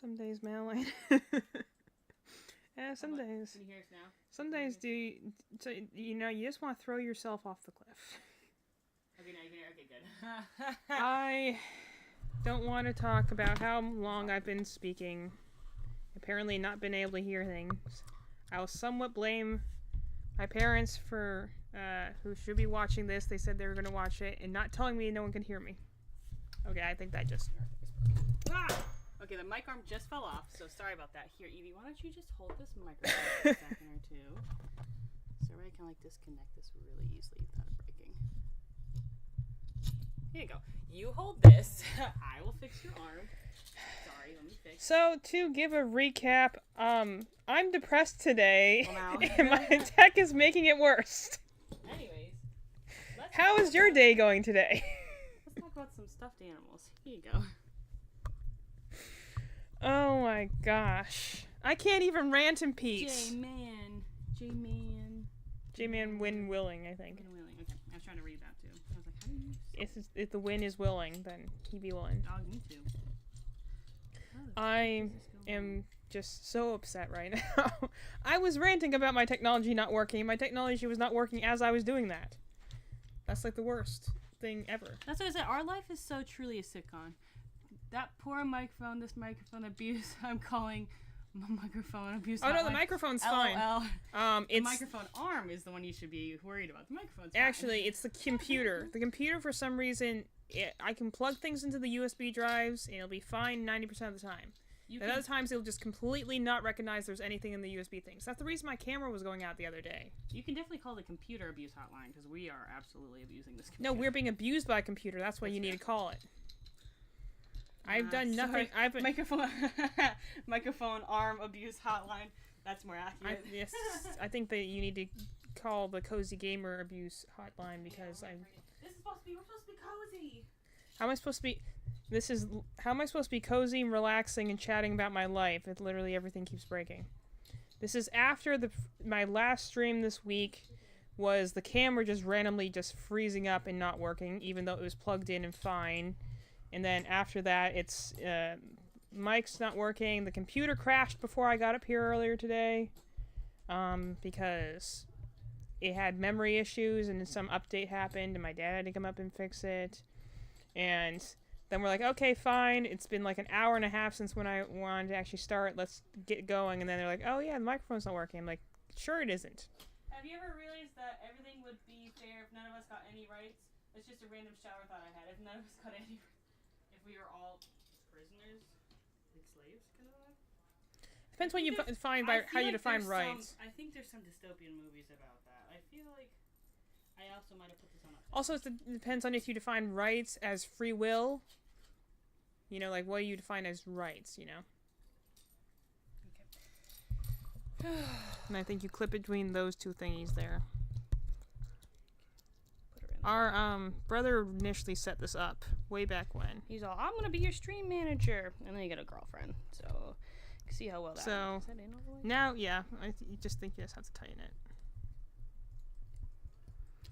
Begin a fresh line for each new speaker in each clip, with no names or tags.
Some days, Madeline. Yeah, some days.
Can you hear us now?
Some days, you just want to throw yourself off the cliff.
Okay, now you can hear. Okay, good.
I don't want to talk about how long I've been speaking. Apparently not been able to hear things. I'll somewhat blame my parents for, who should be watching this. They said they were going to watch it and not telling me no one can hear me. Okay, I think that just...
Okay, the mic arm just fell off, so sorry about that. Here, Evie, why don't you just hold this microphone for a second or two? So I can disconnect this really easily without it breaking. Here you go. You hold this. I will fix your arm. Sorry, let me fix.
So, to give a recap, I'm depressed today,
Well,
and my tech is making it worse.
Anyways,
how is your day going today?
Let's talk about some stuffed animals. Here you go.
Oh my gosh. I can't even rant in peace.
J-Man,
win willing, I think.
Win willing. Okay, I was trying to read that too. I was like, how do you...
If the win is willing, then he be willing.
Oh, me too.
I am just so upset right now. I was ranting about my technology not working. My technology was not working as I was doing that. That's like the worst thing ever.
That's what I said. Our life is so truly a sitcom. That poor microphone, this microphone abuse, I'm calling microphone abuse.
Oh no, the microphone's fine.
The microphone arm is the one you should be worried about. The microphone's fine.
Actually, it's the computer. The computer, for some reason, I can plug things into the USB drives, and it'll be fine 90% of the time. At other times, it'll just completely not recognize there's anything in the USB things. That's the reason my camera was going out the other day.
You can definitely call the computer abuse hotline, because we are absolutely abusing this computer.
No, we're being abused by a computer. That's why you need to call it. I've done nothing.
Microphone arm abuse hotline. That's more accurate.
Yes, I think that you need to call the Cozy Gamer abuse hotline because
We're supposed to be cozy.
How am I supposed to be cozy and relaxing and chatting about my life? It literally everything keeps breaking. This is after my last stream this week was the camera just randomly just freezing up and not working, even though it was plugged in and fine. And then after that, it's mic's not working. The computer crashed before I got up here earlier today because it had memory issues and some update happened and my dad had to come up and fix it. And then we're like, okay, fine. It's been like an hour and a half since when I wanted to actually start. Let's get going. And then they're like, oh yeah, the microphone's not working. I'm like, sure it isn't.
Have you ever realized that everything would be fair if none of us got any rights? It's just a random shower thought I had. If none of us got any... If we were all prisoners, like slaves, kind of.
Depends what you define by how you define rights.
I think there's some dystopian movies about that. I feel like I also might have put this on.
Also, it depends on if you define rights as free will. You know, like what do you define as rights? You know. Okay. And I think you clip between those two thingies there. Our brother initially set this up way back when.
He's all, I'm gonna be your stream manager, and then you get a girlfriend. So, you can see how well that.
So
is that in all the way?
Now, yeah, you just think you just have to tighten it.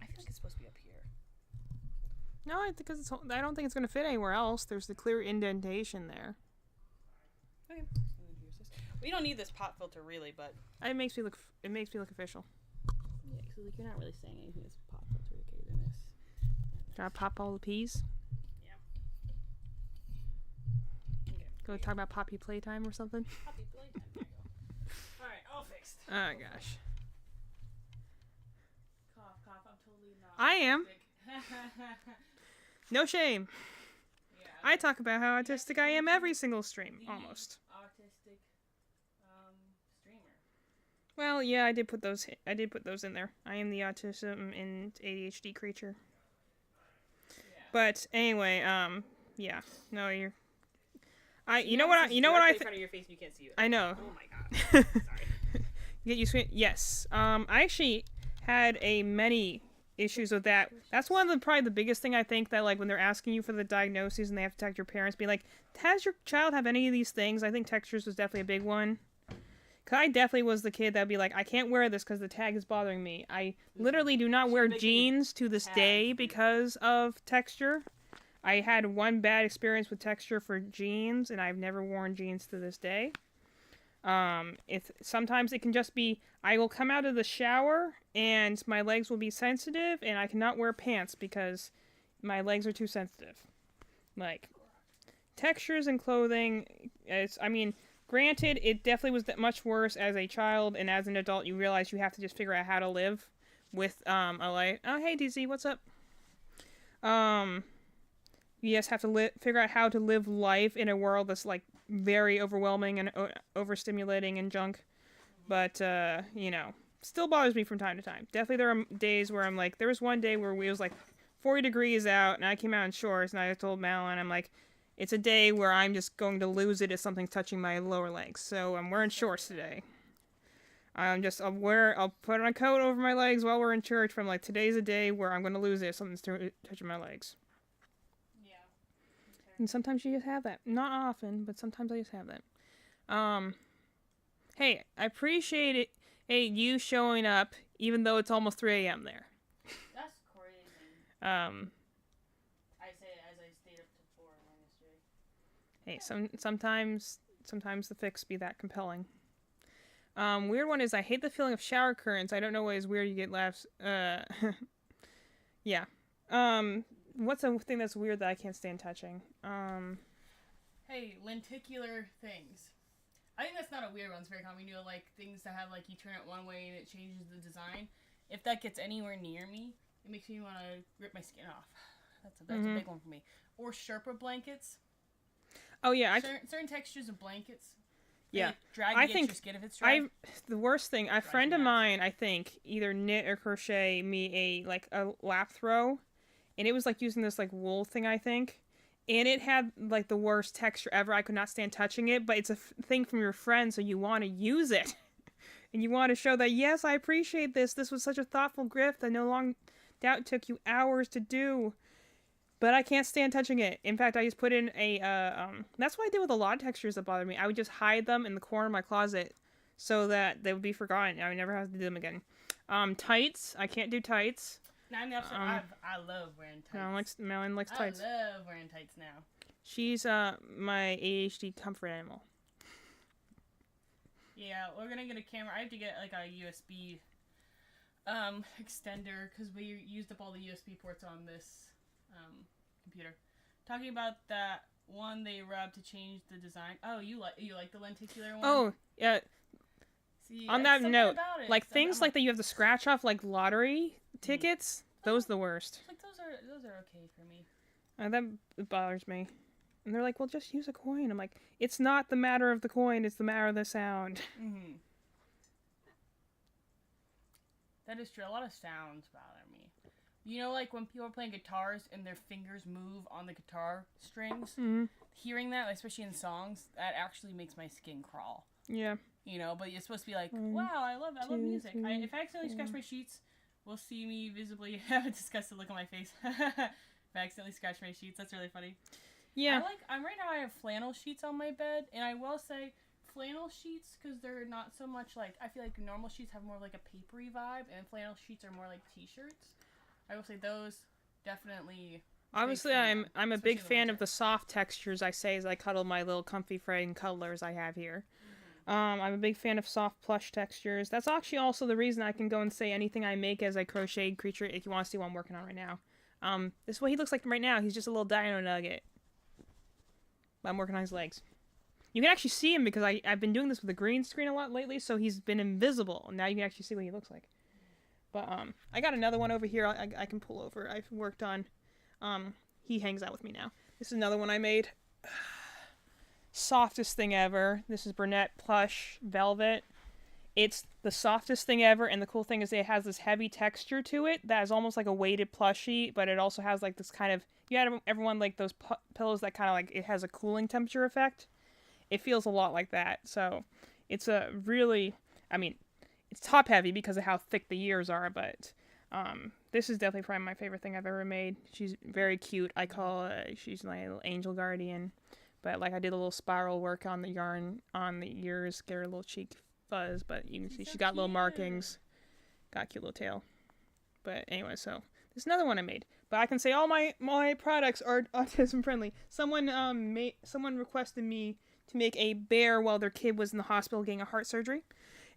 I feel like it's supposed to be up here.
No, I don't think it's gonna fit anywhere else. There's the clear indentation there.
Okay. And then here's this. We don't need this pop filter really, but
it makes me look official.
Yeah, because like you're not really saying anything that's pop filter okay than this.
Gotta pop all the peas.
Yeah. Okay.
Go talk about Poppy Playtime or something.
Poppy Playtime. There you go. All right, all fixed.
Oh gosh.
Cough, cough. I'm totally not.
I am. No shame.
Yeah,
I talk about how autistic I am every single stream, almost.
Autistic streamer.
Well, yeah, I did put those in there. I am the autism and ADHD creature. Yeah. But anyway, yeah. No, you're. You know what I
in front of your face, you can't see it.
I know.
Oh my god. Sorry.
Get used to it. Yes. I actually had many issues with that. That's one of probably the biggest thing I think that like when they're asking you for the diagnoses and they have to talk to your parents, be like, has your child have any of these things? I think textures was definitely a big one. Cause I definitely was the kid that'd be like, I can't wear this because the tag is bothering me. I literally do not wear jeans to this day because of texture. I had one bad experience with texture for jeans, and I've never worn jeans to this day. Sometimes it can just be I will come out of the shower and my legs will be sensitive, and I cannot wear pants because my legs are too sensitive. Like textures in clothing, granted, it definitely was much worse as a child, and as an adult, you realize you have to just figure out how to live with a life. Oh, hey DZ, what's up? You just have to figure out how to live life in a world that's like very overwhelming and overstimulating and junk. But still bothers me from time to time. Definitely there are days where I'm like, there was one day where it was like 40 degrees out, and I came out in shorts, and I told Malin, I'm like, it's a day where I'm just going to lose it if something's touching my lower legs. So I'm wearing shorts today. I'll put on a coat over my legs while we're in church. From like, today's a day where I'm going to lose it if something's touching my legs.
Yeah. Okay.
And sometimes you just have that. Not often, but sometimes I just have that. Hey, I appreciate it. Hey, you showing up, even though it's almost 3 a.m. there.
That's crazy. I say it as I stayed up to 4 yesterday.
Hey, sometimes the fix be that compelling. Weird one is I hate the feeling of shower curtains. I don't know why it's weird you get laughs. Yeah. What's a thing that's weird that I can't stand touching?
Hey, lenticular things. I think that's not a weird one. It's very common. You know, like things that have like you turn it one way and it changes the design. If that gets anywhere near me, it makes me want to rip my skin off. That's a big one for me. Or Sherpa blankets.
Oh yeah,
certain textures of blankets.
Yeah,
drag against your skin if it's dry.
The worst thing, a friend of mine, I think, either knit or crochet me a lap throw, and it was like using this like wool thing, I think, and it had like the worst texture ever. I could not stand touching it, but it's a thing from your friend, so you want to use it, and you want to show that yes, I appreciate this. This was such a thoughtful gift. I no long doubt took you hours to do. But I can't stand touching it. In fact, I just put in that's what I did with a lot of textures that bothered me. I would just hide them in the corner of my closet so that they would be forgotten. I would never have to do them again. Tights. I can't do tights.
No, I'm the opposite. I love wearing tights.
Malin likes tights.
I love wearing tights now.
She's my ADHD comfort animal.
Yeah, we're gonna get a camera. I have to get like a USB extender because we used up all the USB ports on this computer. Talking about that one they rubbed to change the design. Oh, you like the lenticular one?
Oh, yeah.
See,
on that note, like things like that you have to scratch off like lottery tickets, those are the worst.
Like those are okay for me.
That bothers me. And they're like, well, just use a coin. I'm like, it's not the matter of the coin, it's the matter of the sound.
Mm-hmm. That is true. A lot of sounds bother me. You know, like when people are playing guitars and their fingers move on the guitar strings?
Mm-hmm.
Hearing that, especially in songs, that actually makes my skin crawl.
Yeah.
You know, but you're supposed to be like, wow, I love music. If I accidentally scratch my sheets, we'll see me visibly have a disgusted look on my face. If I accidentally scratch my sheets, that's really funny.
Yeah.
Right now I have flannel sheets on my bed, and I will say flannel sheets, because they're not so much like, I feel like normal sheets have more like a papery vibe, and flannel sheets are more like t-shirts. I will say those definitely.
Obviously, I'm a big fan of the soft textures. I say as I cuddle my little comfy frame cuddlers I have here. Mm-hmm. I'm a big fan of soft plush textures. That's actually also the reason I can go and say anything I make as a crocheted creature. If you want to see what I'm working on right now, this is what he looks like right now. He's just a little dino nugget. I'm working on his legs. You can actually see him because I've been doing this with a green screen a lot lately, so he's been invisible. Now you can actually see what he looks like. But I got another one over here I can pull over. I've worked on. He hangs out with me now. This is another one I made. Softest thing ever. This is Burnett Plush Velvet. It's the softest thing ever, and the cool thing is it has this heavy texture to it that is almost like a weighted plushie, but it also has like this kind of, you had everyone like those pillows that kind of like, it has a cooling temperature effect. It feels a lot like that. So it's a really, it's top heavy because of how thick the ears are, but this is definitely probably my favorite thing I've ever made. She's very cute. I call she's my little angel guardian. But like I did a little spiral work on the yarn on the ears, get her little cheek fuzz, but you can see she's got little markings. Got a cute little tail. But anyway, so this is another one I made. But I can say all my products are autism friendly. Someone someone requested me to make a bear while their kid was in the hospital getting a heart surgery.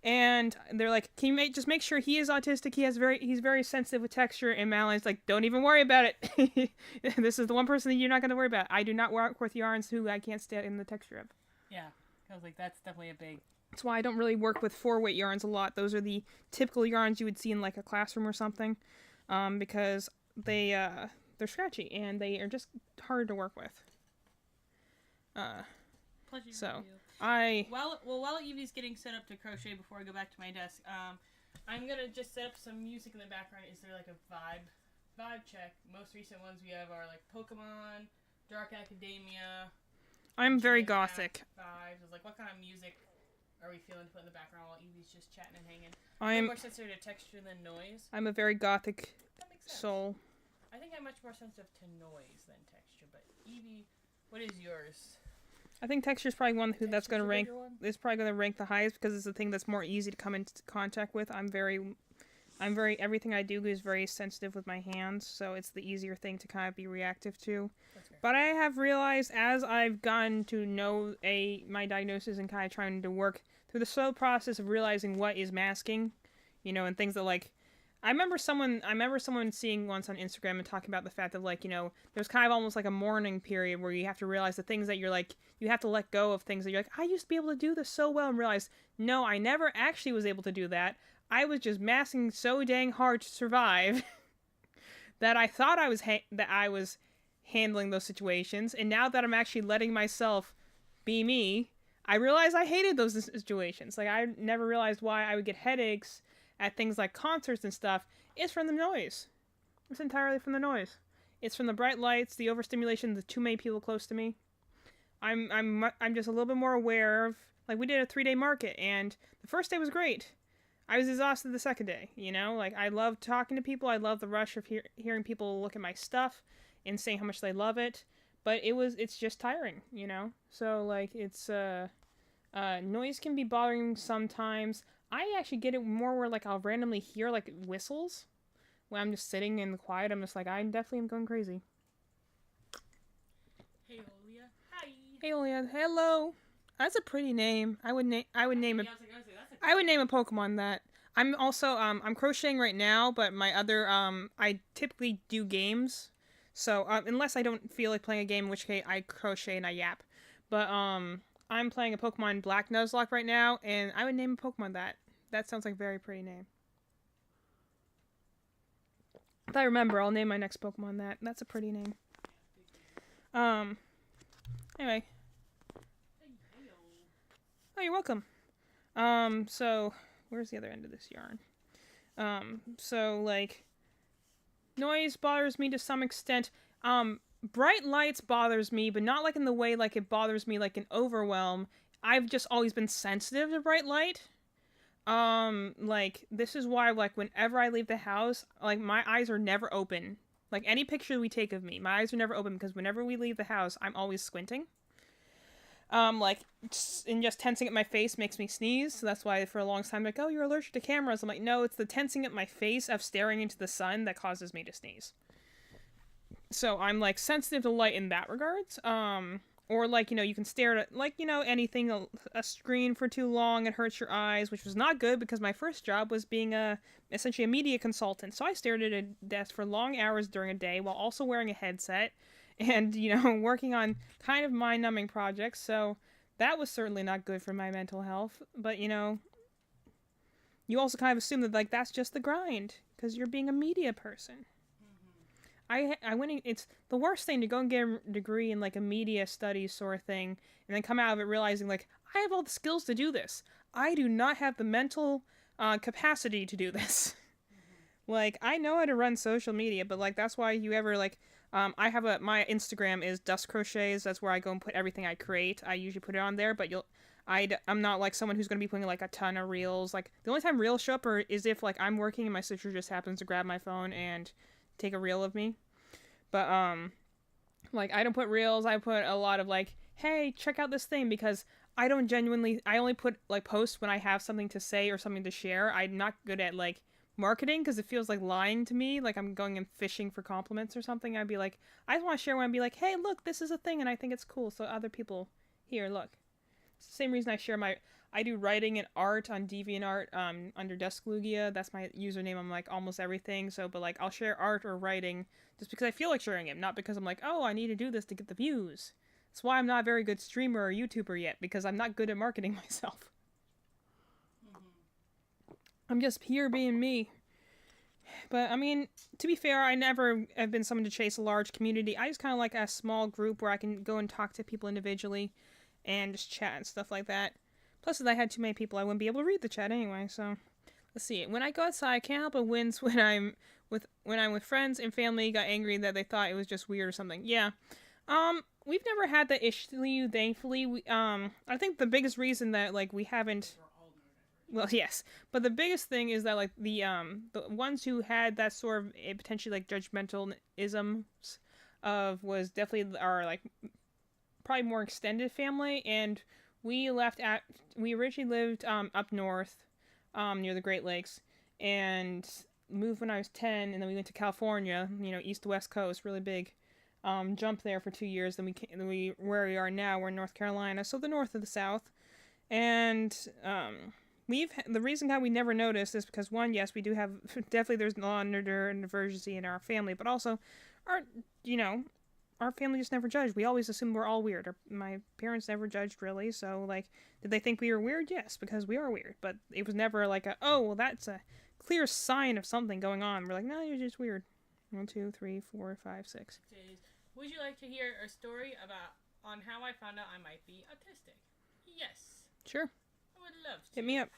And they're like, can you just make sure he is autistic? He's very sensitive with texture. And Madeline's like, don't even worry about it. This is the one person that you're not going to worry about. I do not work with yarns who I can't stand in the texture of.
Yeah, I was like, that's definitely a big.
That's why I don't really work with 4-weight yarns a lot. Those are the typical yarns you would see in like a classroom or something, because they're scratchy and they are just hard to work with.
Pleasure
So.
you. While Evie's getting set up to crochet before I go back to my desk, I'm gonna just set up some music in the background. Is there like a vibe check? Most recent ones we have are like Pokemon, Dark Academia.
I'm very gothic.
Vibes. I was like, what kind of music are we feeling to put in the background while Evie's just chatting and hanging?
I'm
more sensitive to texture than noise.
I'm a very gothic
That makes sense.
soul.
I think I'm much more sensitive to noise than texture. But Evie, what is yours?
I think texture is probably one that's going to rank.
One?
It's probably going to rank the highest because it's the thing that's more easy to come into contact with. I'm very everything I do is very sensitive with my hands, so it's the easier thing to kind of be reactive to. But I have realized as I've gotten to know my diagnosis and kind of trying to work through the slow process of realizing what is masking, and things that like. I remember someone seeing once on Instagram and talking about the fact that, like, there's kind of almost like a mourning period where you have to realize the things that you're like, you have to let go of things that you're like, I used to be able to do this so well, and realize, no, I never actually was able to do that. I was just masking so dang hard to survive that I thought I was handling those situations, and now that I'm actually letting myself be me, I realize I hated those situations. Like, I never realized why I would get headaches at things like concerts and stuff. It's from the noise. It's entirely from the noise. It's from the bright lights, the overstimulation, the too many people close to me. I'm just a little bit more aware of, like, we did a 3-day market, and the first day was great. I was exhausted the second day, like, I love talking to people. I love the rush of hearing people look at my stuff and saying how much they love it, but it's just tiring, so, like, it's noise can be bothering sometimes. I actually get it more where, like, I'll randomly hear, like, whistles when I'm just sitting in the quiet. I'm just like, I definitely am going crazy.
Hey, Olia. Hi.
Hey, Olia. Hello. That's a pretty name. I would name a Pokemon that. I'm also, I'm crocheting right now, but my other, I typically do games. So, unless I don't feel like playing a game, in which case I crochet and I yap. But, I'm playing a Pokemon Black Nuzlocke right now, and I would name a Pokemon that. That sounds like a very pretty name. If I remember, I'll name my next Pokemon that. That's a pretty name. Anyway. Oh, you're welcome. So, where's the other end of this yarn? So, like, noise bothers me to some extent. Bright lights bothers me, but not like in the way like it bothers me like an overwhelm. I've just always been sensitive to bright light. Like, this is why, like, whenever I leave the house, like, my eyes are never open. Like, any picture we take of me, my eyes are never open, because whenever we leave the house, I'm always squinting. Like, and just tensing at my face makes me sneeze, so that's why for a long time, like, oh, you're allergic to cameras. I'm like, no, it's the tensing at my face of staring into the sun that causes me to sneeze. So I'm, like, sensitive to light in that regards. Or, like, you can stare at, like, anything, a screen for too long, it hurts your eyes, which was not good because my first job was being essentially a media consultant. So I stared at a desk for long hours during a day while also wearing a headset and, working on kind of mind-numbing projects. So that was certainly not good for my mental health. But, you also kind of assume that, like, that's just the grind because you're being a media person. I went in, it's the worst thing to go and get a degree in, like, a media studies sort of thing, and then come out of it realizing, like, I have all the skills to do this. I do not have the mental capacity to do this. Like, I know how to run social media, but, like, that's why you ever, like, I have my Instagram is Dust Crochets. That's where I go and put everything I create. I usually put it on there, but I'm not, like, someone who's going to be putting, like, a ton of reels. Like, the only time reels show up is if, like, I'm working and my sister just happens to grab my phone and take a reel of me. But, like, I don't put reels. I put a lot of, like, hey, check out this thing, because I only put, like, posts when I have something to say or something to share. I'm not good at, like, marketing because it feels like lying to me. Like I'm going and fishing for compliments or something. I'd be like, I just want to share one and be like, hey, look, this is a thing and I think it's cool. So other people, here, look. It's the same reason I share I do writing and art on DeviantArt under Desklugia. That's my username on like almost everything. So, but like I'll share art or writing just because I feel like sharing it, not because I'm like, oh, I need to do this to get the views. That's why I'm not a very good streamer or YouTuber yet, because I'm not good at marketing myself. I'm just here being me. But, I mean, to be fair, I never have been someone to chase a large community. I just kind of like a small group where I can go and talk to people individually and just chat and stuff like that. Plus, if I had too many people, I wouldn't be able to read the chat anyway, so... Let's see. When I go outside, I can't help but wince when I'm with friends and family got angry that they thought it was just weird or something. Yeah. We've never had that issue, thankfully. I think the biggest reason that, like, we haven't... Well, yes, but the biggest thing is that like the ones who had that sort of potentially like judgmentalisms of was definitely our like probably more extended family, and we originally lived up north near the Great Lakes and moved when I was 10, and then we went to California, east to west coast, really big. Jumped there for 2 years, then where we are now, we're in North Carolina, so the north of the South, and the reason how we never noticed is because one, yes, we do have definitely there's law and order and diversity in our family, but also our family just never judged. We always assumed we're all weird. My parents never judged really, so like, did they think we were weird? Yes, because we are weird, but it was never like oh well, that's a clear sign of something going on. We're like, no, you're just weird. 1, 2, 3, 4, 5, 6.
Would you like to hear a story on how I found out I might be autistic? Yes.
Sure.
I would love to.
Hit me up.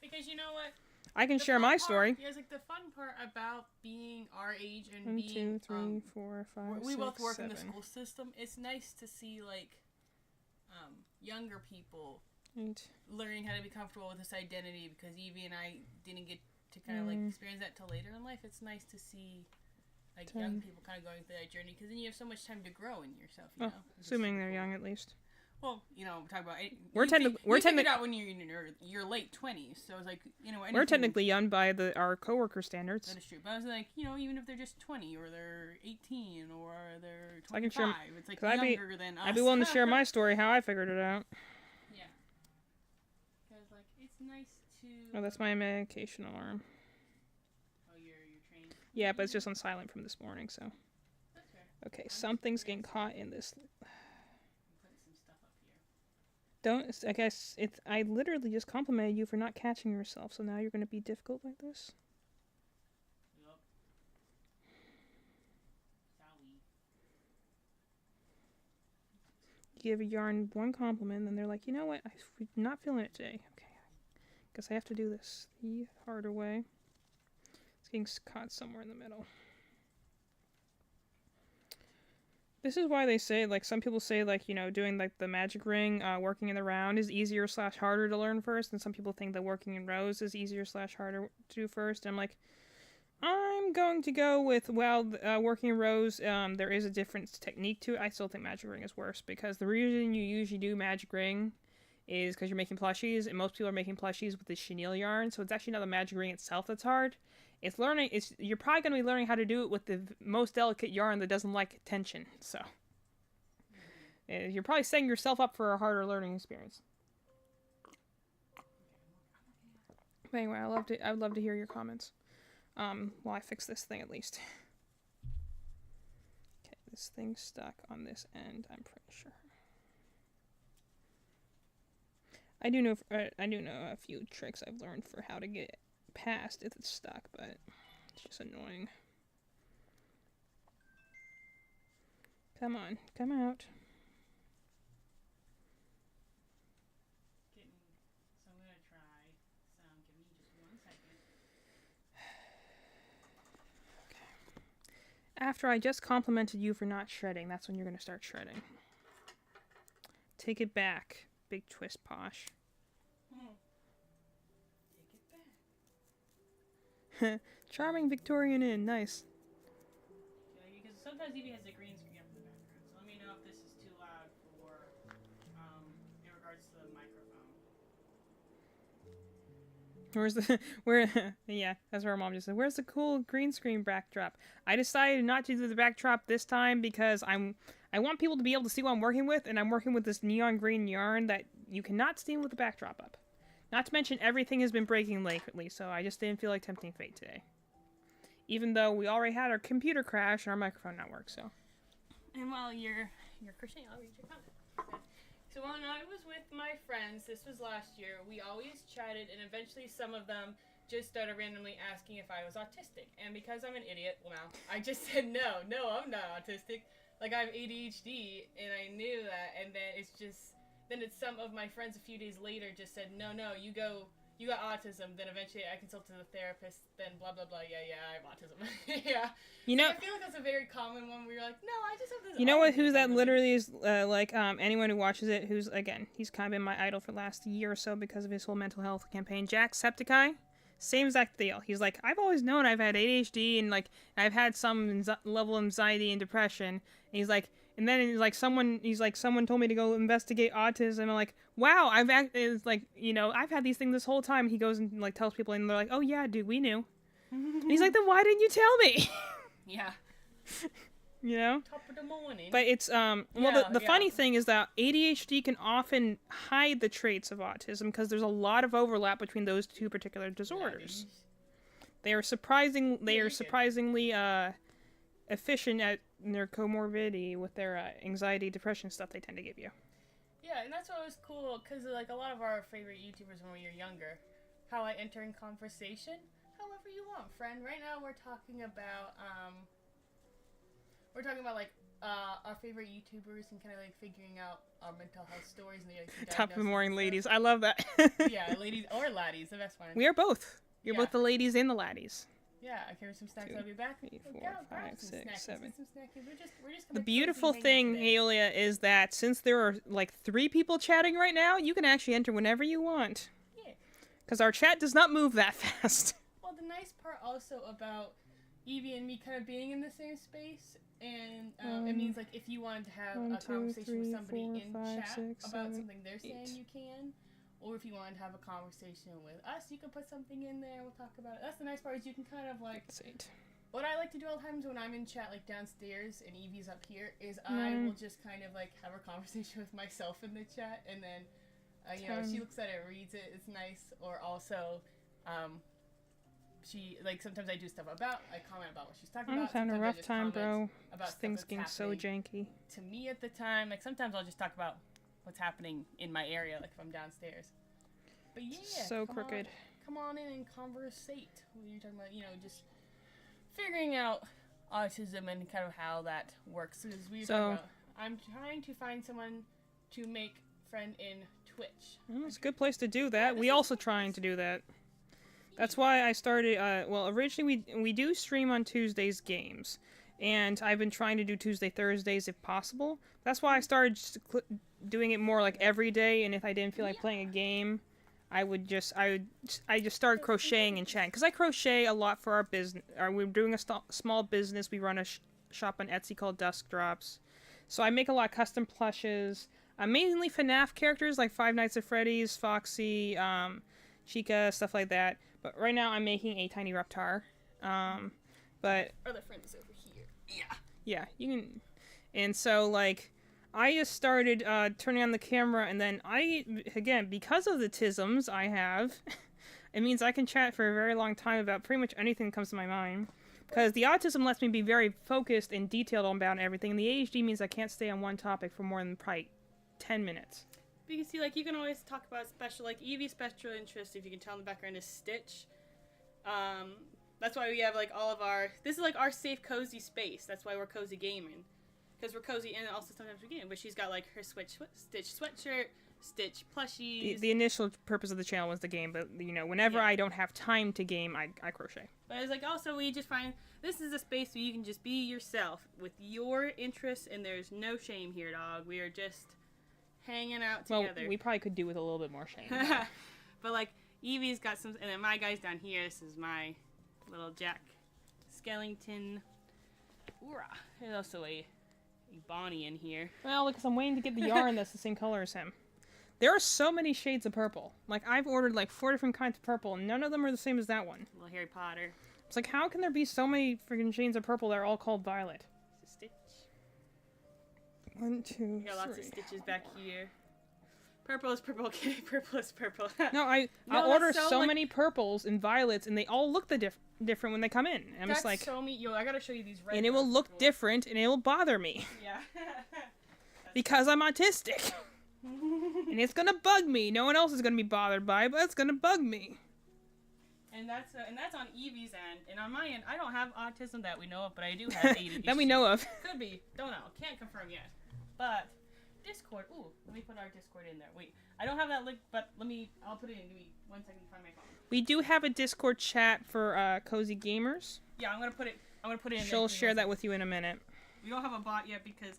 Because you know what?
I can share my story.
Yeah, it's like the fun part about being our age and
1,
being
2, 3, 4, 5,
we
6,
both work
7.
in the school system. It's nice to see like younger people
8.
learning how to be comfortable with this identity, because Evie and I didn't get to kind of like experience that till later in life. It's nice to see like
10.
young people kind of going through that journey, because then you have so much time to grow in yourself.
Assuming they're young at least.
Well, talk about it.
We're
figured out when you're in your late 20s, so it's like
we're technically young by our coworker standards.
That is true, but I was like, even if they're just 20 or they're 18 or they're 25, it's like younger than us.
I'd be willing to share my story how I figured it out.
Yeah, because like it's nice to.
Oh, that's my medication alarm.
Oh, your train.
Yeah, but it's just on silent from this morning, so.
That's fair.
Okay, something's getting caught in this. I guess I literally just complimented you for not catching yourself, so now you're going to be difficult like this?
Yup. Sorry.
You give a yarn one compliment, and they're like, you know what, I'm not feeling it today. Okay, guess I have to do this the harder way. It's getting caught somewhere in the middle. This is why they say, like, some people say, like, doing, like, the magic ring, working in the round is easier / harder to learn first, and some people think that working in rows is easier / harder to do first, and I'm like, I'm going to go with, working in rows, there is a different technique to it. I still think magic ring is worse, because the reason you usually do magic ring is because you're making plushies, and most people are making plushies with the chenille yarn, so it's actually not the magic ring itself that's hard. You're probably going to be learning how to do it with the most delicate yarn that doesn't like tension, so. You're probably setting yourself up for a harder learning experience. But anyway, I'd love to hear your comments. While I fix this thing at least. Okay, this thing's stuck on this end, I'm pretty sure. I do know a few tricks I've learned for how to get it past if it's stuck, but it's just annoying. Come on, come out.
So I'm gonna try some. Give me just 1 second.
Okay. After I just complimented you for not shredding, that's when you're gonna start shredding. Take it back, big twist posh. Charming Victorian Inn, nice.
Yeah, because sometimes Evie has the green screen up in the background, so let me know if this is too loud for, in regards to the microphone.
Where's the where? Yeah, that's where our mom just said. Where's the cool green screen backdrop? I decided not to do the backdrop this time because I want people to be able to see what I'm working with, and I'm working with this neon green yarn that you cannot steam with the backdrop up. Not to mention everything has been breaking lately, so I just didn't feel like tempting fate today. Even though we already had our computer crash and our microphone not work, so.
And while you're crocheting, I'll read your comment. So when I was with my friends, this was last year, we always chatted, and eventually some of them just started randomly asking if I was autistic. And because I'm an idiot, well now, I just said no, I'm not autistic. Like, I have ADHD, and I knew that, and then it's some of my friends a few days later just said, no, you got autism. Then eventually I consulted the therapist, then blah, blah, blah, yeah, I have autism. Yeah.
You know,
I feel like that's a very common one where you're like, no, I just have this
you know what?
autism.
Who that literally is, anyone who watches it, who's, again, he's kind of been my idol for the last year or so because of his whole mental health campaign. Jacksepticeye, same exact deal. He's like, I've always known I've had ADHD and, like, I've had some level of anxiety and depression. And he's like, and then he's like, someone told me to go investigate autism. I'm like, wow, I've had these things this whole time. He goes and, like, tells people, and they're like, oh, yeah, dude, we knew. And he's like, then why didn't you tell me?
Yeah.
You know?
Top of the morning.
But it's, the funny thing is that ADHD can often hide the traits of autism because there's a lot of overlap between those two particular disorders. They are surprisingly efficient at their comorbidity with their anxiety, depression stuff they tend to give you.
Yeah, and that's what was cool, because, like, a lot of our favorite YouTubers when we were younger, how I enter in conversation, however you want, friend. Right now we're talking about, like, our favorite YouTubers and kind of, like, figuring out our mental health stories. And the
Top of the morning, ladies. I love that.
Yeah, ladies or laddies, the best one.
We are both. You're both the ladies and the laddies.
Yeah, I carry some snacks. I'll be back.
3, 4, 5, 6, 7.
We're just
The beautiful thing, Aeolia, is that since there are like 3 people chatting right now, you can actually enter whenever you want.
Yeah.
Because our chat does not move that fast.
Well, the nice part also about Evie and me kind of being in the same space, and it means like if you wanted to have a conversation with somebody in chat about something they're saying, you can. Or if you wanted to have a conversation with us, you can put something in there. We'll talk about it. That's the nice part is you can kind of like. What I like to do all the times when I'm in chat, like downstairs and Evie's up here, is I will just kind of like have a conversation with myself in the chat, and then she looks at it, reads it. It's nice. Or also, she like sometimes I do stuff about. I comment about what she's talking about.
I'm having a rough time, bro.
About
things getting so janky.
To me at the time, like sometimes I'll just talk about what's happening in my area, like if I'm downstairs. But yeah,
so crooked.
Come on in and conversate. You're talking about, just figuring out autism and kind of how that works. I'm trying to find someone to make friend in Twitch.
It's a good place to do that. We also trying to do that. That's why I started. Originally we do stream on Tuesdays games, and I've been trying to do Tuesday Thursdays if possible. That's why I started doing it more like every day, and if I didn't feel like playing a game, I just started crocheting and chatting, because I crochet a lot for our business. We're doing a small business. We run a shop on Etsy called Dusk Drops, so I make a lot of custom plushes. Mainly FNAF characters like Five Nights at Freddy's, Foxy, Chica, stuff like that. But right now I'm making a tiny Reptar. But
other friends over here.
Yeah, you can. And so like, I just started turning on the camera, and then because of the tisms I have, it means I can chat for a very long time about pretty much anything that comes to my mind. Because the autism lets me be very focused and detailed about everything, and the ADHD means I can't stay on one topic for more than probably 10 minutes.
But you see, like, you can always talk about Evie's special interest, if you can tell in the background, is Stitch. That's why we have, like, this is, like, our safe, cozy space. That's why we're cozy gaming. Because we're cozy, and also sometimes we game. But she's got, like, her Stitch sweatshirt, Stitch plushies.
The initial purpose of the channel was the game, but, whenever I don't have time to game, I crochet.
But it's like, also, we just find, this is a space where you can just be yourself with your interests, and there's no shame here, dog. We are just hanging out together.
Well, we probably could do with a little bit more shame.
But, like, Evie's got some, and then my guy's down here. This is my little Jack Skellington. Hoorah. There's also a Bonnie in here.
Well, because I'm waiting to get the yarn that's the same color as him. There are so many shades of purple. Like, I've ordered like 4 different kinds of purple, and none of them are the same as that one.
Little Harry Potter.
It's like, how can there be so many freaking shades of purple that are all called violet?
It's a stitch.
1, 2, 3.
You got lots of stitches back here. Purple is purple, okay? Purple is purple.
No, I order so many purples and violets, and they all look different when they come in. I'm just like,
show me, yo, I gotta show you these red.
and it will look different, and it will bother me.
Yeah.
Because I'm autistic. And it's gonna bug me. No one else is gonna be bothered by it, but it's gonna bug me.
And that's on Evie's end, and on my end, I don't have autism that we know of, but I do have ADHD.
That we know of.
Could be, don't know, can't confirm yet. But Discord, ooh, let me put our Discord in there. Wait, I don't have that link, but I'll put it in. Give me 1 second to find my phone.
We do have a Discord chat for Cozy Gamers.
Yeah, I'm gonna put it in.
She'll share that with you in a minute.
We don't have a bot yet because.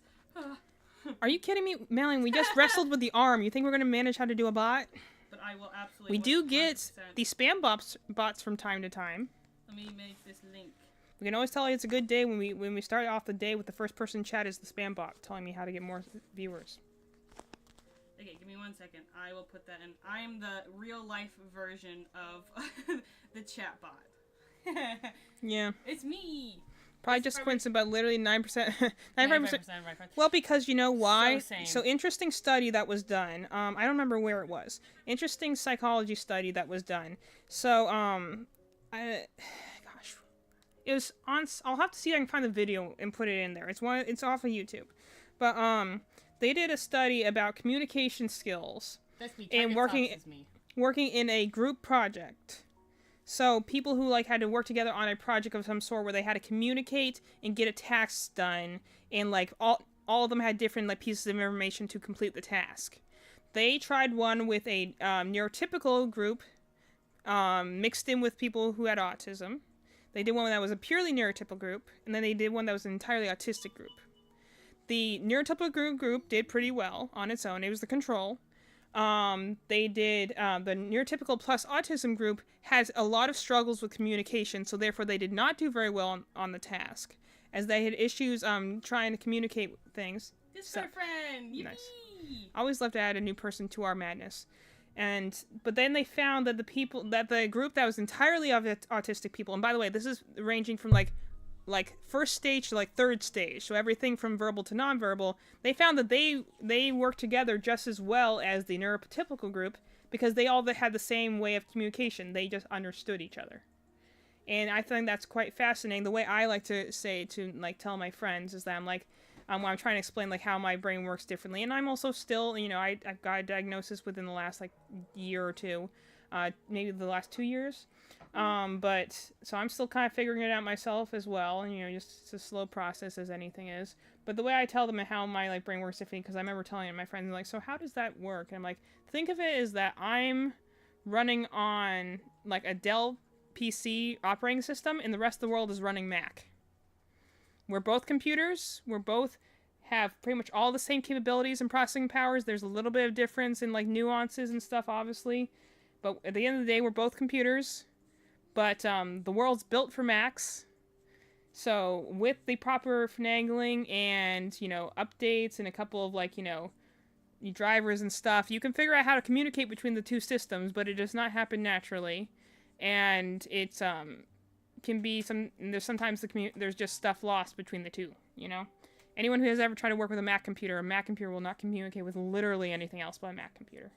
Are you kidding me, Malin? We just wrestled with the arm. You think we're gonna manage how to do a bot?
But I will absolutely.
We do
100%.
get the spam bots from time to time.
Let me make this link.
We can always tell you it's a good day when we start off the day with the first person chat is the spam bot telling me how to get more viewers.
Okay, give me 1 second. I will put that in. I am the real life version of the chat bot.
Yeah.
It's me.
Probably just coincident, but literally 9%.
95%.
Well, because you know why?
So same.
So interesting study that was done. I don't remember where it was. Interesting psychology study that was done. So, gosh, it was on. I'll have to see if I can find the video and put it in there. It's off of YouTube, but they did a study about communication skills
That's me.
and working in a group project. So people who like had to work together on a project of some sort where they had to communicate and get a task done, and like all of them had different like pieces of information to complete the task. They tried one with a neurotypical group mixed in with people who had autism. They did one that was a purely neurotypical group, and then they did one that was an entirely autistic group. The neurotypical group did pretty well on its own. It was the control. They did, the neurotypical plus autism group has a lot of struggles with communication, so therefore they did not do very well on the task, as they had issues, trying to communicate things.
This our friend! Yippee!
Nice. I always love to add a new person to our madness. But then they found that the group that was entirely of autistic people, and by the way, this is ranging from like first stage to like third stage, so everything from verbal to nonverbal, they found that they worked together just as well as the neurotypical group because they all had the same way of communication. They just understood each other. And I think that's quite fascinating. The way I like to tell my friends is that I'm like, when I'm trying to explain like how my brain works differently, and I'm also still, I've got a diagnosis within the last like year or two, maybe the last 2 years. But so I'm still kind of figuring it out myself as well, and just it's a slow process as anything is. But the way I tell them how my like brain works differently, because I remember telling my friends like, so how does that work? And I'm like, think of it as that I'm running on like a Dell PC operating system, and the rest of the world is running Mac. We're both computers. We're both have pretty much all the same capabilities and processing powers. There's a little bit of difference in like nuances and stuff, obviously. But at the end of the day, we're both computers. But the world's built for Macs. So with the proper finagling and, updates and a couple of like, drivers and stuff, you can figure out how to communicate between the two systems, but it does not happen naturally. And it's can be there's sometimes there's just stuff lost between the two, Anyone who has ever tried to work with a Mac computer will not communicate with literally anything else but a Mac computer.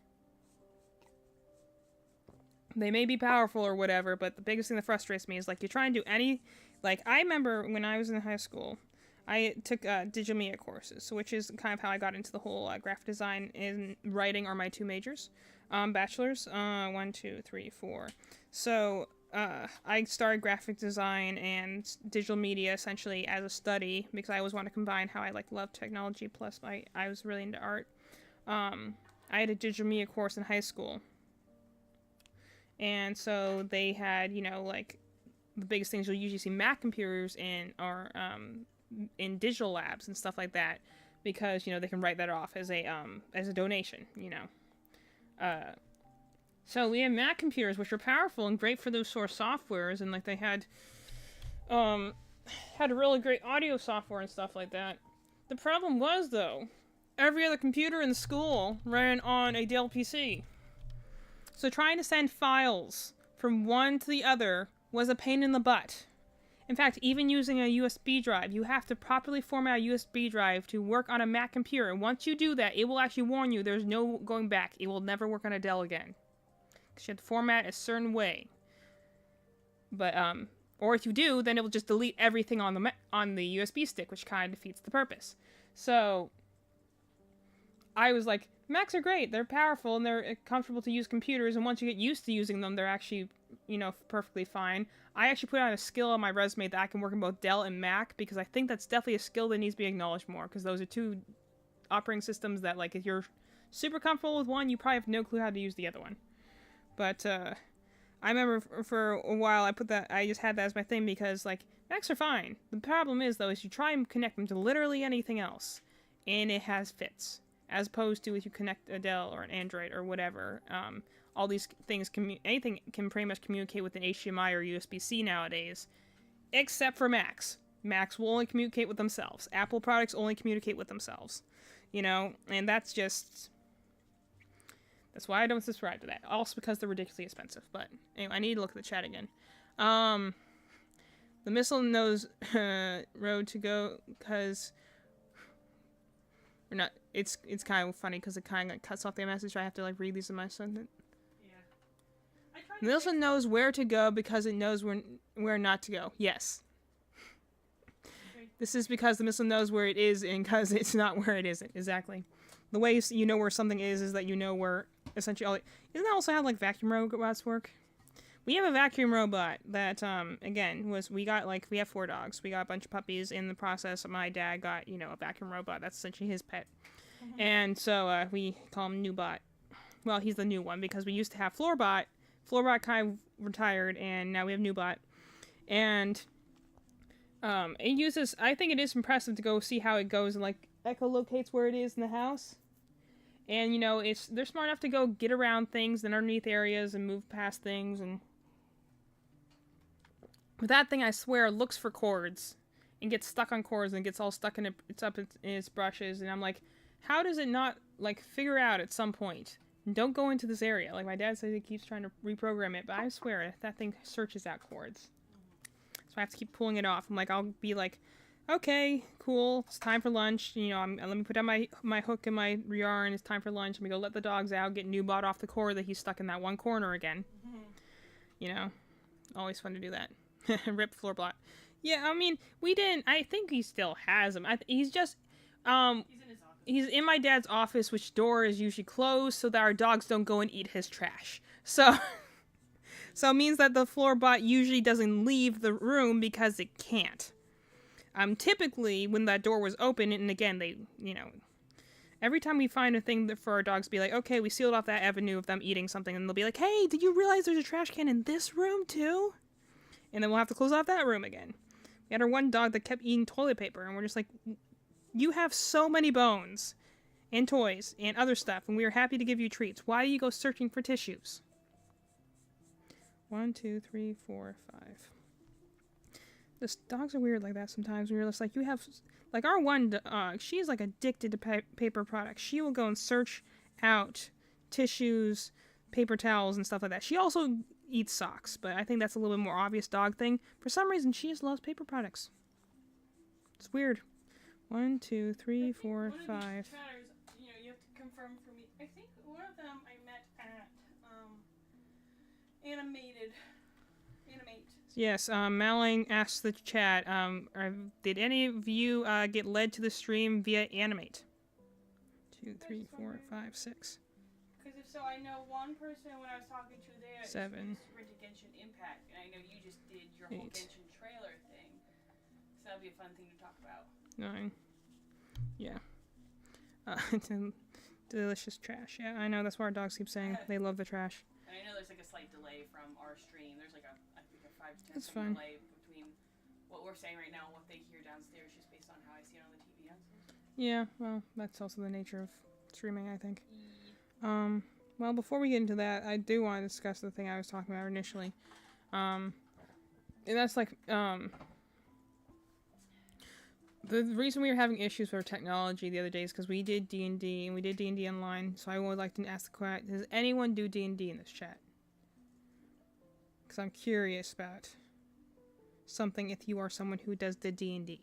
They may be powerful or whatever, but the biggest thing that frustrates me is like you try and do I remember when I was in high school, I took digital media courses, which is kind of how I got into the whole graphic design and writing are my two majors. Bachelor's, 1, 2, 3, 4. So I started graphic design and digital media essentially as a study because I always wanted to combine how I love technology plus I was really into art. I had a digital media course in high school. And so they had, the biggest things you'll usually see Mac computers in are in digital labs and stuff like that, because they can write that off as a donation. So we had Mac computers, which were powerful and great for those sort of softwares, and they had a really great audio software and stuff like that. The problem was though, every other computer in the school ran on a Dell PC. So trying to send files from one to the other was a pain in the butt. In fact, even using a USB drive, you have to properly format a USB drive to work on a Mac computer. Once you do that, it will actually warn you there's no going back. It will never work on a Dell again. Because you have to format a certain way. But, or if you do, then it will just delete everything on the USB stick, which kind of defeats the purpose. So, I was like, Macs are great. They're powerful and they're comfortable to use computers. And once you get used to using them, they're actually, perfectly fine. I actually put out a skill on my resume that I can work in both Dell and Mac because I think that's definitely a skill that needs to be acknowledged more because those are two operating systems that, like, if you're super comfortable with one, you probably have no clue how to use the other one. But, I remember for a while I just had that as my thing because, like, Macs are fine. The problem is, though, is you try and connect them to literally anything else, and it has fits. As opposed to if you connect a Dell or an Android or whatever, all these things, anything can pretty much communicate with an HDMI or USB-C nowadays, except for Macs. Macs will only communicate with themselves. Apple products only communicate with themselves, and that's why I don't subscribe to that. Also because they're ridiculously expensive. But anyway, I need to look at the chat again. The missile knows road to go because we're not. It's kind of funny because it kind of cuts off the message. I have to read these in my sentence.
Yeah.
Nielsen knows where to go because it knows where not to go. Yes. This is because the missile knows where it is and because it's not where it isn't. Exactly. The way you know where something is that you know where essentially isn't that also how vacuum robots work? We have a vacuum robot that again we have 4 dogs. We got a bunch of puppies. In the process, my dad got a vacuum robot. That's essentially his pet. Mm-hmm. And so we call him Newbot. Well, he's the new one because we used to have Floorbot. Floorbot kind of retired, and now we have Newbot. And it uses. I think it is impressive to go see how it goes and echolocates where it is in the house. And they're smart enough to go get around things and underneath areas and move past things. And but that thing, I swear, looks for cords and gets stuck on cords and gets all stuck in its brushes. And I'm like, how does it not figure out at some point? Don't go into this area. My dad says he keeps trying to reprogram it, but I swear that thing searches out cords. So I have to keep pulling it off. I'll be like, okay, cool. It's time for lunch. Let me put down my hook and my yarn. It's time for lunch. Let me go let the dogs out. Get Newbot off the cord that he's stuck in that one corner again. Mm-hmm. Always fun to do that. Rip Floorbot. Yeah, we didn't. I think he still has him. He's just
He's in his office.
He's in my dad's office, which door is usually closed so that our dogs don't go and eat his trash. So it means that the Floorbot usually doesn't leave the room because it can't. Typically, when that door was open, and again, they, every time we find a thing for our dogs to be like, okay, we sealed off that avenue of them eating something, and they'll be like, hey, did you realize there's a trash can in this room, too? And then we'll have to close off that room again. We had our one dog that kept eating toilet paper, and we're just like, you have so many bones, and toys, and other stuff, and we are happy to give you treats. Why do you go searching for tissues? 1, 2, 3, 4, 5. The dogs are weird like that sometimes. We're just like, you have, our one dog, she's addicted to paper products. She will go and search out tissues, paper towels, and stuff like that. She also eats socks, but I think that's a little bit more obvious dog thing. For some reason, she just loves paper products. It's weird. 1, 2, 3, 4, 5.
Chatters, you have to confirm for me. I think one of them I met at Animate.
Yes, Maling asks the chat, did any of you get led to the stream via Animate? 2, 3, 4, 5, 6.
Because if so, I know one person when I was talking to there
7.
Rented Genshin Impact, and I know you just did your whole
8.
Genshin trailer thing. So that'd be a fun thing to talk about.
9. Yeah. Delicious trash. Yeah, I know. That's what our dogs keep saying. They love the trash.
And I know there's a slight delay from our stream. There's I think a 5 to 10
That's
second
fine.
delay between what we're saying right now and what they hear downstairs, just based on how I see it on the TV downstairs.
Yeah, well, that's also the nature of streaming, I think. Well, before we get into that, I do want to discuss the thing I was talking about initially. And that's The reason we were having issues with our technology the other day is because we did D&D, and we did D&D online, so I would like to ask the question, does anyone do D&D in this chat? Because I'm curious about something if you are someone who does the D&D.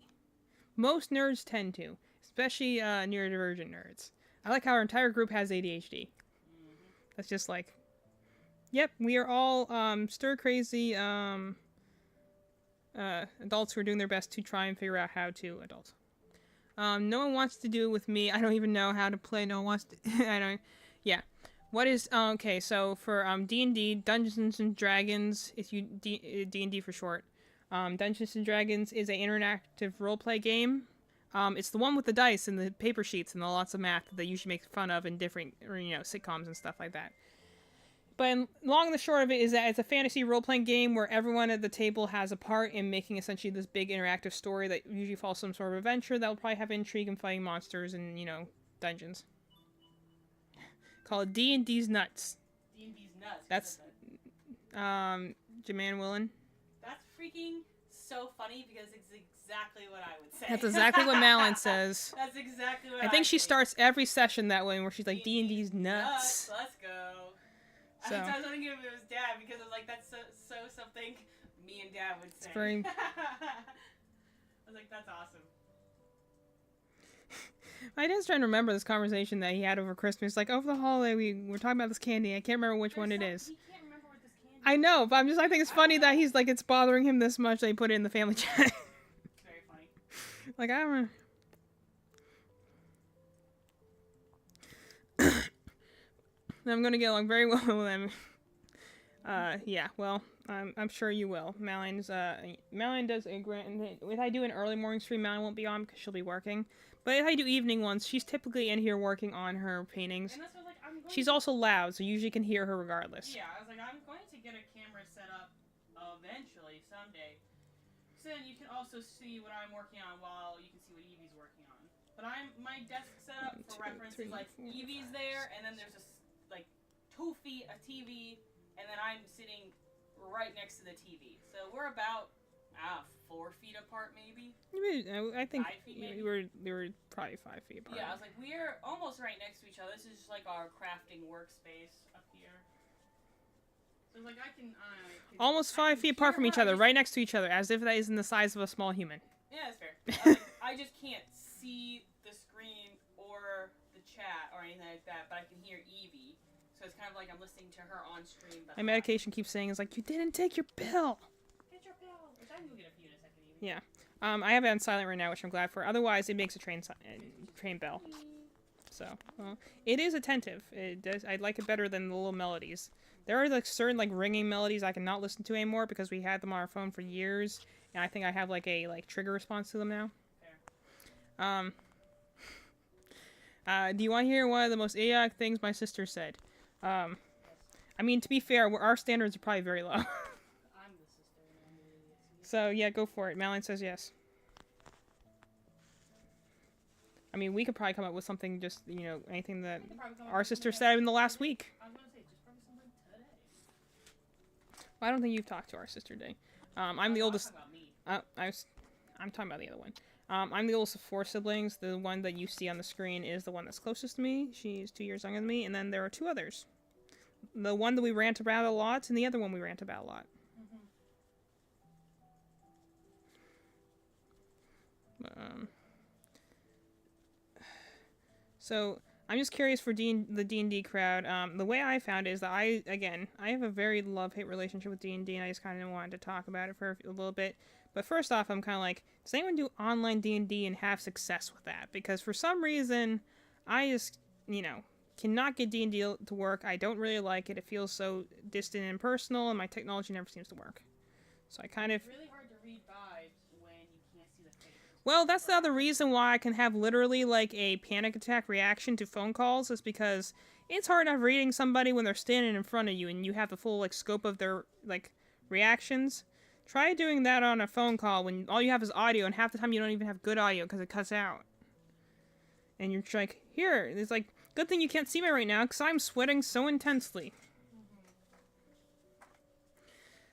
Most nerds tend to, especially neurodivergent nerds. I like how our entire group has ADHD. That's just like, yep, we are all stir-crazy adults who are doing their best to try and figure out how to adult. No one wants to do it with me. I don't even know how to play. No one wants to. I don't. Yeah. What is okay? So for D&D, Dungeons and Dragons, if you D&D for short, Dungeons and Dragons is an interactive roleplay game. It's the one with the dice and the paper sheets and the lots of math that they usually make fun of in different, sitcoms and stuff like that. But long and the short of it is that it's a fantasy role-playing game where everyone at the table has a part in making essentially this big interactive story that usually follows some sort of adventure that will probably have intrigue and fighting monsters and, dungeons. Call it D&D's Nuts.
D&D's Nuts.
That's, Jaman Willen.
That's freaking so funny because it's exactly what I would say.
That's exactly what Malin says.
That's exactly what
I think she starts every session that way where she's like, D&D's Nuts.
Let's go.
So.
I was wondering if it was Dad because I was like, that's so something me and Dad would say.
It's very...
I was like, that's awesome.
I just trying to remember this conversation that he had over Christmas. Like, over the holiday, we were talking about this candy. I can't remember which one it is.
He can't remember what this candy is.
I know, but I think it's funny that he's like, it's bothering him this much that he put it in the family chat.
It's very funny.
Like, I don't know. I'm gonna get along very well with him. Yeah, well, I'm sure you will. Malin does a grand. If I do an early morning stream, Malin won't be on because she'll be working. But if I do evening ones, she's typically in here working on her paintings.
And that's what, like,
She's also loud, so you usually can hear her regardless.
Yeah, I was like, I'm going to get a camera set up eventually, someday. So then you can also see what I'm working on while you can see what Evie's working on. But my desk setup for reference is like Evie's there, and then there's a 2 feet of TV, and then I'm sitting right next to the TV. So we're about 4 feet apart, maybe.
I think
5 feet, maybe?
we were probably 5 feet apart.
Yeah, I was like, we're almost right next to each other. This is just like our crafting workspace up here. So it's like I can
almost 5 feet apart from each other, right next to each other, as if that isn't the size of a small human.
Yeah, that's fair. I just can't see the screen or the chat or anything like that, but I can hear Evie. So it's kind of like I'm listening to her on stream.
My medication keeps saying is like, you didn't take your pill.
Get your pill. Which I can go get a few in a second, Evie.
Yeah. I have it on silent right now, which I'm glad for. Otherwise, it makes a train bell. So, well, it is attentive. It does. I like it better than the little melodies. There are like certain like ringing melodies I cannot listen to anymore because we had them on our phone for years, and I think I have like a trigger response to them now.
Fair.
Do you want to hear one of the most idiotic things my sister said? I mean, to be fair, our standards are probably very low.
I'm the sister.
So, yeah, go for it. Malin says yes. I mean, we could probably come up with something just, anything that our sister said in the last week.
I was going to say, just probably something today.
Well, I don't think you've talked to our sister today. I'm the oldest.
I'm talking about me.
I'm talking about the other one. I'm the oldest of 4 siblings. The one that you see on the screen is the one that's closest to me. She's 2 years younger than me. And then there are 2 others. The one that we rant about a lot, and the other one we rant about a lot.
Mm-hmm.
So I'm just curious for the D&D crowd. The way I found it is that I have a very love-hate relationship with D&D, and I just kind of wanted to talk about it for a little bit. But first off, I'm kind of like, does anyone do online D&D and have success with that? Because for some reason, I just, cannot get D&D to work. I don't really like it. It feels so distant and impersonal, and my technology never seems to work. So I kind of...
It's really hard to read vibes when you can't see the face.
Well, that's the other reason why I can have literally, like, a panic attack reaction to phone calls, is because it's hard enough reading somebody when they're standing in front of you and you have the full, scope of their, reactions. Try doing that on a phone call when all you have is audio, and half the time you don't even have good audio because it cuts out. And you're just like, here, it's like, good thing you can't see me right now because I'm sweating so intensely.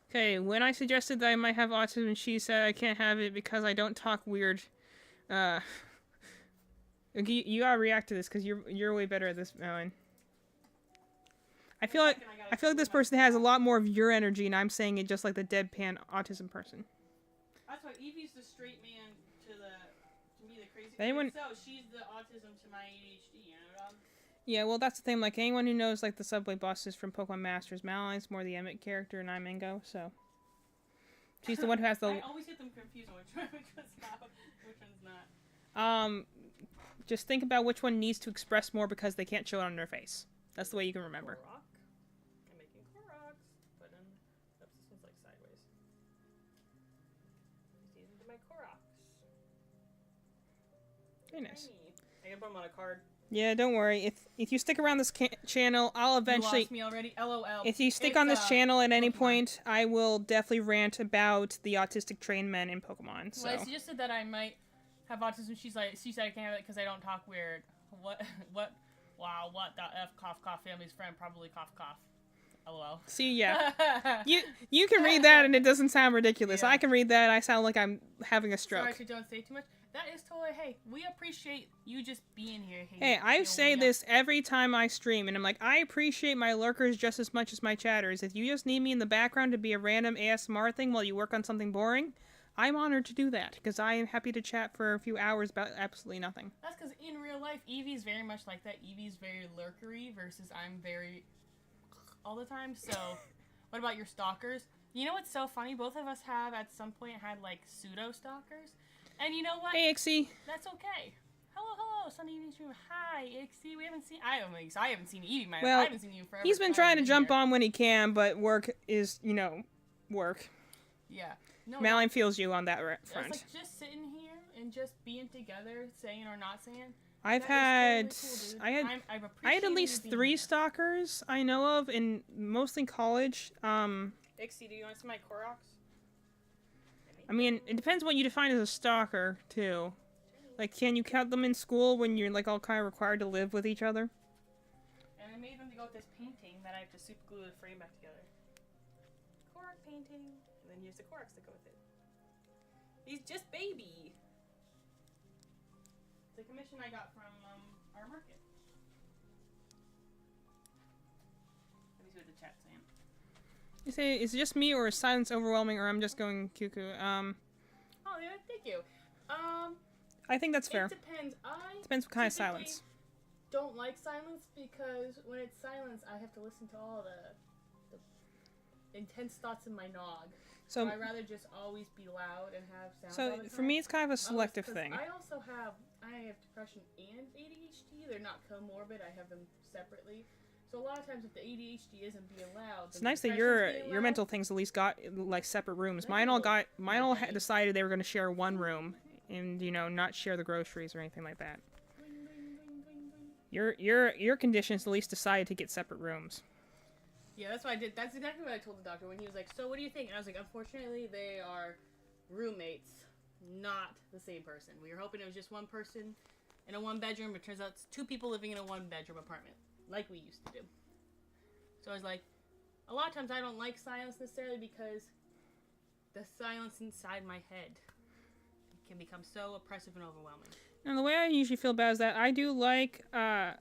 Okay, when I suggested that I might have autism, she said I can't have it because I don't talk weird. You gotta react to this because you're way better at this, Ellen. I feel like this person has a lot more of your energy, and I'm saying it just like the deadpan autism person.
That's why Evie's the straight man to me the crazy.
Anyone?
So she's the autism to my ADHD, you know, dog?
Yeah, well, that's the thing. Like anyone who knows like the subway buses from Pokemon Masters, Malaline's more the Emmett character, and I'm Ingo, so she's the one who has the.
I always get them confused on which one's not, which one's not.
Just think about which one needs to express more because they can't show it on their face. That's the way you can remember.
Korok. I'm making Koroks. But then, oops, this one's like sideways. These into my Koroks.
Very nice.
I can put them on a card.
Yeah, don't worry. If you stick around this channel, I'll eventually.
You lost me already. LOL.
If you stick on this channel at any point, I will definitely rant about the autistic trained men in Pokemon. So.
Well, I suggested that I might have autism. She said I can't have it because I don't talk weird. What? Wow, what the F cough cough family's friend probably cough cough. LOL.
See, yeah. you can read that and it doesn't sound ridiculous. Yeah. I can read that. I sound like I'm having a stroke.
Sorry, don't say too much. That is totally, hey, we appreciate you just being here.
Hey, I say this every time I stream, and I'm like, I appreciate my lurkers just as much as my chatters. If you just need me in the background to be a random ASMR thing while you work on something boring, I'm honored to do that, because I am happy to chat for a few hours about absolutely nothing.
That's because in real life, Evie's very much like that. Evie's very lurkery versus I'm very all the time. So, what about your stalkers? You know what's so funny? Both of us have at some point had like pseudo stalkers. And you know what?
Hey, Ixie.
That's okay. Hello, Sunday evening stream. Hi, Ixie. We haven't seen. I haven't seen Evie. I haven't seen you forever.
He's been trying to jump on when he can, but work is, work.
Yeah. No.
Madeline feels you on that front.
It's like just sitting here and just being together, saying or not saying.
I had at least 3 stalkers I know of, in mostly college.
Ixie, do you want some of my Koroks?
I mean, it depends what you define as a stalker, too. Like, can you count them in school when you're, like, all kind of required to live with each other?
And I made them to go with this painting that I have to super glue the frame back together. Korok painting. And then use the Koroks to go with it. He's just baby. It's a commission I got from our market. Let me see what the chat's saying.
You say, is it just me, or is silence overwhelming, or I'm just going cuckoo?
Oh, yeah, thank you.
I think that's fair.
It depends.
Depends what kind of silence.
Don't like silence because when it's silence, I have to listen to all the intense thoughts in my nog. So I'd rather just always be loud and have sound.
So for me, it's kind of a selective thing.
I have depression and ADHD. They're not comorbid. I have them separately. So a lot of times, if the ADHD isn't being loud,
it's nice that your mental things at least got like separate rooms. Mine all decided they were going to share one room, and not share the groceries or anything like that. Your conditions at least decided to get separate rooms.
Yeah, that's what I did. That's exactly what I told the doctor when he was like, "So what do you think?" And I was like, "Unfortunately, they are roommates, not the same person. We were hoping it was just one person in a 1-bedroom, but it turns out it's 2 people living in a 1-bedroom apartment." Like we used to do. So I was like, a lot of times I don't like silence necessarily because the silence inside my head can become so oppressive and overwhelming.
And the way I usually feel about it is that I do like, I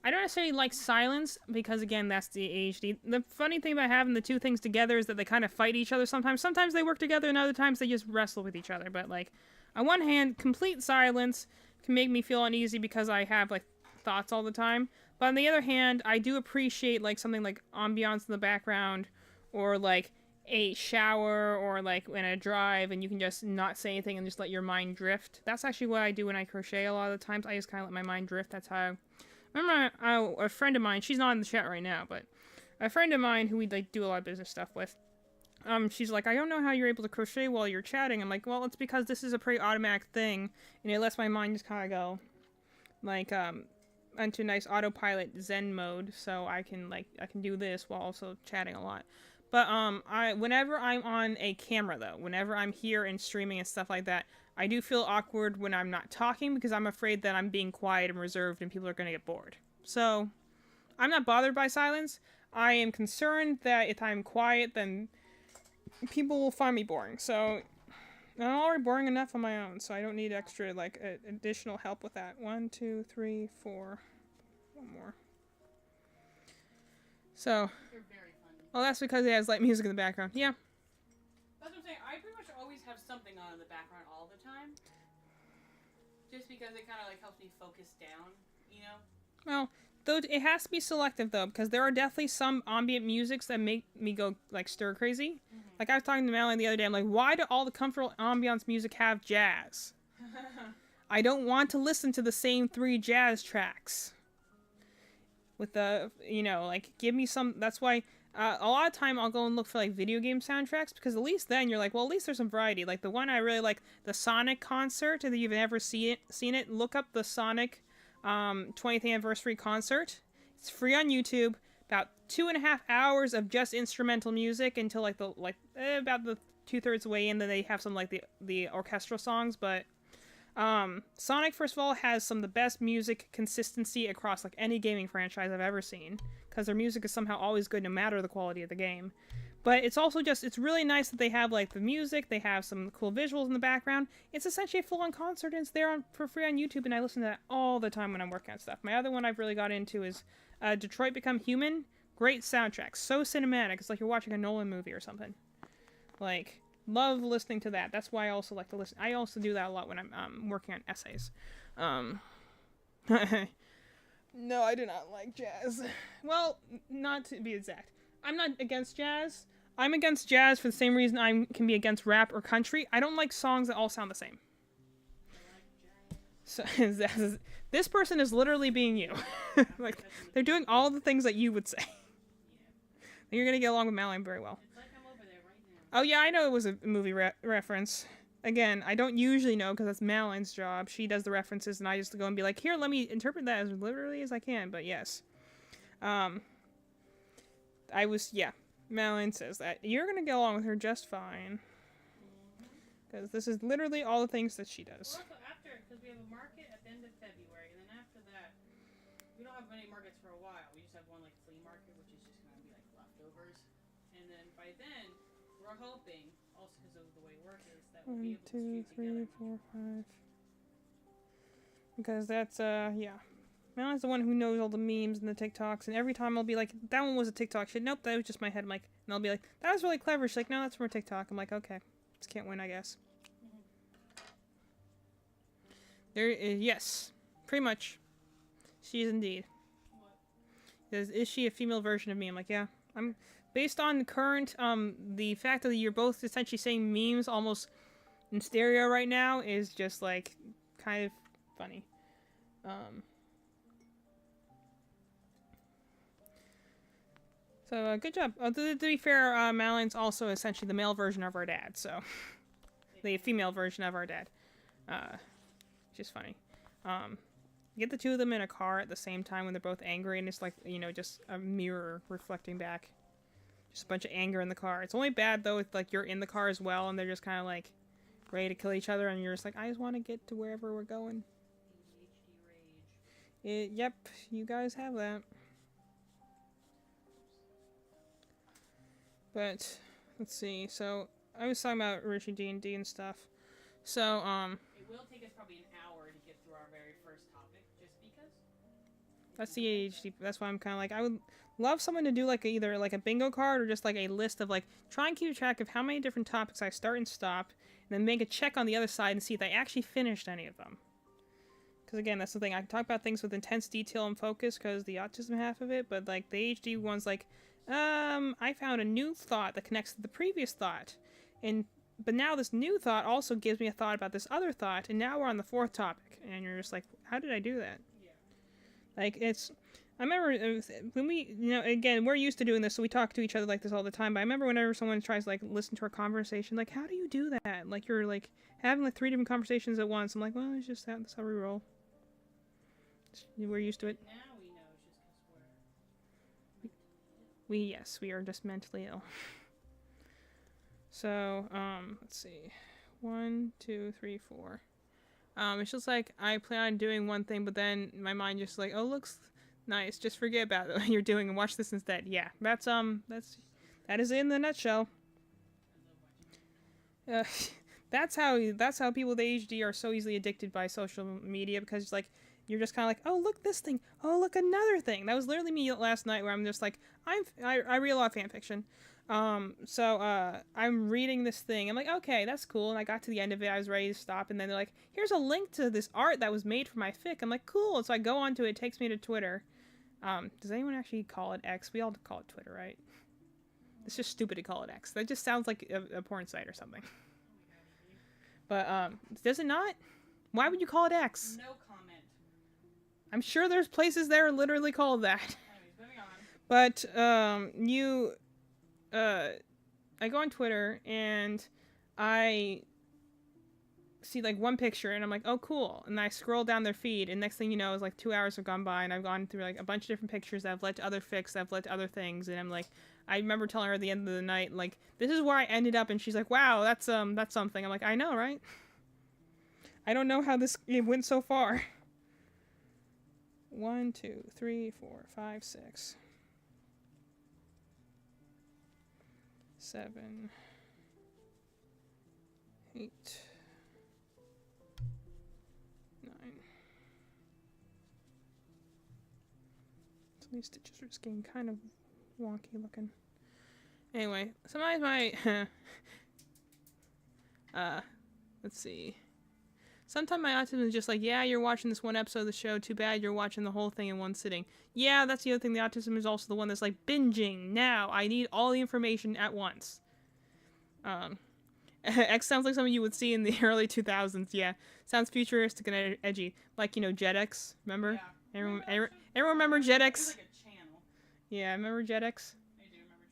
don't necessarily like silence because, again, that's the ADHD. The funny thing about having the 2 things together is that they kind of fight each other sometimes. Sometimes they work together and other times they just wrestle with each other. But, like, on one hand, complete silence can make me feel uneasy because I have, like, thoughts all the time. But on the other hand, I do appreciate like something like ambiance in the background, or like a shower, or like in a drive, and you can just not say anything and just let your mind drift. That's actually what I do when I crochet a lot of the times. I just kind of let my mind drift. That's how. Remember, a friend of mine. She's not in the chat right now, but a friend of mine who we like do a lot of business stuff with. She's like, I don't know how you're able to crochet while you're chatting. I'm like, well, it's because this is a pretty automatic thing, and it lets my mind just kind of go, like into nice autopilot Zen mode, so I can do this while also chatting a lot. But whenever I'm on a camera though, whenever I'm here and streaming and stuff like that, I do feel awkward when I'm not talking because I'm afraid that I'm being quiet and reserved and people are going to get bored. So I'm not bothered by silence. I am concerned that if I'm quiet, then people will find me boring. So I'm already boring enough on my own, so I don't need extra, like, additional help with that. 1, 2, 3, 4. One more. So.
They're very funny.
Oh, that's because it has light music in the background. Yeah.
That's what I'm saying. I pretty much always have something on in the background all the time. Just because it kind of like helps me focus down, you know?
Well, though it has to be selective though, because there are definitely some ambient musics that make me go like stir crazy. Mm-hmm. Like I was talking to Madeline the other day, I'm like, why do all the comfortable ambiance music have jazz? I don't want to listen to the same 3 jazz tracks. With the, you know, like give me some. That's why a lot of time I'll go and look for like video game soundtracks, because at least then you're like, well, at least there's some variety. Like the one I really like, the Sonic concert. If you've ever seen it, look up the Sonic 20th anniversary concert. It's free on YouTube. About 2.5 hours of just instrumental music until like about the 2/3 way in. Then they have some like the orchestral songs. But Sonic, first of all, has some of the best music consistency across like any gaming franchise I've ever seen, because their music is somehow always good no matter the quality of the game. But it's also just, it's really nice that they have like the music, they have some cool visuals in the background. It's essentially a full-on concert, and it's there for free on YouTube, and I listen to that all the time when I'm working on stuff. My other one I've really got into is Detroit Become Human. Great soundtrack, so cinematic. It's like you're watching a Nolan movie or something. Like, love listening to that. That's why I also like to listen. I also do that a lot when I'm working on essays. No, I do not like jazz. Well, not to be exact. I'm not against jazz. I'm against jazz for the same reason I can be against rap or country. I don't like songs that all sound the same. So this person is literally being you. Like, they're doing all the things that you would say. You're gonna get along with Madeline very well.
It's like I'm over there right now.
Oh yeah, I know it was a movie reference. Again, I don't usually know because that's Madeline's job. She does the references, and I just go and be like, here, let me interpret that as literally as I can. But yes, Madeline says that you're gonna get along with her just fine, because this is literally all the things that she does.
Well, also after, because we have a market at the end of February, and then after that, we don't have many markets for a while. We just have one like flea market, which is just gonna be like leftovers, and then by then, we're hoping, also because of the way work is, that we'll be
1,
able
2,
to stream
3,
together.
4, 5. Because that's yeah. Madeline's the one who knows all the memes and the TikToks, and every time I'll be like, that one was a TikTok. Shit, nope, that was just my head. I'm like, and I'll be like, that was really clever. She's like, no, that's from a TikTok. I'm like, okay, just can't win, I guess. There is, yes, pretty much. She is indeed.
What?
Is she a female version of me? I'm like, yeah. I'm based on current the fact that you're both essentially saying memes almost in stereo right now is just like kind of funny. So good job. To be fair, Madeline's also essentially the male version of our dad, so the female version of our dad. Just funny. Get the two of them in a car at the same time when they're both angry, and it's like, you know, just a mirror reflecting back. Just a bunch of anger in the car. It's only bad though if like you're in the car as well, and they're just kind of like ready to kill each other, and you're just like, I just want to get to wherever we're going.
ADHD rage.
Yep, you guys have that. But let's see. So I was talking about Richie D&D and stuff. So
It will take us probably an hour to get through our very first topic, just because.
that's the ADHD. That's why I'm kind of like, I would love someone to do like either like a bingo card or just like a list of like, try and keep track of how many different topics I start and stop, and then make a check on the other side and see if I actually finished any of them. Because again, that's the thing. I can talk about things with intense detail and focus because the autism half of it, but like the ADHD one's like, I found a new thought that connects to the previous thought, but now this new thought also gives me a thought about this other thought, and now we're on the 4th topic, and you're just like, how did I do that?
Yeah.
Like, I remember when we, you know, again, we're used to doing this, so we talk to each other like this all the time, but I remember whenever someone tries to, like, listen to our conversation, like, how do you do that? Like, you're, like, having, like, 3 different conversations at once. I'm like, well, it's just that's how we roll. We're used to it.
Now we know it's just because
Yes, we are just mentally ill. So, let's see. 1, 2, 3, 4. It's just like, I plan on doing one thing, but then my mind just like, oh, looks nice. Just forget about what you're doing and watch this instead. Yeah, that is it in the nutshell. That's how people with ADHD are so easily addicted by social media, because it's like you're just kind of like, oh, look this thing, oh, look another thing. That was literally me last night, where I'm just like, I read a lot of fan fiction. So I'm reading this thing. I'm like, okay, that's cool. And I got to the end of it. I was ready to stop. And then they're like, here's a link to this art that was made for my fic. I'm like, cool. So I go onto it. It takes me to Twitter. Does anyone actually call it X? We all call it Twitter, right? It's just stupid to call it X. That just sounds like a porn site or something. But, does it not? Why would you call it X?
No comment.
I'm sure there's places that are literally called that.
Anyways, moving on.
But, I go on Twitter and I see like one picture and I'm like, oh cool. And I scroll down their feed and next thing you know is like 2 hours have gone by and I've gone through like a bunch of different pictures that have led to other fics, that have led to other things. And I'm like, I remember telling her at the end of the night, like, this is where I ended up. And she's like, wow, that's something. I'm like, I know, right? I don't know how it went so far. 1, 2, 3, 4, 5, 6. 7, 8, 9. So these stitches are just getting kind of wonky looking. Anyway, sometimes my let's see. Sometimes my autism is just like, yeah, you're watching this one episode of the show, too bad you're watching the whole thing in one sitting. Yeah, that's the other thing, the autism is also the one that's like, binging, now, I need all the information at once. X sounds like something you would see in the early 2000s, yeah. Sounds futuristic and edgy. Like, you know, JetX, remember?
Yeah.
Everyone remember JetX?
It was like a channel.
Yeah, remember JetX?
I do remember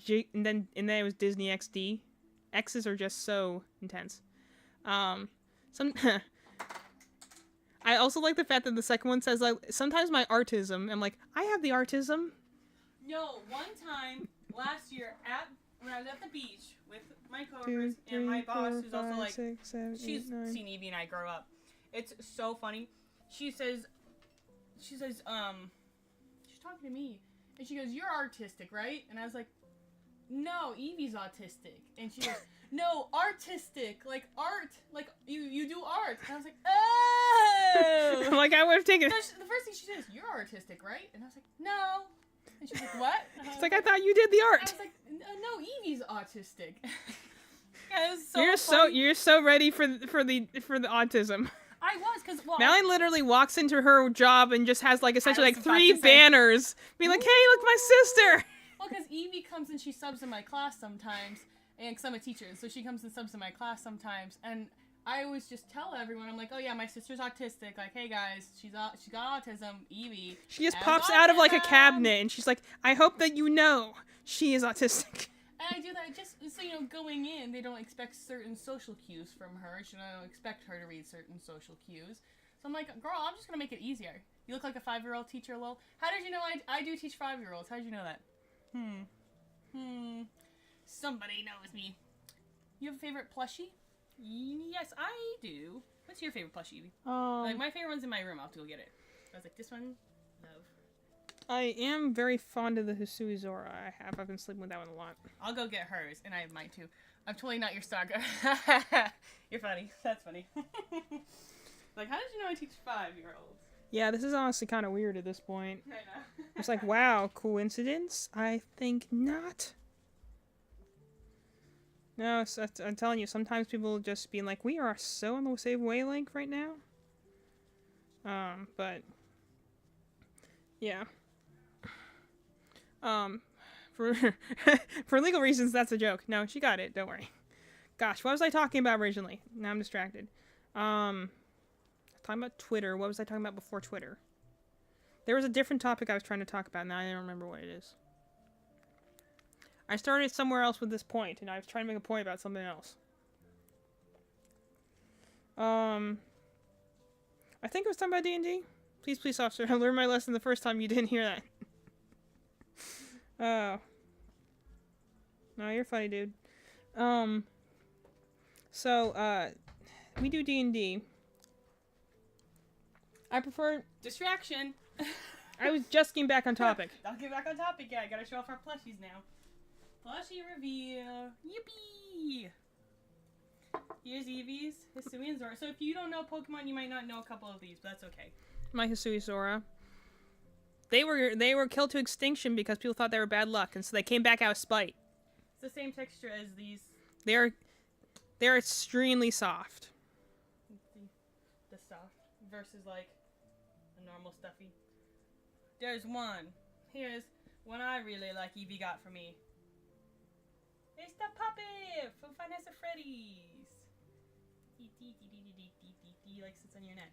JetX.
And then it was Disney XD. X's are just so intense. I also like the fact that the second one says, like, sometimes my artism. I'm like, I have the artism.
No, one time last year when I was at the beach with my coworkers and my boss, who's also like,
6, 7,
she's
8, 9.
seen Evie and I grow up. It's so funny. She says, she's talking to me, and she goes, "You're artistic, right?" And I was like, "No, Evie's autistic." And she goes, "No, artistic, like art, like you do art." And I was like, "Oh!"
Like, I would have taken.
The first thing she says, "You're artistic, right?" And I was like, "No." And she's like, "What?"
It's like, I thought you did the
I
art.
was like, "No, Evie's autistic." Yeah, it was
You're so ready for the autism.
I was, because, well,
Mallory literally walks into her job and just has, like, essentially, like,
was about
3
to say-
banners. Being like, hey, look, my sister!
well, because Evie comes and she subs in my class sometimes, and because I'm a teacher, so she comes and subs in my class sometimes, and I always just tell everyone, I'm like, oh yeah, my sister's autistic, like, hey guys, she got autism, Evie.
She just
has
pops out of, like, a
autism."
cabinet, and she's like, I hope that you know she is autistic.
And I do that just so, you know, going in, they don't expect certain social cues from her. She don't expect her to read certain social cues. So I'm like, girl, I'm just going to make it easier. You look like a 5-year-old teacher, lol. How did you know I do teach 5-year-olds? How did you know that? Somebody knows me. You have a favorite plushie? Yes, I do. What's your favorite plushie, Evie? Like, my favorite one's in my room. I'll have to go get it. I was like, this one, love.
I am very fond of the Hisui Zora I've been sleeping with that one a lot.
I'll go get hers, and I have mine too. I'm totally not your stalker. You're funny. That's funny. Like, how did you know I teach 5-year-olds?
Yeah, this is honestly kind of weird at this point.
I know.
It's like, wow, coincidence? I think not. No, I'm telling you, sometimes people just being like, we are so on the same wavelength right now. But yeah. For for legal reasons, that's a joke. No, she got it. Don't worry. Gosh, what was I talking about originally? Now I'm distracted. Talking about Twitter. What was I talking about before Twitter? There was a different topic I was trying to talk about. Now I don't remember what it is. I started somewhere else with this point, and I was trying to make a point about something else. I think it was talking about D&D. Please, officer. I learned my lesson the first time you didn't hear that. Oh. No, you're funny, dude. So, we do D&D. I prefer...
Distraction.
I was just getting back on topic.
I'll get back on topic. Yeah, I gotta show off our plushies now. Plushie reveal. Yippee! Here's Eevee's, Hisui, and Zora. So if you don't know Pokemon, you might not know a couple of these, but that's okay.
My Hisui Zora. They were killed to extinction because people thought they were bad luck, and so they came back out of spite.
It's the same texture as these.
They're extremely soft.
The soft versus like a normal stuffy. There's one. Here's one I really like Eevee got for me. It's the puppet from Five Nights at Freddy's. Like sits on your neck.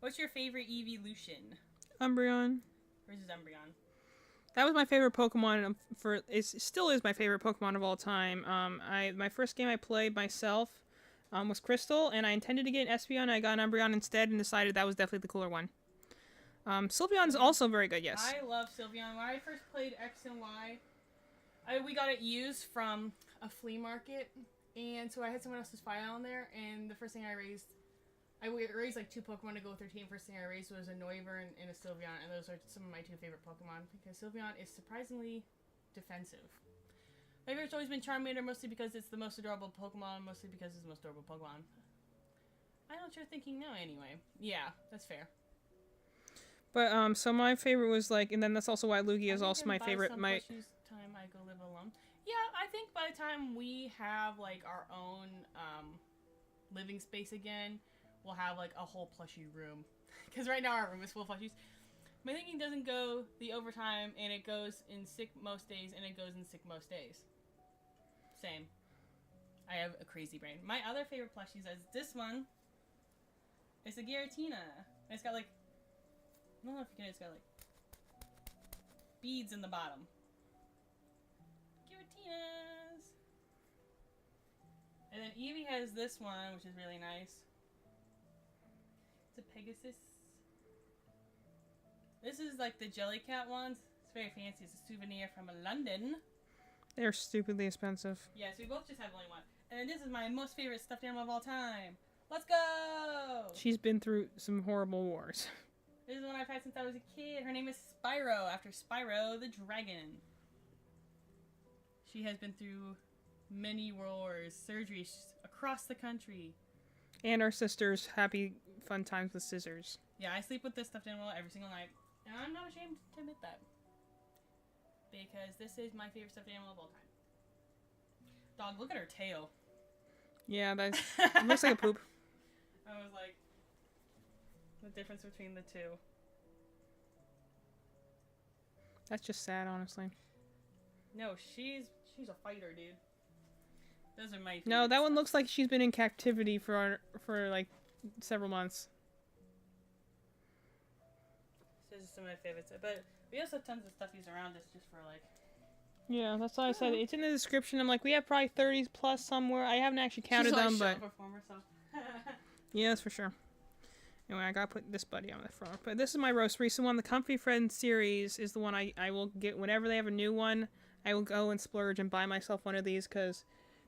What's your favorite evolution?
Umbreon.
Where's his Umbreon?
That was my favorite Pokemon. It still is my favorite Pokemon of all time. My first game I played myself was Crystal, and I intended to get an Espeon. I got an Umbreon instead, and decided that was definitely the cooler one. Sylveon's also very good. Yes.
I love Sylveon. When I first played X and Y, we got it used from a flea market, and so I had someone else's file on there, and the first thing I raised like 2 Pokemon to go with their team. First thing I raised was a Noivern and a Sylveon, and those are some of my 2 favorite Pokemon, because Sylveon is surprisingly defensive. My favorite's always been Charmander, mostly because it's the most adorable Pokemon, mostly because it's the most adorable Pokemon. I know what you're thinking now anyway. Yeah, that's fair.
But, so my favorite was, like, and then that's also why Lugia is also my favorite.
Time I go live alone. Yeah, I think by the time we have, like, our own, living space again, we'll have, like, a whole plushie room. Because right now our room is full of plushies. My thinking doesn't go the overtime, and it goes in sick most days, and it goes in sick most days. Same. I have a crazy brain. My other favorite plushies is this one. It's a Giratina. It's got, like, I don't know if you can, it's got, like, beads in the bottom. Giratinas! And then Eevee has this one, which is really nice. It's a Pegasus. This is like the Jellycat ones. It's very fancy. It's a souvenir from London.
They're stupidly expensive.
Yeah, so we both just have only one. And then this is my most favorite stuffed animal of all time. Let's go!
She's been through some horrible wars.
This is one I've had since I was a kid. Her name is Spyro, after Spyro the Dragon. She has been through many wars, surgeries across the country.
And our sister's happy, fun times with scissors.
Yeah, I sleep with this stuffed animal every single night. And I'm not ashamed to admit that. Because this is my favorite stuffed animal of all time. Dog, look at her tail.
Yeah, it looks like a poop.
I was like, the difference between the two.
That's just sad, honestly.
No, she's a fighter, dude. Those are my favorites.
No, that one looks like she's been in captivity for like several months.
Those are some of my favorites. But we also have tons of stuffies around us just for like.
Yeah, that's why I said it. It's in the description. I'm like, we have probably 30 plus somewhere. I haven't actually counted them, but
performer, so.
yeah, that's for sure. Anyway, I gotta put this buddy on the front. But this is my most recent one. The Comfy Friend series is the one I will get whenever they have a new one. I will go and splurge and buy myself one of these because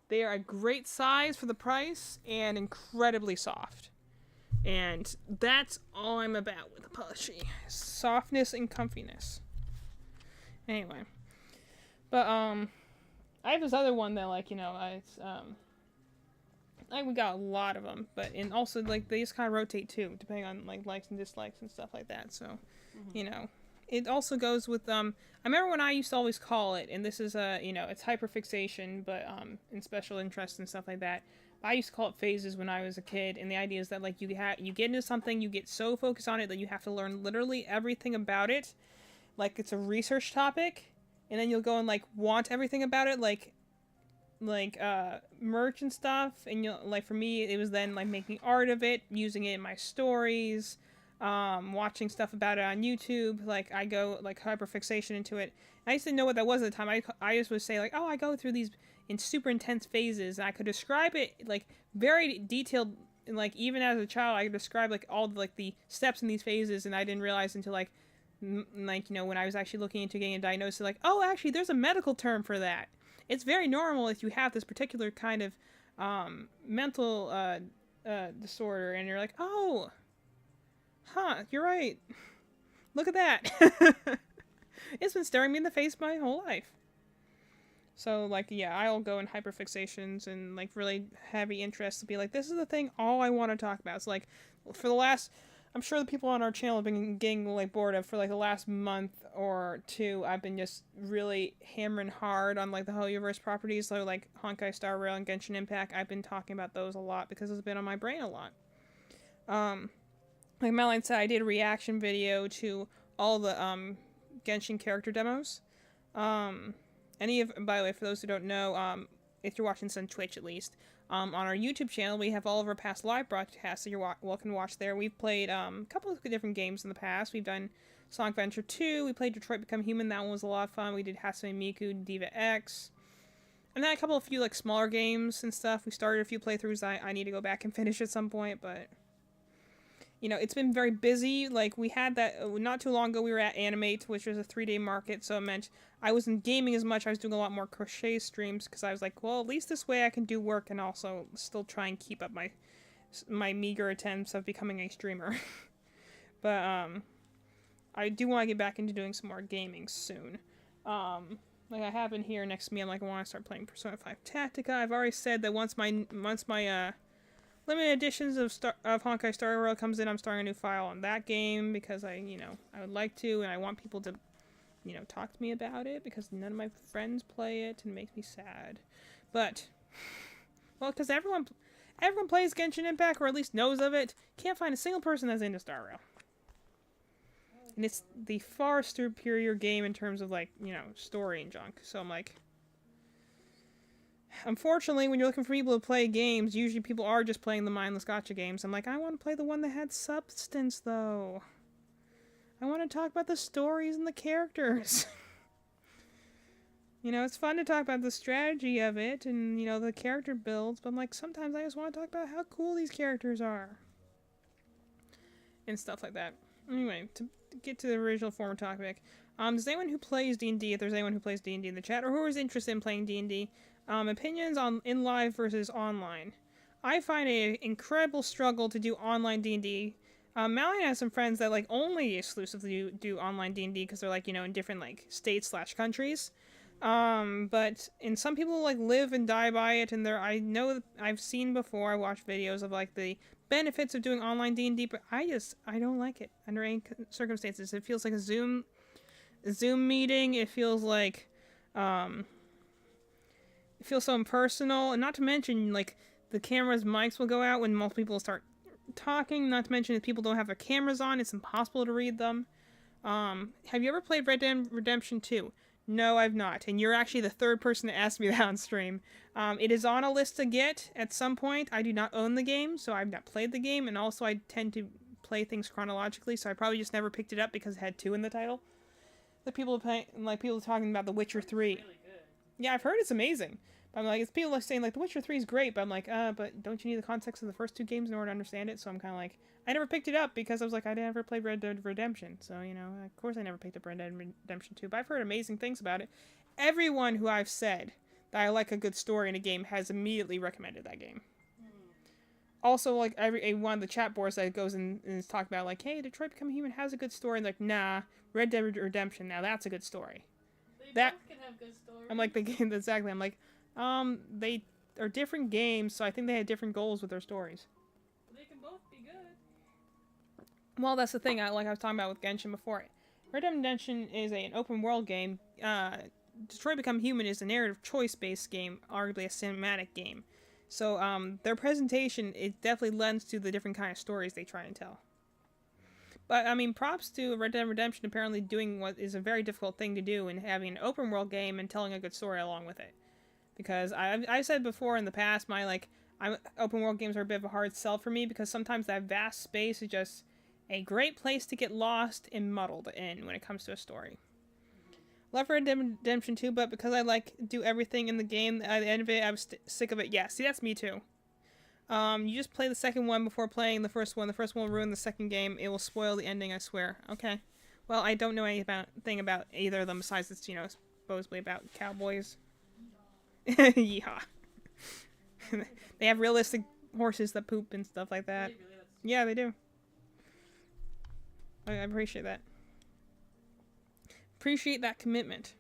they are a great size for the price and incredibly soft. And that's all I'm about with a plushie. Softness and comfiness. Anyway. But, I have this other one that, like, you know, it's, we got a lot of them, but, and also, like, they just kind of rotate, too, depending on, like, likes and dislikes and stuff like that, so, you know. It also goes with, I remember when I used to always call it, and this is, you know, it's hyperfixation, but, in special interest and stuff like that. I used to call it phases when I was a kid, and the idea is that, like, you get into something, you get so focused on it that you have to learn literally everything about it, like, it's a research topic, and then you'll go and, like, want everything about it, like merch and stuff, and you'll, like, for me, it was then, like, making art of it, using it in my stories, watching stuff about it on YouTube, like, I go, like, hyperfixation into it. I used to know what that was at the time. I just would say, like, oh, I go through these in super intense phases, and I could describe it, like, very detailed, and, like, even as a child, I could describe, like, all the, like, the steps in these phases, and I didn't realize until, like, like, you know, when I was actually looking into getting a diagnosis, like, oh, actually, there's a medical term for that. It's very normal if you have this particular kind of mental disorder, and you're like, oh, huh, you're right. Look at that. It's been staring me in the face my whole life. So, like, yeah, I'll go in hyperfixations and, like, really heavy interest to be like, this is the thing all I want to talk about. It's like, for the last, I'm sure the people on our channel have been getting, like, bored of, for, like, the last month or two, I've been just really hammering hard on, like, the whole universe properties. So, like, Honkai Star Rail and Genshin Impact, I've been talking about those a lot because it's been on my brain a lot. Like Madeline said, I did a reaction video to all the, Genshin character demos. By the way, for those who don't know, if you're watching this on Twitch at least, on our YouTube channel, we have all of our past live broadcasts that you're welcome to watch there. We've played a couple of different games in the past. We've done Sonic Adventure 2, we played Detroit Become Human, that one was a lot of fun. We did Hatsune Miku, Diva X, and then a few like smaller games and stuff. We started a few playthroughs that I need to go back and finish at some point, but you know, it's been very busy. Like, we had that, not too long ago, we were at Animate, which was a 3-day market, so it meant I wasn't gaming as much, I was doing a lot more crochet streams, because I was like, well, at least this way I can do work and also still try and keep up my meager attempts of becoming a streamer. But, I do want to get back into doing some more gaming soon. Like, I have in here next to me, I'm like, I want to start playing Persona 5 Tactica. I've already said that once my limited editions of Honkai Star Rail comes in, I'm starting a new file on that game because I would like to, and I want people to, talk to me about it because none of my friends play it and it makes me sad. But, well, because everyone plays Genshin Impact or at least knows of it, can't find a single person that's into Star Rail. And it's the far superior game in terms of, like, story and junk. So I'm like, unfortunately, when you're looking for people to play games, usually people are just playing the mindless gacha games. I'm like, I want to play the one that had substance, though. I want to talk about the stories and the characters. It's fun to talk about the strategy of it and, the character builds, but I'm like, sometimes I just want to talk about how cool these characters are. And stuff like that. Anyway, to get to the original former topic, does anyone who plays D&D, if there's anyone who plays D&D in the chat, or who is interested in playing D&D, opinions on in live versus online. I find it an incredible struggle to do online D&D. Mallory has some friends that, like, only exclusively do online D&D because they're, like, in different, like, states/countries. But some people, like, live and die by it, and I know I've seen before, I watched videos of, like, the benefits of doing online D&D, but I don't like it under any circumstances. It feels like a Zoom meeting. It feels like, it feels so impersonal, and not to mention, like, the camera's mics will go out when multiple people start talking, not to mention if people don't have their cameras on, it's impossible to read them. Have you ever played Red Dead Redemption 2? No, I've not, and you're actually the third person to ask me that on stream. It is on a list to get at some point. I do not own the game, so I've not played the game, and also I tend to play things chronologically, so I probably just never picked it up because it had 2 in the title. The people talking about The Witcher 3.
Really good.
Yeah, I've heard it's amazing. But I'm like, it's people saying, like, The Witcher 3 is great, but I'm like, but don't you need the context of the first 2 games in order to understand it? So I'm kind of like, I never picked it up because I was like, I never played Red Dead Redemption. So, of course I never picked up Red Dead Redemption 2, but I've heard amazing things about it. Everyone who I've said that I like a good story in a game has immediately recommended that game. Also, like, one of the chat boards that goes in and is talking about, like, hey, Detroit Become Human has a good story, and like, nah, Red Dead Redemption, now that's a good story.
They both can have good stories.
I'm like, the game, exactly, I'm like, they are different games, so I think they had different goals with their stories.
They can both be good.
Well, that's the thing, like I was talking about with Genshin before. Red Dead Redemption is an open world game. Detroit Become Human is a narrative choice-based game, arguably a cinematic game. So, their presentation, it definitely lends to the different kind of stories they try and tell. But, I mean, props to Red Dead Redemption apparently doing what is a very difficult thing to do and having an open world game and telling a good story along with it. Because I've said before in the past, open world games are a bit of a hard sell for me because sometimes that vast space is just a great place to get lost and muddled in when it comes to a story. Love Red Dead Redemption 2, but because I do everything in the game, at the end of it, I was sick of it. Yeah, see, that's me too. You just play the second one before playing the first one. The first one will ruin the second game. It will spoil the ending, I swear. Okay. Well, I don't know anything about either of them besides it's, supposedly about cowboys. Yeehaw. They have realistic horses that poop and stuff like that. Yeah, they do. I appreciate that. Appreciate that commitment.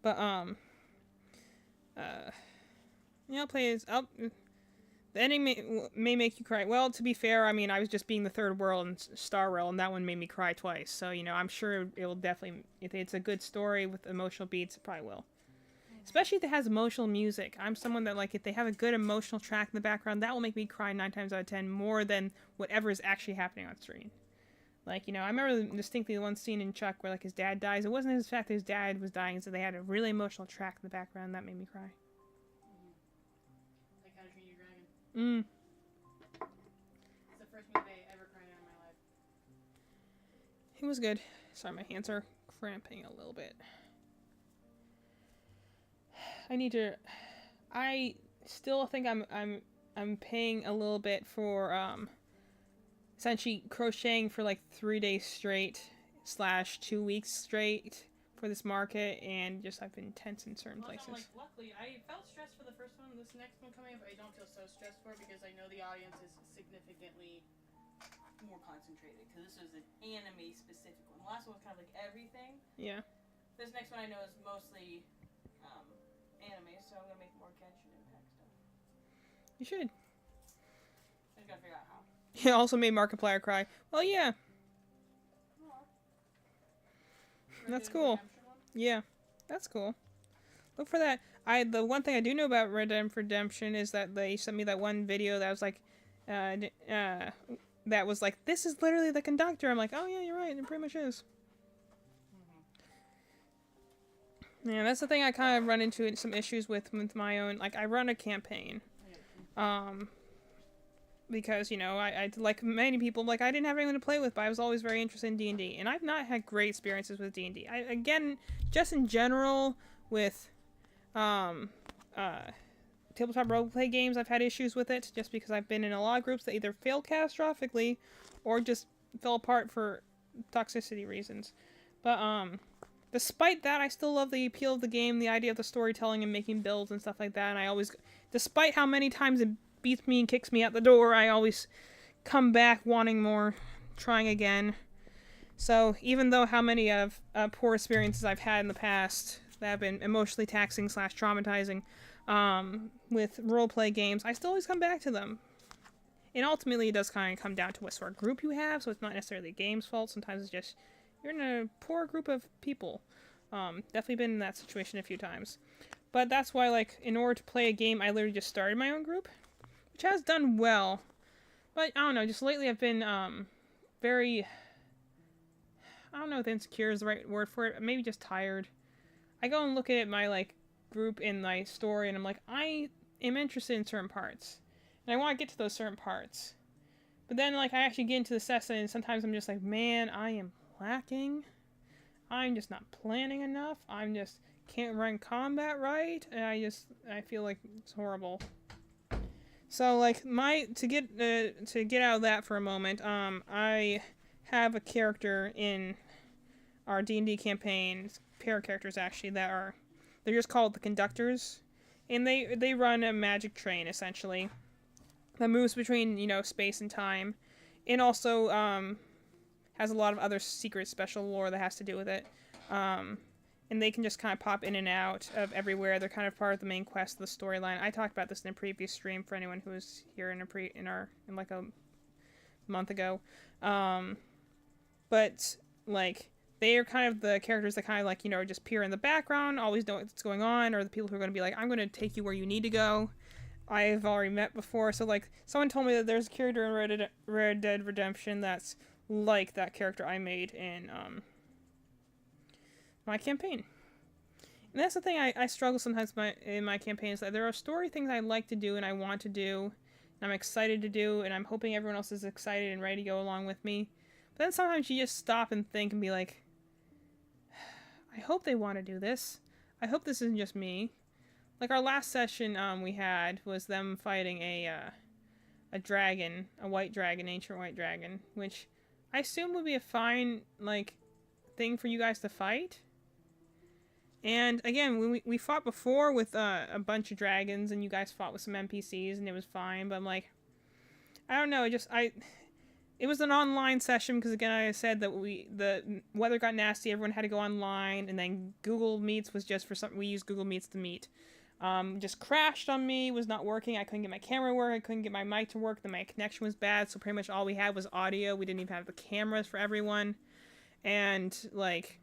But, Yeah, I'll play as... The ending may make you cry. Well, to be fair, I mean, I was just being the third world in Star Rail, and that one made me cry twice. So, you know, I'm sure it will definitely... If it's a good story with emotional beats, it probably will. Especially if it has emotional music. I'm someone that, like, if they have a good emotional track in the background, that will make me cry 9 times out of 10 more than whatever is actually happening on screen. Like, you know, I remember distinctly the one scene in Chuck where, like, his dad dies. It wasn't his fact that his dad was dying, so they had a really emotional track in the background. That made me cry.
Like How to Train Your Dragon. It's the first movie I ever cried out in my life.
It was good. Sorry, my hands are cramping a little bit. I still think I'm paying a little bit for essentially crocheting for like 3 days straight / 2 weeks straight for this market, and just I've been tense in certain places.
Like, luckily, I felt stressed for the first one. This next one coming up, I don't feel so stressed for because I know the audience is significantly more concentrated because this was an anime specific one. The last one was kind of like everything.
Yeah.
This next one I know is mostly anime, so I'm gonna make more Genshin Impact stuff.
You should.
I just gotta figure out how.
It also made Markiplier cry. Well, yeah. That's cool. Yeah, that's cool. Look for that. The one thing I do know about Red Dead Redemption is that they sent me that one video that was like, that was like, this is literally the conductor. I'm like, oh yeah, you're right. It pretty much is. Yeah, that's the thing I kind of run into some issues with my own. Like, I run a campaign, because, you know, I like many people, like, I didn't have anyone to play with, but I was always very interested in D&D, and I've not had great experiences with D&D. Again, just in general, with, tabletop roleplay games, I've had issues with it, just because I've been in a lot of groups that either failed catastrophically, or just fell apart for toxicity reasons. But, despite that, I still love the appeal of the game, the idea of the storytelling and making builds and stuff like that, and I always, despite how many times it beats me and kicks me out the door, I always come back wanting more, trying again. So even though how many of poor experiences I've had in the past that have been emotionally taxing / traumatizing with roleplay games, I still always come back to them. And ultimately it does kind of come down to what sort of group you have, so it's not necessarily the game's fault. Sometimes it's just you're in a poor group of people. Definitely been in that situation a few times. But that's why, like, in order to play a game, I literally just started my own group, which has done well. But, I don't know, just lately I've been, very, I don't know if insecure is the right word for it, maybe just tired. I go and look at my, like, group in my story, and I'm like, I am interested in certain parts. And I want to get to those certain parts. But then, like, I actually get into the session, and sometimes I'm just like, man, I am lacking. I'm just not planning enough. I'm just can't run combat right, and I feel like it's horrible. So, like, to get out of that for a moment, I have a character in our D&D campaign, pair of characters actually, they're just called the Conductors, and they run a magic train essentially that moves between, you know, space and time, and also has a lot of other secret special lore that has to do with it. And they can just kind of pop in and out of everywhere. They're kind of part of the main quest of the storyline. I talked about this in a previous stream for anyone who was here in like a month ago. But like they are kind of the characters that kind of like, you know, just peer in the background, always know what's going on, or the people who are going to be like, I'm going to take you where you need to go. I've already met before. So like someone told me that there's a character in Red Dead Redemption that's like that character I made in my campaign. And that's the thing I struggle sometimes in my campaigns, that there are story things I like to do and I want to do, and I'm excited to do, and I'm hoping everyone else is excited and ready to go along with me. But then sometimes you just stop and think and be like, I hope they want to do this. I hope this isn't just me. Like our last session we had was them fighting a dragon, a white dragon, ancient white dragon, which I assume would be a fine like thing for you guys to fight. And again, when we fought before with a bunch of dragons, and you guys fought with some NPCs, and it was fine. But I'm like, I don't know. It was an online session because again, I said that the weather got nasty. Everyone had to go online, and then Google Meets was just for something. We used Google Meets to meet. just crashed on me, was not working. I couldn't get my camera to work, I couldn't get my mic to work, then my connection was bad, so pretty much all we had was audio. We didn't even have the cameras for everyone. And, like,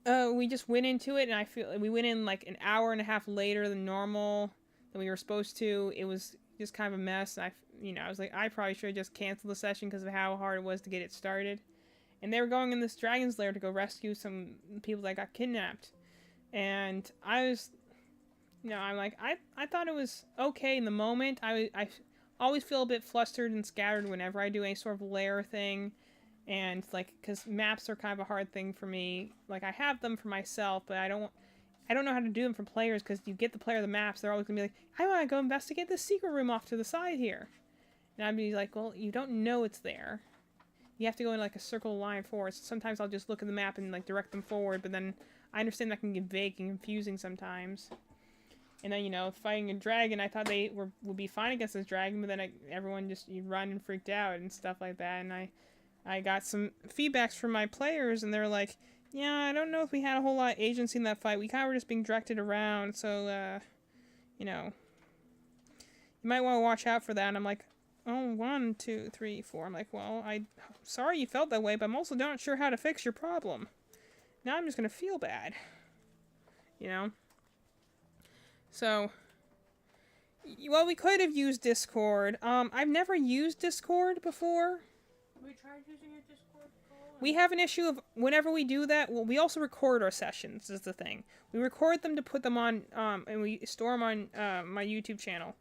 we just went into it, and I feel we went in, like, an hour and a half later than normal, than we were supposed to. It was just kind of a mess. I was like, I probably should have just canceled the session because of how hard it was to get it started. And they were going in this dragon's lair to go rescue some people that got kidnapped. And I was, I'm like, I thought it was okay in the moment. I always feel a bit flustered and scattered whenever I do any sort of lair thing. And, like, because maps are kind of a hard thing for me. Like, I have them for myself, but I don't know how to do them for players, because you get the player the maps, they're always going to be like, I want to go investigate this secret room off to the side here. And I'd be like, well, you don't know it's there. You have to go in, like, a circle line forward. So sometimes I'll just look at the map and, like, direct them forward, but then I understand that can get vague and confusing sometimes. And then, fighting a dragon, I thought they would be fine against this dragon, but then everyone just run and freaked out and stuff like that. And I got some feedbacks from my players, and they're like, yeah, I don't know if we had a whole lot of agency in that fight. We kind of were just being directed around, so, you might want to watch out for that. And I'm like, oh, 1, 2, 3, 4. I'm like, well, I'm sorry you felt that way, but I'm also not sure how to fix your problem. Now I'm just going to feel bad. So, well, we could have used Discord. I've never used Discord before.
We tried using your Discord call.
We have an issue of whenever we do that, well, we also record our sessions, is the thing. We record them to put them on, and we store them on my YouTube channel.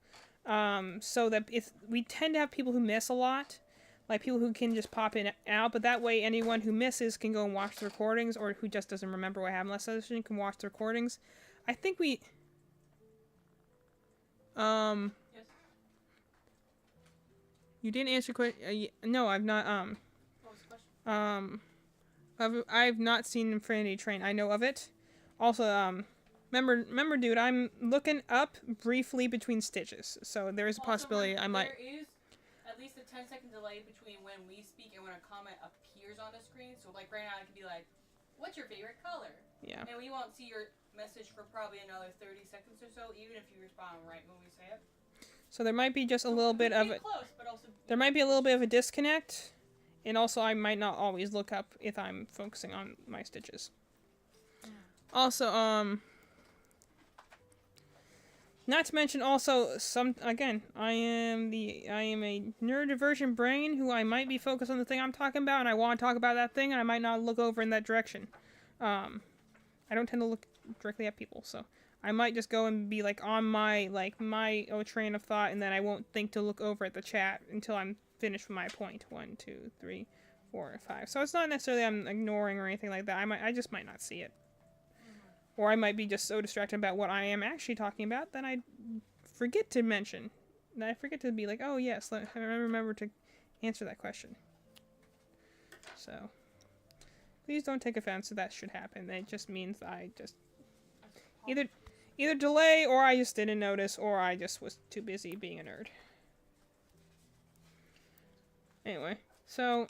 So that if we tend to have people who miss a lot, like people who can just pop in and out, but that way anyone who misses can go and watch the recordings, or who just doesn't remember what happened last session can watch the recordings. I think we...
Yes.
You didn't answer question. No, I've not.
What was the question?
I've not seen Infinity Train. I know of it. Also, remember, dude, I'm looking up briefly between stitches, so there is a possibility I might.
There is at least a 10-second delay between when we speak and when a comment appears on the screen. So, like right now, I could be like, "What's your favorite color?"
Yeah.
And we won't see your message for probably another 30 seconds or so, even if you respond right when we say it.
So there might be just a little bit of it.
Close, but also
There might be a little bit of a disconnect, and also I might not always look up if I'm focusing on my stitches. Also, not to mention also I am a neurodivergent brain who I might be focused on the thing I'm talking about, and I want to talk about that thing, and I might not look over in that direction. I don't tend to look directly at people, so I might just go and be like on my train of thought, and then I won't think to look over at the chat until I'm finished with my point. 1, 2, 3, 4, 5. So it's not necessarily I'm ignoring or anything like that. I just might not see it. Or I might be just so distracted about what I am actually talking about that I forget to mention. That I forget to be like, oh yes, I remember to answer that question. So, please don't take offense if that should happen. It just means that I just either delay, or I just didn't notice, or I just was too busy being a nerd. Anyway, so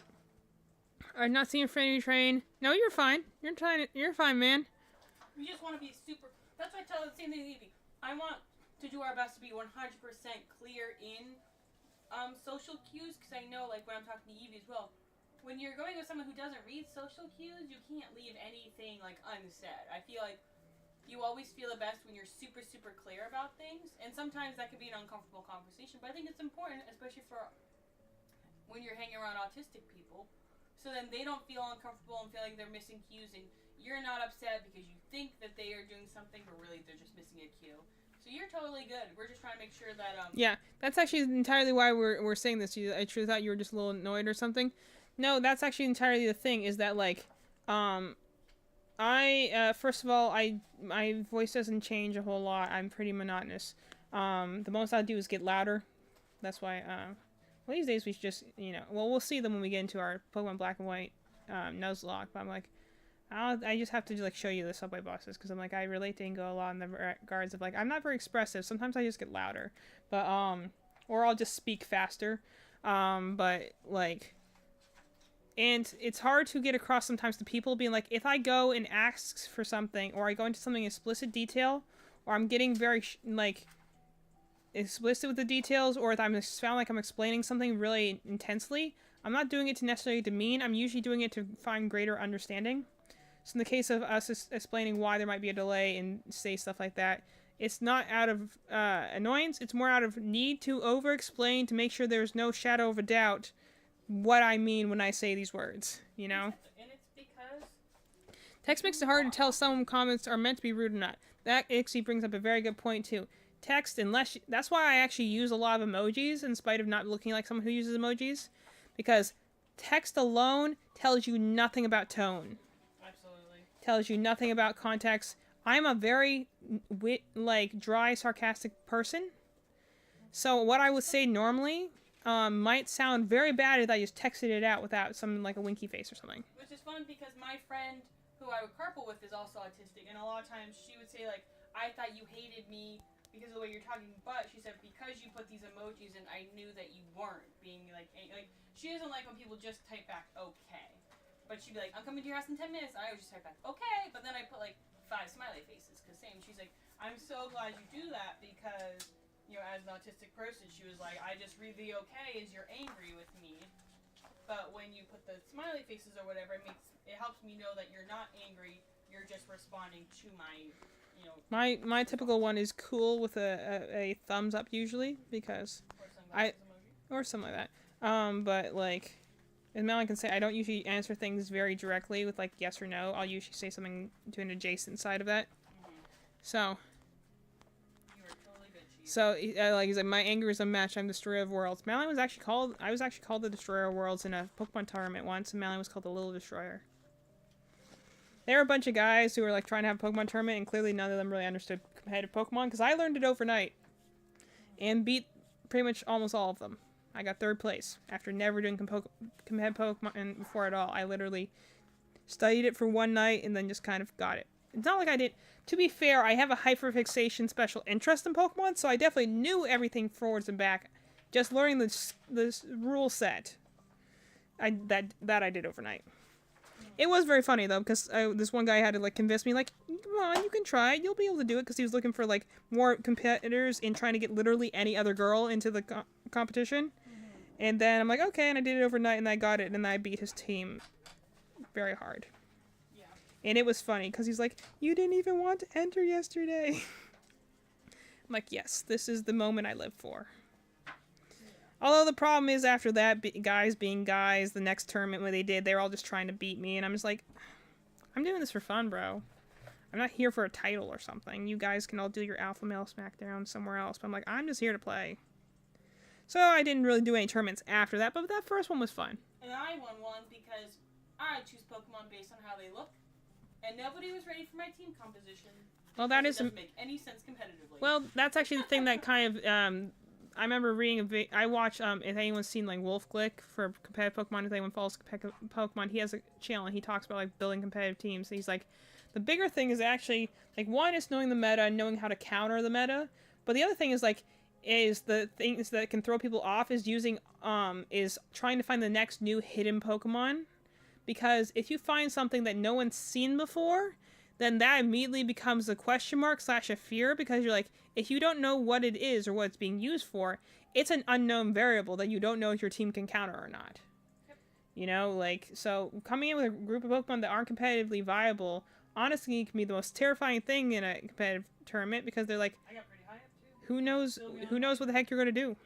I've not seen Infinity Train. No, you're fine. You're fine, man.
We just want to be super. That's why I tell the same thing to Evie. I want to do our best to be 100% clear in social cues, because I know, like, when I'm talking to Evie as well, when you're going with someone who doesn't read social cues, you can't leave anything, like, unsaid. I feel like you always feel the best when you're super, super clear about things, and sometimes that can be an uncomfortable conversation, but I think it's important, especially for when you're hanging around autistic people, so then they don't feel uncomfortable and feel like they're missing cues, and you're not upset because you think that they are doing something, but really they're just missing a cue. So you're totally good. We're just trying to make sure that
Yeah, that's actually entirely why we're saying this. I truly thought you were just a little annoyed or something. No, that's actually entirely the thing. Is that like, first of all, my voice doesn't change a whole lot. I'm pretty monotonous. The most I do is get louder. That's why. Well, these days we should just well, we'll see them when we get into our Pokemon Black and White Nuzlocke. But I'm like, I just have to like show you the subway bosses, because I'm like, I relate to Ingo a lot in the regards of like, I'm not very expressive. Sometimes I just get louder, but or I'll just speak faster. But like, and it's hard to get across sometimes to people being like, if I go and ask for something, or I go into something in explicit detail, or I'm getting very like explicit with the details, or if I'm sound like I'm explaining something really intensely, I'm not doing it to necessarily demean. I'm usually doing it to find greater understanding. So in the case of us explaining why there might be a delay and say stuff like that, it's not out of annoyance. It's more out of need to over-explain to make sure there's no shadow of a doubt what I mean when I say these words, you know?
And it's because
Text makes it hard to tell if some comments are meant to be rude or not. That actually brings up a very good point, too. Text, that's why I actually use a lot of emojis in spite of not looking like someone who uses emojis. Because text alone tells you nothing about tone.
Absolutely.
Tells you nothing about context. I'm a very, dry, sarcastic person. So what I would say normally might sound very bad if I just texted it out without some, like, a winky face or something.
Which is fun because my friend who I would carpool with is also autistic, and a lot of times she would say, like, I thought you hated me because of the way you're talking, but she said, because you put these emojis in, I knew that you weren't being, like, she doesn't like when people just type back, okay. But she'd be like, I'm coming to your house in 10 minutes. I would just type back, okay. But then I put, like, 5 smiley faces, because same. She's like, I'm so glad you do that because, you know, as an autistic person, she was like, I just read the okay as you're angry with me. But when you put the smiley faces or whatever, it helps me know that you're not angry. You're just responding to my, you know.
My typical one is cool with a thumbs up usually because or something like that. But like, as Melanie can say, I don't usually answer things very directly with like yes or no. I'll usually say something to an adjacent side of that.
Mm-hmm.
So.
You are totally good, Chief.
So like he's like, my anger is unmatched. I'm Destroyer of Worlds. Malin was actually called. I was actually called the Destroyer of Worlds in a Pokemon tournament once, and Malin was called the Little Destroyer. There were a bunch of guys who were like trying to have a Pokemon tournament, and clearly none of them really understood competitive Pokemon because I learned it overnight and beat pretty much almost all of them. I got 3rd place after never doing competitive Pokemon before at all. I literally studied it for one night and then just kind of got it. It's not like I did. To be fair, I have a hyperfixation special interest in Pokemon, so I definitely knew everything forwards and back. Just learning this rule set, that I did overnight. It was very funny though, because this one guy had to like convince me, like, come on, you can try it, you'll be able to do it, because he was looking for like more competitors in trying to get literally any other girl into the competition. Mm-hmm. And then I'm like, okay, and I did it overnight, and I got it, and I beat his team very hard.
Yeah.
And it was funny, because he's like, you didn't even want to enter yesterday. I'm like, yes, this is the moment I live for. Although the problem is after that, guys being guys, the next tournament when they were all just trying to beat me, and I'm just like, I'm doing this for fun, bro. I'm not here for a title or something. You guys can all do your alpha male smackdown somewhere else, but I'm like, I'm just here to play. So I didn't really do any tournaments after that, but that first one was fun.
And I won one because I choose Pokemon based on how they look, and nobody was ready for my team composition.
Well, that
doesn't make any sense competitively.
Well, that's actually the thing that kind of I remember reading I watch if anyone's seen like Wolf Glick for competitive Pokemon, if anyone follows competitive Pokemon, he has a channel and he talks about like building competitive teams. And he's like, the bigger thing is actually like, one is knowing the meta and knowing how to counter the meta, but the other thing is like the things that can throw people off is is trying to find the next new hidden Pokemon, because if you find something that no one's seen before, then that immediately becomes a question mark / a fear, because you're like, if you don't know what it is or what it's being used for, it's an unknown variable that you don't know if your team can counter or not. Yep. You know, like, so coming in with a group of Pokemon that aren't competitively viable, honestly, can be the most terrifying thing in a competitive tournament, because they're like,
I got pretty high up too.
Who knows what the heck you're gonna do?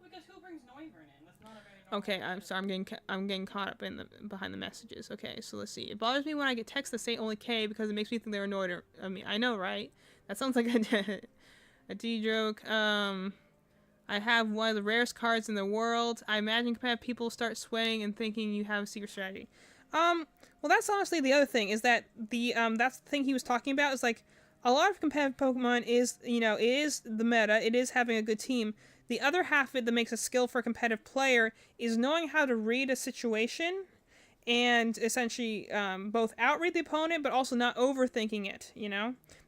Because who brings Noivern in? That's not a very normal
Okay, I'm sorry, I'm getting caught up in behind the messages. Okay, so let's see. It bothers me when I get texts that say only K, because it makes me think they're annoyed. I mean, I know, right? That sounds like a D joke. I have one of the rarest cards in the world. I imagine competitive people start sweating and thinking you have a secret strategy. Well, that's honestly the other thing, is that that's the thing he was talking about, is like, a lot of competitive Pokemon is, it is the meta, it is having a good team. The other half of it that makes a skill for a competitive player is knowing how to read a situation and essentially both outread the opponent but also not overthinking it,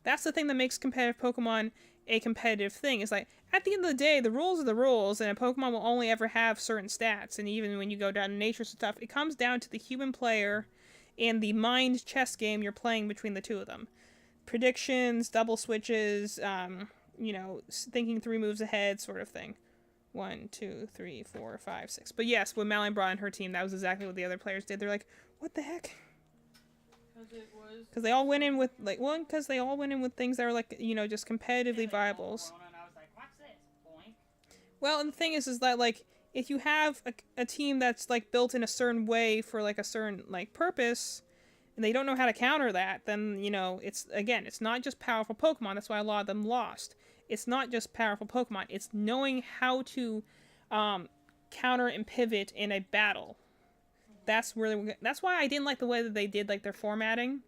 That's the thing that makes competitive Pokemon a competitive thing. It's like, at the end of the day, the rules are the rules, and a Pokemon will only ever have certain stats, and even when you go down to nature stuff, it comes down to the human player and the mind chess game you're playing between the two of them. predictions, double switches, thinking 3 moves ahead sort of thing. 1, 2, 3, 4, 5, 6. But yes, when Madeline brought in her team, that was exactly what the other players did. They're like, what the heck? Because they all went in with, because they all went in with things that are, just competitively viable. Well, and the thing is that, if you have a team that's, built in a certain way for, a certain, purpose, and they don't know how to counter that, then, it's not just powerful Pokemon. That's why a lot of them lost. It's not just powerful Pokemon. It's knowing how to counter and pivot in a battle. That's why I didn't like the way that they did, their formatting.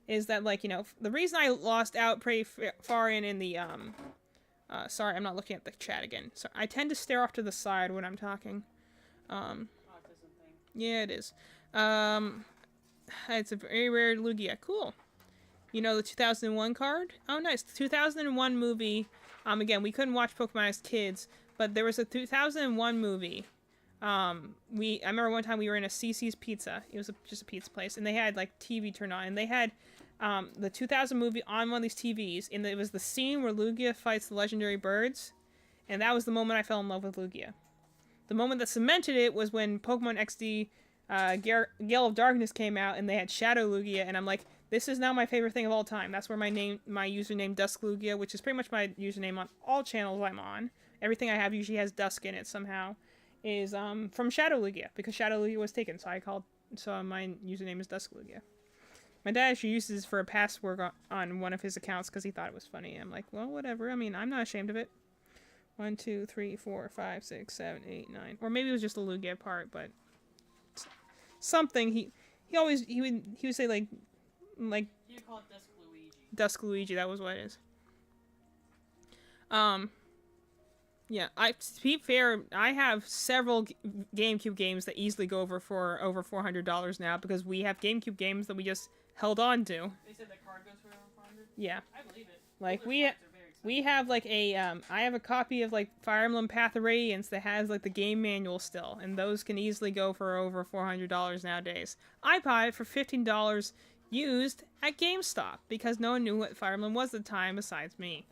Is that, the reason I lost out pretty far in the, sorry, I'm not looking at the chat again. So I tend to stare off to the side when I'm talking. Yeah, it is. It's a very rare Lugia. Cool. You know the 2001 card? Oh, nice. The 2001 movie. Again, we couldn't watch Pokemon as kids, but there was a 2001 movie. I remember one time we were in a CC's Pizza. It was just a pizza place, and they had TV turned on, and they had the 2000 movie on one of these TVs, and it was the scene where Lugia fights the legendary birds, and that was the moment I fell in love with Lugia. The moment that cemented it was when Pokemon XD Gale of Darkness came out, and they had Shadow Lugia, and I'm like, this is now my favorite thing of all time. That's where my username Dusk Lugia, which is pretty much my username on all channels I'm on. Everything I have usually has Dusk in it somehow. Is from Shadow Lugia, because Shadow Lugia was taken, so my username is Dusk Lugia. My dad actually uses it for a password on one of his accounts because he thought it was funny. I'm like, well, whatever. I mean, I'm not ashamed of it. 1, 2, 3, 4, 5, 6, 7, 8, 9, or maybe it was just the Lugia part, but something he would say like
you call it Dusk Luigi.
Dusk Luigi, that was what it is. Yeah, to be fair, I have several GameCube games that easily go for over $400 now because we have GameCube games that we just held on to.
They said the card goes for over 400?
Yeah.
I believe it.
We have I have a copy of Fire Emblem Path of Radiance that has the game manual still, and those can easily go for over $400 nowadays. I bought it for $15 used at GameStop because no one knew what Fire Emblem was at the time besides me.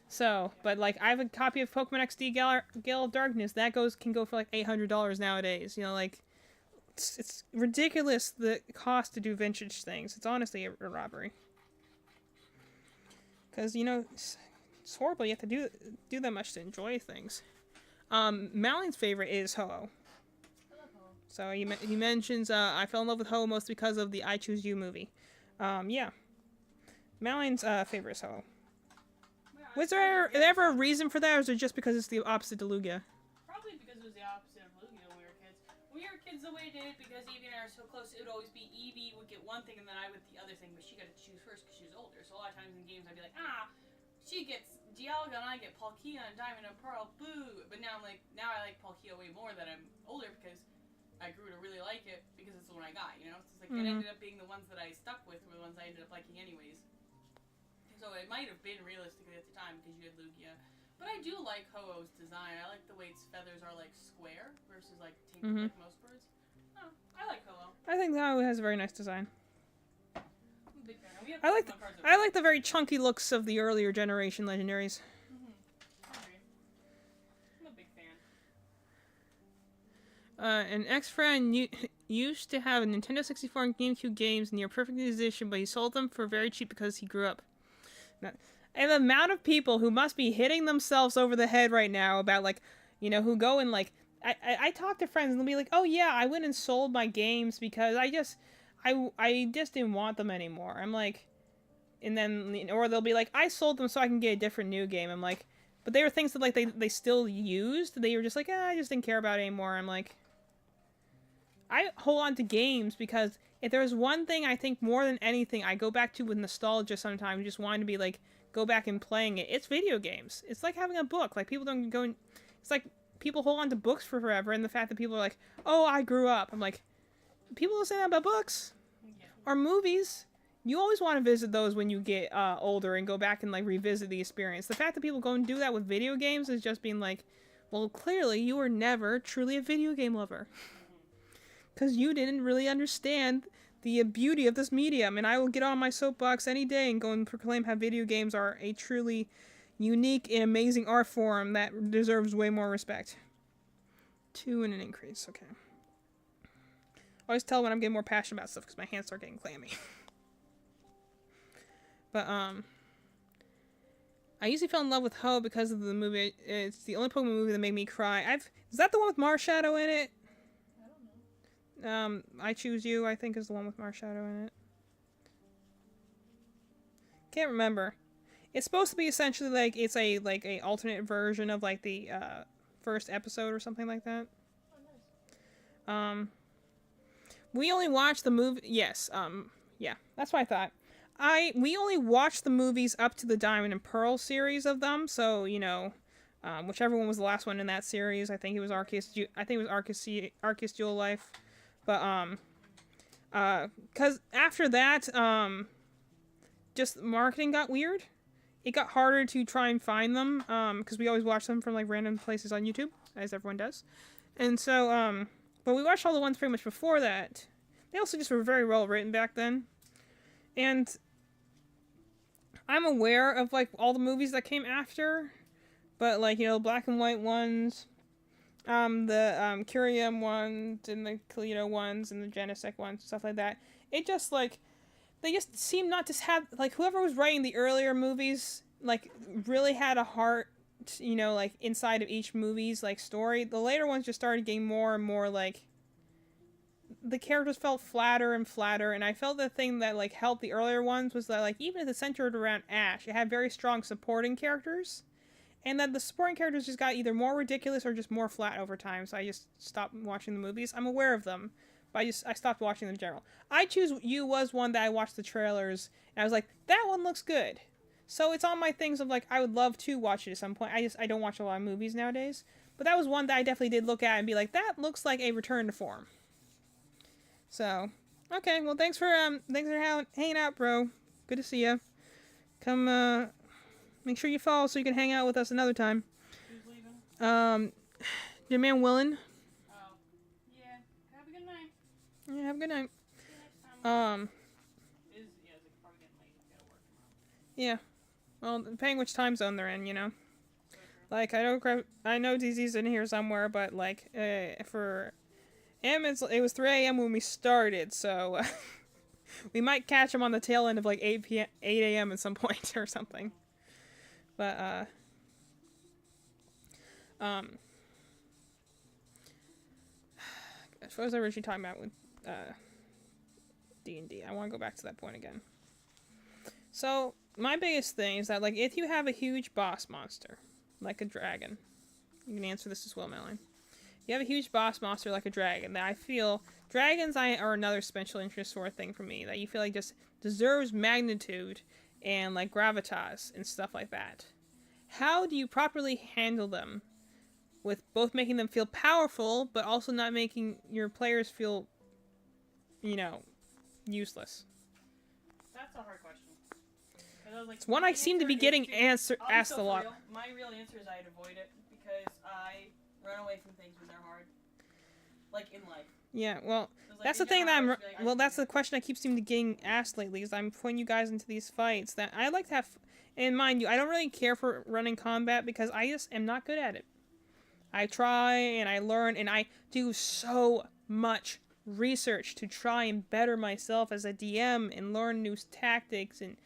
So, but I have a copy of Pokemon XD Gale of Darkness that can go for $800 nowadays. It's ridiculous the cost to do vintage things. It's honestly a robbery. Because it's horrible. You have to do that much to enjoy things. Malion's favorite is Ho-Oh.
I love Ho-Oh.
So he mentions I fell in love with Ho-Oh most because of the I Choose You movie. Yeah. Malion's favorite is Ho-Oh. Was there ever a reason for that, or is it just because it's the opposite to Lugia?
Probably because it was the opposite of Lugia when we were kids. When we were kids, the way it did it, because Evie and I are so close, it would always be Evie would get one thing and then I would the other thing, but she got to choose first because she was older. So a lot of times in games, I'd be like, she gets Dialga and I get Palkia and Diamond and Pearl, boo! But now I like Palkia way more that I'm older because I grew to really like it because it's the one I got, So it's it ended up being the ones that I stuck with were the ones I ended up liking anyways. So it might have been realistically at the time because you had Lugia. But I do like Ho-Oh's design. I like the way its feathers are square versus taped like most birds. Oh, I like Ho-Oh.
I think Ho-Oh has a very nice design.
I'm a big fan.
I like the very chunky looks of the earlier generation legendaries.
I agree. I'm a big fan.
An ex-friend used to have a Nintendo 64 and GameCube games near perfect condition, but he sold them for very cheap because he grew up. And the amount of people who must be hitting themselves over the head right now about who go and I talk to friends and they'll be like, oh yeah, I went and sold my games because I just didn't want them anymore. I'm like, and then, or they'll be like, I sold them so I can get a different new game. I'm like, but they were things that they still used. They were just like, I just didn't care about it anymore. I'm like, I hold on to games because if there's one thing I think more than anything I go back to with nostalgia sometimes, just wanting to be go back and playing it, it's video games. It's like having a book. People don't go and, it's like people hold on to books for forever, and the fact that people are like, oh, I grew up. I'm like, people don't say that about books.
Yeah.
Or movies. You always want to visit those when you get older and go back and revisit the experience. The fact that people go and do that with video games is just being well, clearly you were never truly a video game lover. Because you didn't really understand the beauty of this medium, and I will get on my soapbox any day and go and proclaim how video games are a truly unique and amazing art form that deserves way more respect. 2 and an increase, okay. I always tell when I'm getting more passionate about stuff because my hands start getting clammy. But, I usually fell in love with Ho because of the movie. It's the only Pokemon movie that made me cry. Is that the one with Marshadow in it?
I don't know.
I Choose You, I think, is the one with Marshadow in it. Can't remember. It's supposed to be essentially like it's a alternate version of like the first episode or something like that.
Oh, nice.
We only watched the movie. Yes. Yeah, that's what I thought. We only watched the movies up to the Diamond and Pearl series of them. So you know, whichever one was the last one in that series. I think it was Arceus Jewel Life. But cause after that, just marketing got weird. It got harder to try and find them. Cause we always watch them from like random places on YouTube, as everyone does. And so, but we watched all the ones pretty much before that. They also just were very well written back then. And I'm aware of like all the movies that came after, but like, you know, black and white ones, the Curium ones and the Kalito ones and the Genesec ones, stuff like that. It just like they just seem not to have like whoever was writing the earlier movies like really had a heart, you know, like inside of each movie's like story. The later ones just started getting more and more like the characters felt flatter and flatter, and I felt the thing that like helped the earlier ones was that like even if it centered around Ash, it had very strong supporting characters, and that the supporting characters just got either more ridiculous or just more flat over time. So I just stopped watching the movies. I'm aware of them, but I stopped watching them in general. I Choose You was one that I watched the trailers and I was like, that one looks good. So it's on my things of like I would love to watch it at some point. I don't watch a lot of movies nowadays, but that was one that I definitely did look at and be like, that looks like a return to form. So, okay, well, thanks for hanging out, bro. Good to see you. Come, make sure you follow so you can hang out with us another time.
Who's leaving?
Your man Willen.
Oh, yeah. Have a good night.
Yeah, have a good night.
See you next time. It's probably getting late. You gotta work tomorrow.
Yeah. Well, depending which time zone they're in, you know.
So true.
Like, I know DZ's in here somewhere, but, like, for him, it was 3 a.m. when we started, so we might catch him on the tail end of, like, 8 a.m. at some point or something. But, what was I originally talking about with, D&D? I want to go back to that point again. So, my biggest thing is that, like, if you have a huge boss monster, like a dragon, you can answer this as well, Melanie. You have a huge boss monster like a dragon that I feel dragons are another special interest sort of thing for me that you feel like just deserves magnitude and like gravitas and stuff like that. How do you properly handle them with both making them feel powerful but also not making your players feel, you know, useless?
That's a hard question. Like,
it's one I seem to be getting asked a lot.
My real answer is I'd avoid it because I run away from things when they're hard. Like in life.
Yeah, well,
like,
that's the thing that that's the question I keep seeming to getting asked lately is I'm putting you guys into these fights that I like to have, and mind you, I don't really care for running combat because I just am not good at it. I try and I learn and I do so much research to try and better myself as a DM and learn new tactics and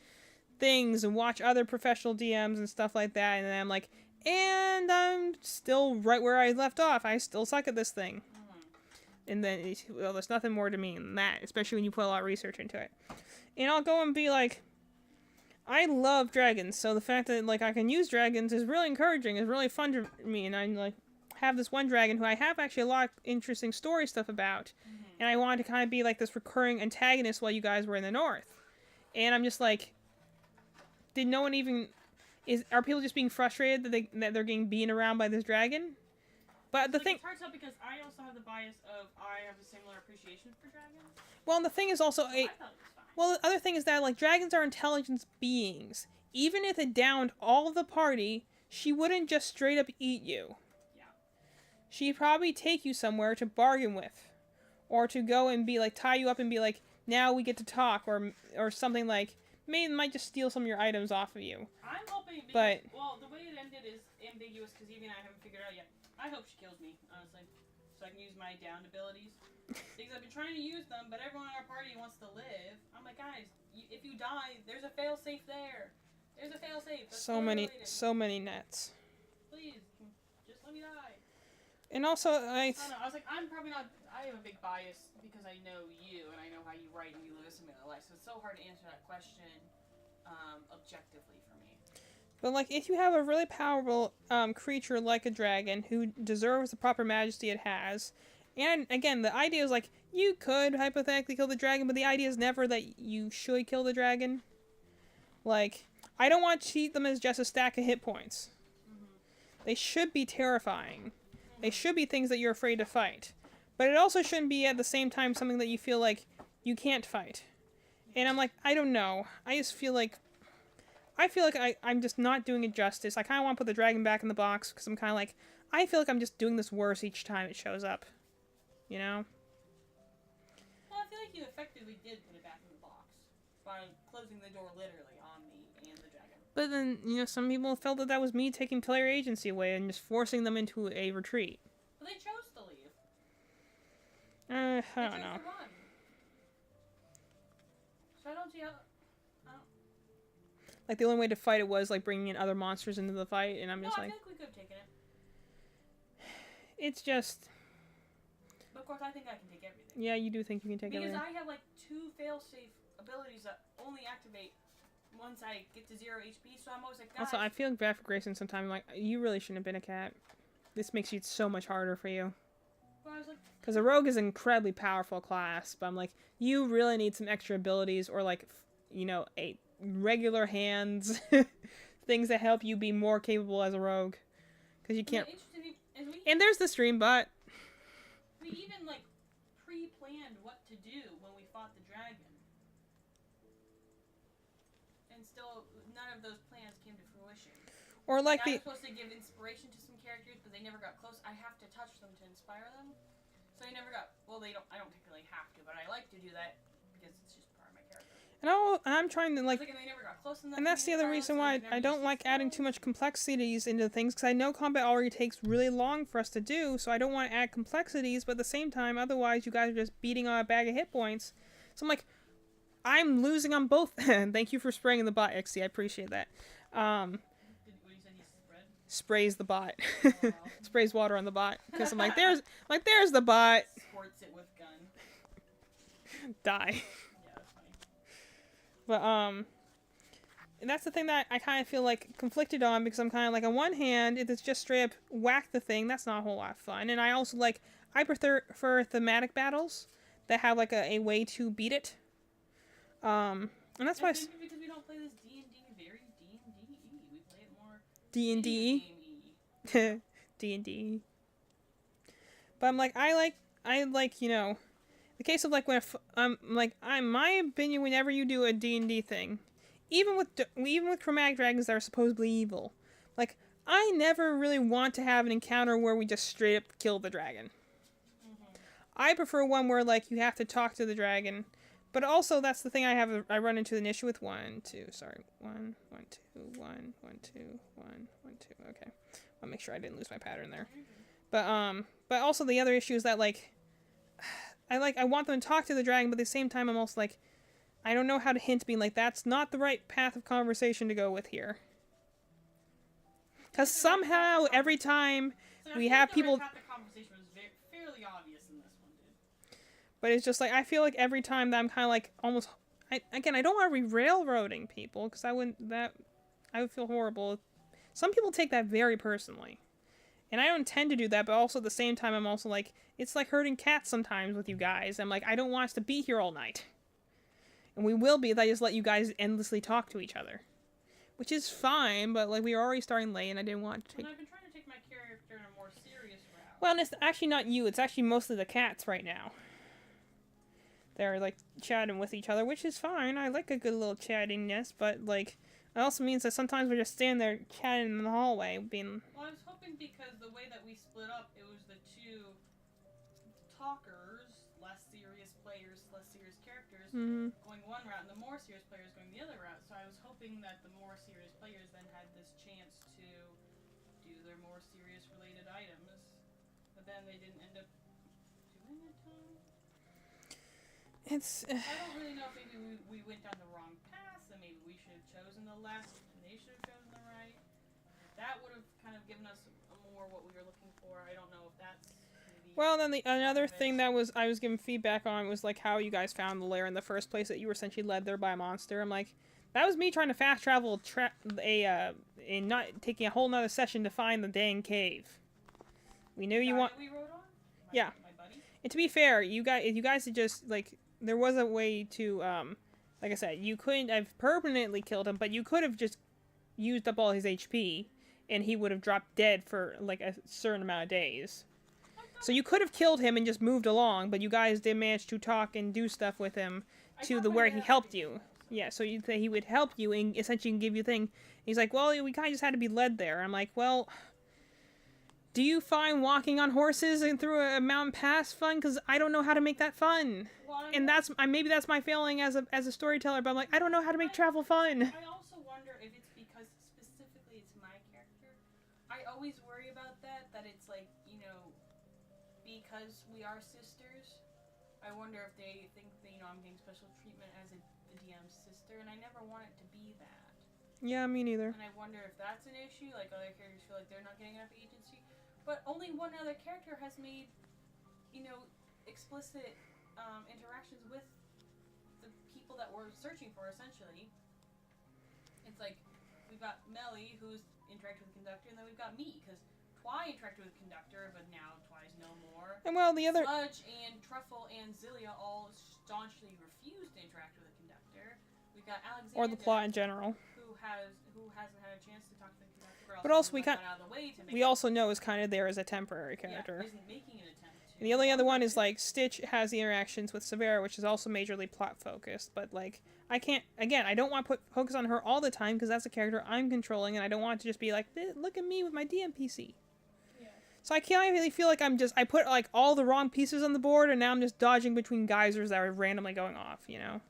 things and watch other professional DMs and stuff like that, and then I'm like, and I'm still right where I left off. I still suck at this thing. And then, well, there's nothing more to me than that, especially when you put a lot of research into it. And I'll go and be like, I love dragons, so the fact that, like, I can use dragons is really encouraging, is really fun to me, and I, like, have this one dragon who I have actually a lot of interesting story stuff about, and I wanted to kind of be, like, this recurring antagonist while you guys were in the north. And I'm just like, did no one even... Are people just being frustrated that they're getting beaten around by this dragon? But the thing...
It's hard to tell because I also have the bias of I have a similar appreciation for dragons.
Well, and the thing is also...
I thought it was fine.
Well, the other thing is that, like, dragons are intelligence beings. Even if it downed all of the party, she wouldn't just straight up eat you.
Yeah.
She'd probably take you somewhere to bargain with. Or to go and be, like, tie you up and be like, now we get to talk, or something like, maybe might just steal some of your items off of you.
I'm hoping, because,
but
well, the way it ended is ambiguous because Evie and I haven't figured out yet. I hope she kills me, honestly, so I can use my downed abilities. Because I've been trying to use them, but everyone in our party wants to live. I'm like, guys, if you die, there's a failsafe there. There's a failsafe.
So many nets.
Please, just let me die.
And also,
I don't know. I was like, I'm probably not. I have a big bias because I know you and I know how you write and you live a similar life, so it's so hard to answer that question objectively for me.
But like, if you have a really powerful creature like a dragon who deserves the proper majesty it has, and again, the idea is like, you could hypothetically kill the dragon, but the idea is never that you should kill the dragon. Like, I don't want to treat them as just a stack of hit points. They should be terrifying. They should be things that you're afraid to fight. But it also shouldn't be at the same time something that you feel like you can't fight. And I'm like, I don't know. I just feel like... I'm just not doing it justice. I kind of want to put the dragon back in the box because I'm kind of like... I feel like I'm just doing this worse each time it shows up. You know?
Well, I feel like you effectively did put it back in the box. By closing the door literally on me and the dragon.
But then, you know, some people felt that was me taking player agency away and just forcing them into a retreat.
But they chose to leave.
I don't know.
So I don't see how...
Like, the only way to fight it was, like, bringing in other monsters into the fight, and I'm just like...
I feel like we could have taken it.
It's just...
But of course, I think I can take everything.
Yeah, you do think you can take everything.
Because I have, like, 2 fail-safe abilities that only activate once I get to 0 HP, so I'm always like, guys...
Also, I feel bad for Grayson sometimes. Like, you really shouldn't have been a cat. This makes it so much harder for you. Because a rogue is an incredibly powerful class, but I'm like, you really need some extra abilities, or like, you know, regular hands, things that help you be more capable as a rogue. Because you can't... And there's the stream bot.
We even, like, pre-planned what to do when we fought the dragon. And still, none of those plans came to fruition.
Or like
I was supposed to give inspiration to some characters, but they never got close. I have to touch them to inspire them. So they never got... Well, I don't technically have to, but I like to do that because it's just part of my character.
And I'm trying to, like...
And they never got close enough,
and that's the other reason why I don't like adding too much complexities into things, because I know combat already takes really long for us to do, so I don't want to add complexities, but at the same time, otherwise you guys are just beating on a bag of hit points. So I'm like, I'm losing on both. Thank you for spraying the bot, XC. I appreciate that.
What you said he spread?
Sprays the bot.
Oh, wow.
Sprays water on the bot. Because I'm like, there's the bot.
Squirts it with gun.
Die.
Yeah, that's funny.
But, and that's the thing that I kind of feel like conflicted on, because I'm kind of like, on one hand, if it's just straight up whack the thing, that's not a whole lot of fun. And I also like, I prefer thematic battles that have like a way to beat it. And that's why...
Because we don't play this D&D very D&D-y. We play it more...
D&D. D&D. But I'm like, I like, you know, the case of like when my opinion, whenever you do a D&D thing, even with chromatic dragons that are supposedly evil, like, I never really want to have an encounter where we just straight up kill the dragon.
Mm-hmm.
I prefer one where like you have to talk to the dragon. But also, that's the thing I run into an issue with. 1, 2, sorry. 1, 1, 2, 1, 1, 2, 1, 1, 2. Okay. I'll make sure I didn't lose my pattern there. But also the other issue is that, like, I want them to talk to the dragon, but at the same time, I'm also like, I don't know how to hint being like, that's not the right path of conversation to go with here. Because somehow, every time we have people...
The path of conversation was fairly obvious in this one, dude.
But it's just like, I feel like every time that I'm kind of like, almost... I don't want to be railroading people, because I would feel horrible. Some people take that very personally. And I don't intend to do that, but also at the same time, I'm also like, it's like herding cats sometimes with you guys. I'm like, I don't want us to be here all night. And we will be if I just let you guys endlessly talk to each other. Which is fine, but like, we were already starting late, and I didn't want to take...
And I've been trying to take my character in a more serious route.
Well, and it's actually not you, it's actually mostly the cats right now. They're like, chatting with each other, which is fine. I like a good little chattiness, but like... It also means that sometimes we're just standing there chatting in the hallway, being...
Well, I was hoping because the way that we split up, it was the 2 talkers, less serious players, less serious characters,
Mm-hmm.
going one route, and the more serious players going the other route. So I was hoping that the more serious players then had this chance to do their more serious related items, but then they didn't end up doing it.
It's.
I don't really know if maybe we went down the wrong path, and maybe we should have chosen the left, and they should have chosen the right. That would have kind of given us more what we were looking for. I don't know if that's maybe.
Well, then another thing that I was giving feedback on was like how you guys found the lair in the first place. That you were essentially led there by a monster. I'm like, that was me trying to fast travel and not taking a whole nother session to find the dang cave. We knew you want.
We rode on?
Yeah.
My buddy?
And to be fair, you guys had just like there was a way to like I said, you couldn't have permanently killed him, but you could have just used up all his HP and he would have dropped dead for like a certain amount of days. So you could have killed him and just moved along, but you guys did manage to talk and do stuff with him to the where he helped you. Yeah, so he would help you and essentially give you a thing. He's like, well, we kind of just had to be led there. I'm like, well, do you find walking on horses and through a mountain pass fun? Because I don't know how to make that fun.
Well,
And maybe that's my failing as a storyteller, but I'm like, I don't know how to make travel fun.
I also wonder if it's because specifically it's my character. I always worry about that it's like, you know, because we are sisters, I wonder if they think that, you know, I'm getting special treatment as the DM's sister, and I never want it to be that.
Yeah, me neither.
And I wonder if that's an issue, like other characters feel like they're not getting enough agency. But only one other character has made, you know, explicit interactions with the people that we're searching for, essentially. It's like, we've got Melly, who's interacted with the conductor, and then we've got me, because Twy interacted with the conductor, but now Twy's no more.
And well, the other...
Sludge and Truffle and Zillia all staunchly refused to interact with the conductor. We've got Alexander...
Or the plot in general.
Who hasn't had a chance to talk to the conductor.
But also we
also
also know is kind of there as a temporary character.
isn't making an attempt to.
And the only other one is like Stitch has the interactions with Severa, which is also majorly plot focused. But like I don't want to put focus on her all the time because that's a character I'm controlling, and I don't want to just be like, look at me with my DMPC.
Yeah.
So I can't really feel like I put like all the wrong pieces on the board, and now I'm just dodging between geysers that are randomly going off. You know.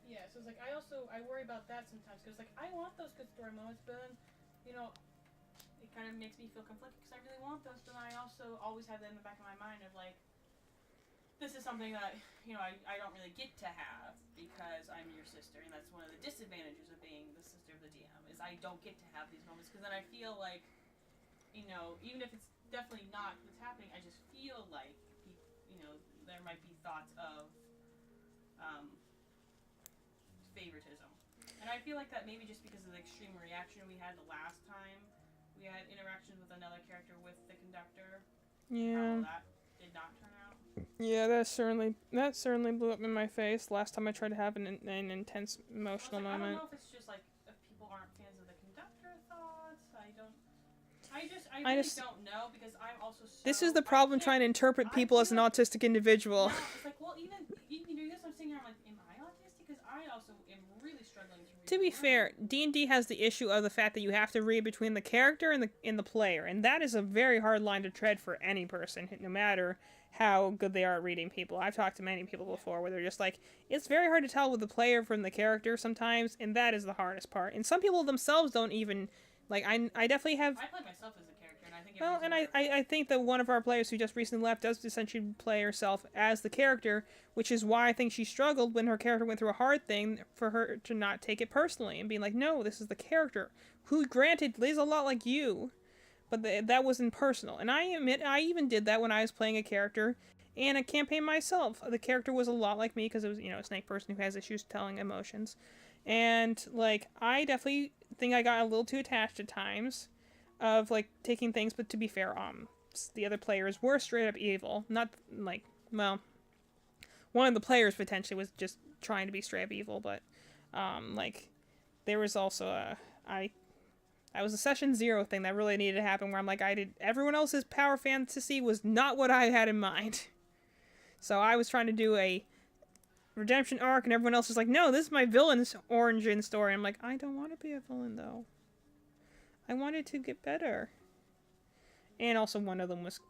Yeah. So it's like I worry about that sometimes because like I want those good story moments, but then, you know, it kind of makes me feel conflicted because I really want those, but I also always have that in the back of my mind of like, this is something that, you know, I don't really get to have because I'm your sister, and that's one of the disadvantages of being the sister of the DM is I don't get to have these moments because then I feel like, you know, even if it's definitely not what's happening, I just feel like, you know, there might be thoughts of favoritism. And I feel like that maybe just because of the extreme reaction we had the last time we had interactions with another character with the conductor.
Yeah.
How that did not turn out.
Yeah, that certainly blew up in my face last time I tried to have an intense emotional moment.
I don't know if it's just like if people aren't fans of the conductor thoughts. I really don't know because I'm also so...
This is the problem trying to interpret people as an autistic individual.
No, it's like, well, even you know, I'm sitting here, I'm like, am I autistic? Because I also am really struggling to read.
To be fair, D&D has the issue of the fact that you have to read between the character and the player, and that is a very hard line to tread for any person, no matter how good they are at reading people. I've talked to many people before where they're just like, it's very hard to tell with the player from the character sometimes, and that is the hardest part. And some people themselves don't even, like, I definitely have...
I play myself as a character, and I think...
Well, and I think that one of our players who just recently left does essentially play herself as the character, which is why I think she struggled when her character went through a hard thing for her to not take it personally and being like, no, this is the character, who, granted, is a lot like you, but that wasn't personal. And I admit, I even did that when I was playing a character in a campaign myself. The character was a lot like me because it was, you know, a snake person who has issues telling emotions. And, like, I definitely think I got a little too attached at times of, like, taking things, but to be fair, the other players were straight up evil. Not, like, well, one of the players potentially was just trying to be straight up evil, but, like, there was also that was a session 0 thing that really needed to happen where I'm like, everyone else's power fantasy was not what I had in mind. So I was trying to do a redemption arc and everyone else was like, no, this is my villain's origin story. I'm like, I don't want to be a villain though. I wanted to get better. And also one of them was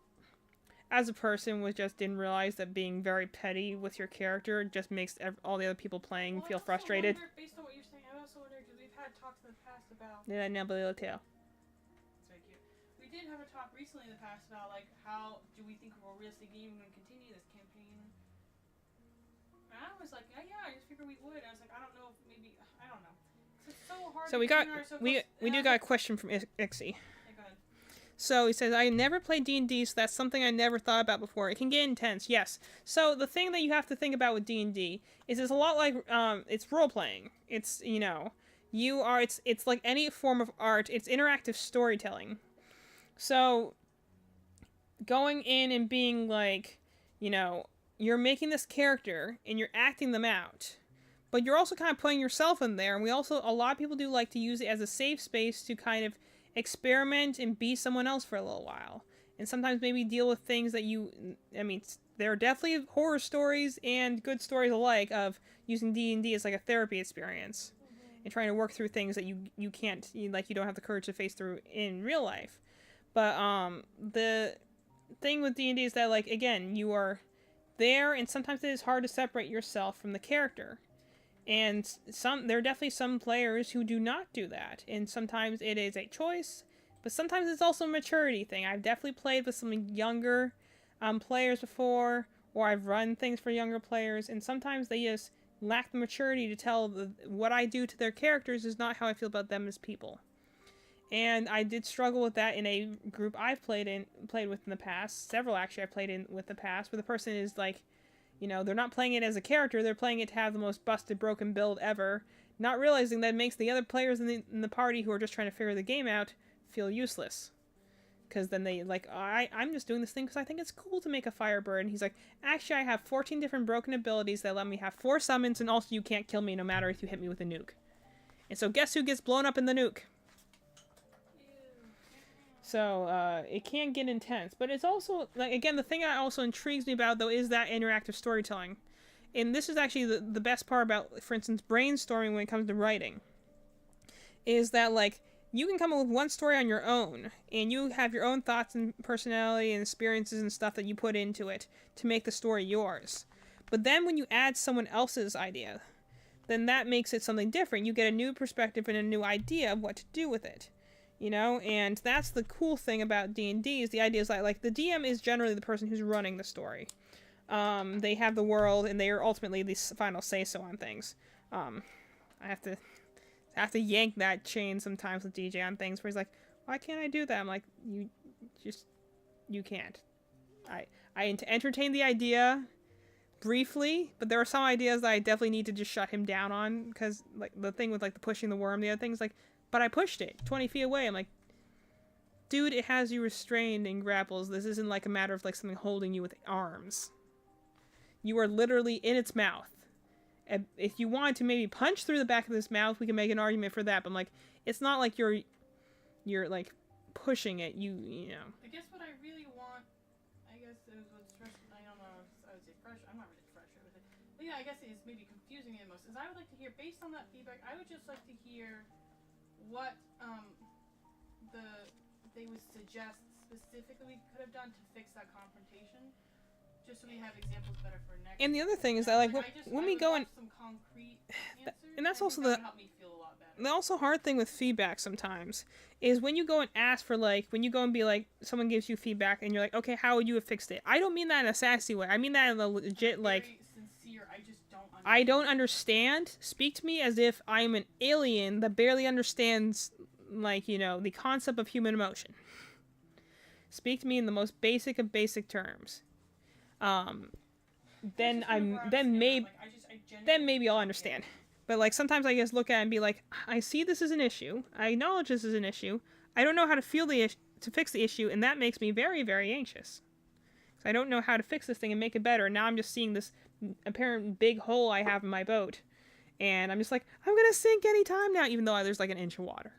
as a person just didn't realize that being very petty with your character just makes all the other people playing feel frustrated.
Based on what you're saying, I also wonder, because we've had talks in the past about...
Yeah, Nebula Tail.
That's very cute. We did have a talk recently in the past about, like, how do we think we're realistically even going to continue this campaign? And I was like, yeah, I just figured we would. I was like, I don't know if maybe... I don't know. It's so hard
So
to
we do got a question from Ixie.
Yeah, go ahead.
So he says, I never played D&D, so that's something I never thought about before. It can get intense, yes. So the thing that you have to think about with D&D is it's a lot like, it's role-playing. It's, you know, it's like any form of art. It's interactive storytelling. So going in and being like, you know, you're making this character and you're acting them out. But you're also kind of putting yourself in there. And a lot of people do like to use it as a safe space to kind of experiment and be someone else for a little while. And sometimes maybe deal with things that there are definitely horror stories and good stories alike of using D&D as like a therapy experience. And trying to work through things that you don't have the courage to face through in real life. But the thing with D&D is that, like, again, you are there, and sometimes it is hard to separate yourself from the character. And there are definitely some players who do not do that. And sometimes it is a choice, but sometimes it's also a maturity thing. I've definitely played with some younger players before, or I've run things for younger players, and sometimes they just lack the maturity to tell what I do to their characters is not how I feel about them as people. And I did struggle with that in a group I've played with in the past. Several, actually, I've played in with the past, where the person is like, you know, they're not playing it as a character, they're playing it to have the most busted, broken build ever, not realizing that it makes the other players in the party who are just trying to figure the game out feel useless. Because then they, like, I'm just doing this thing because I think it's cool to make a Firebird. And he's like, actually, I have 14 different broken abilities that let me have 4 summons, and also you can't kill me no matter if you hit me with a nuke. And so guess who gets blown up in the nuke? So, it can get intense. But it's also, like, again, the thing that also intrigues me about, though, is that interactive storytelling. And this is actually the best part about, for instance, brainstorming when it comes to writing. Is that, like, you can come up with one story on your own, and you have your own thoughts and personality and experiences and stuff that you put into it to make the story yours. But then when you add someone else's idea, then that makes it something different. You get a new perspective and a new idea of what to do with it. You know, and that's the cool thing about D&D is the idea is like the DM is generally the person who's running the story. They have the world, and they are ultimately the final say-so on things. I have to yank that chain sometimes with DJ on things where he's like, why can't I do that? I'm like, you can't. I entertain the idea briefly, but there are some ideas that I definitely need to just shut him down on, because like the thing with like the pushing the worm, the other thing's like, but I pushed it 20 feet away. I'm like, dude, it has you restrained in grapples. This isn't like a matter of like something holding you with arms. You are literally in its mouth. If you wanted to maybe punch through the back of this mouth, we can make an argument for that. But I'm like, it's not like you're like pushing it. You know.
I guess what I really want, I guess is what's fresh. I don't know. I would say fresh. I'm not really fresh. But yeah, I guess it is maybe confusing the most. Is I would like to hear, based on that feedback, I would just like to hear what they would suggest specifically we could have done to fix that confrontation, just so we have examples better for next.
And the other thing is that like when we go in,
some concrete answers,
and that's also
that would help me feel a lot better.
The also hard thing with feedback sometimes is when you go and ask for like when you go and be like someone gives you feedback and you're like, okay, how would you have fixed it? I don't mean that in a sassy way. I mean that in a legit like.
Sincere. I just don't understand.
I don't understand. Speak to me as if I'm an alien that barely understands, like, you know, the concept of human emotion. Speak to me in the most basic of basic terms. Then maybe I'll understand. But like sometimes I just look at it and be like, I see this is an issue. I acknowledge this is an issue. I don't know how to to fix the issue, and that makes me very, very anxious. I don't know how to fix this thing and make it better. And now I'm just seeing this apparent big hole I have in my boat. And I'm just like, I'm going to sink any time now, even though there's like an inch of water.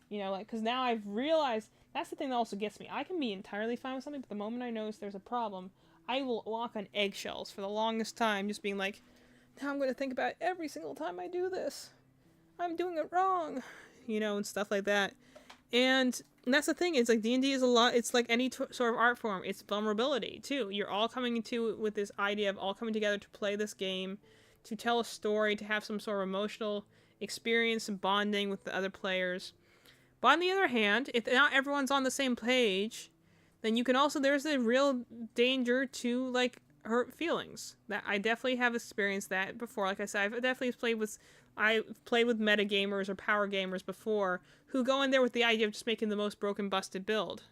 You know, like, because now I've realized, that's the thing that also gets me. I can be entirely fine with something, but the moment I notice there's a problem, I will walk on eggshells for the longest time, just being like, now I'm going to think about every single time I do this. I'm doing it wrong. You know, and stuff like that. And And that's the thing. It's like D&D is a lot. It's like any sort of art form. It's vulnerability too. You're all coming into with this idea of all coming together to play this game, to tell a story, to have some sort of emotional experience and bonding with the other players. But on the other hand, if not everyone's on the same page, then you can also, there's a real danger to like hurt feelings. That I definitely have experienced that before. Like I said, I've definitely played with metagamers or power gamers before who go in there with the idea of just making the most broken, busted build.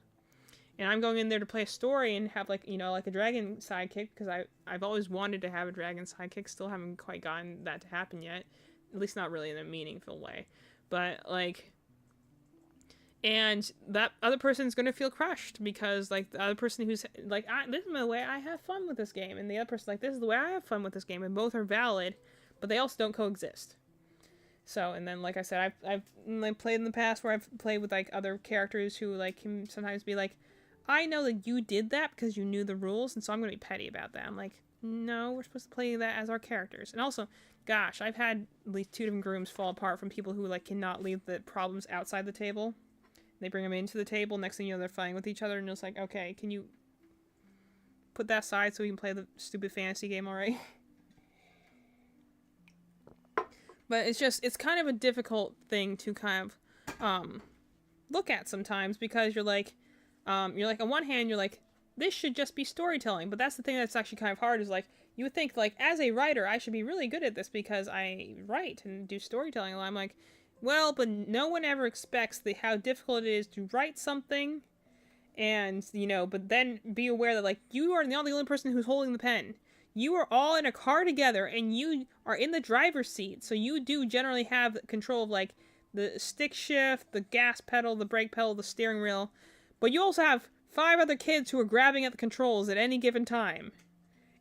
And I'm going in there to play a story and have like, like a dragon sidekick, because I've always wanted to have a dragon sidekick. Still haven't quite gotten that to happen yet. At least not really in a meaningful way. But like, and that other person's going to feel crushed because like the other person who's like, this is the way I have fun with this game. And the other person's like, this is the way I have fun with this game. And both are valid, but they also don't coexist. So, and then, like I said, I've like, played in the past where I've played with, like, other characters who, like, can sometimes be like, I know that you did that because you knew the rules, and so I'm going to be petty about that. I'm like, no, we're supposed to play that as our characters. And also, gosh, I've had at least 2 different groups fall apart from people who, like, cannot leave the problems outside the table. They bring them into the table, next thing you know, they're fighting with each other, and it's like, okay, can you put that aside so we can play the stupid fantasy game already? But it's kind of a difficult thing to kind of look at sometimes, because you're like on one hand, you're like, this should just be storytelling. But that's the thing that's actually kind of hard, is like, you would think, like, as a writer, I should be really good at this because I write and do storytelling. And I'm like, well, but no one ever expects how difficult it is to write something. And, but then be aware that, like, you are not the only person who's holding the pen. You are all in a car together, and you are in the driver's seat, so you do generally have control of, like, the stick shift, the gas pedal, the brake pedal, the steering wheel, but you also have 5 other kids who are grabbing at the controls at any given time,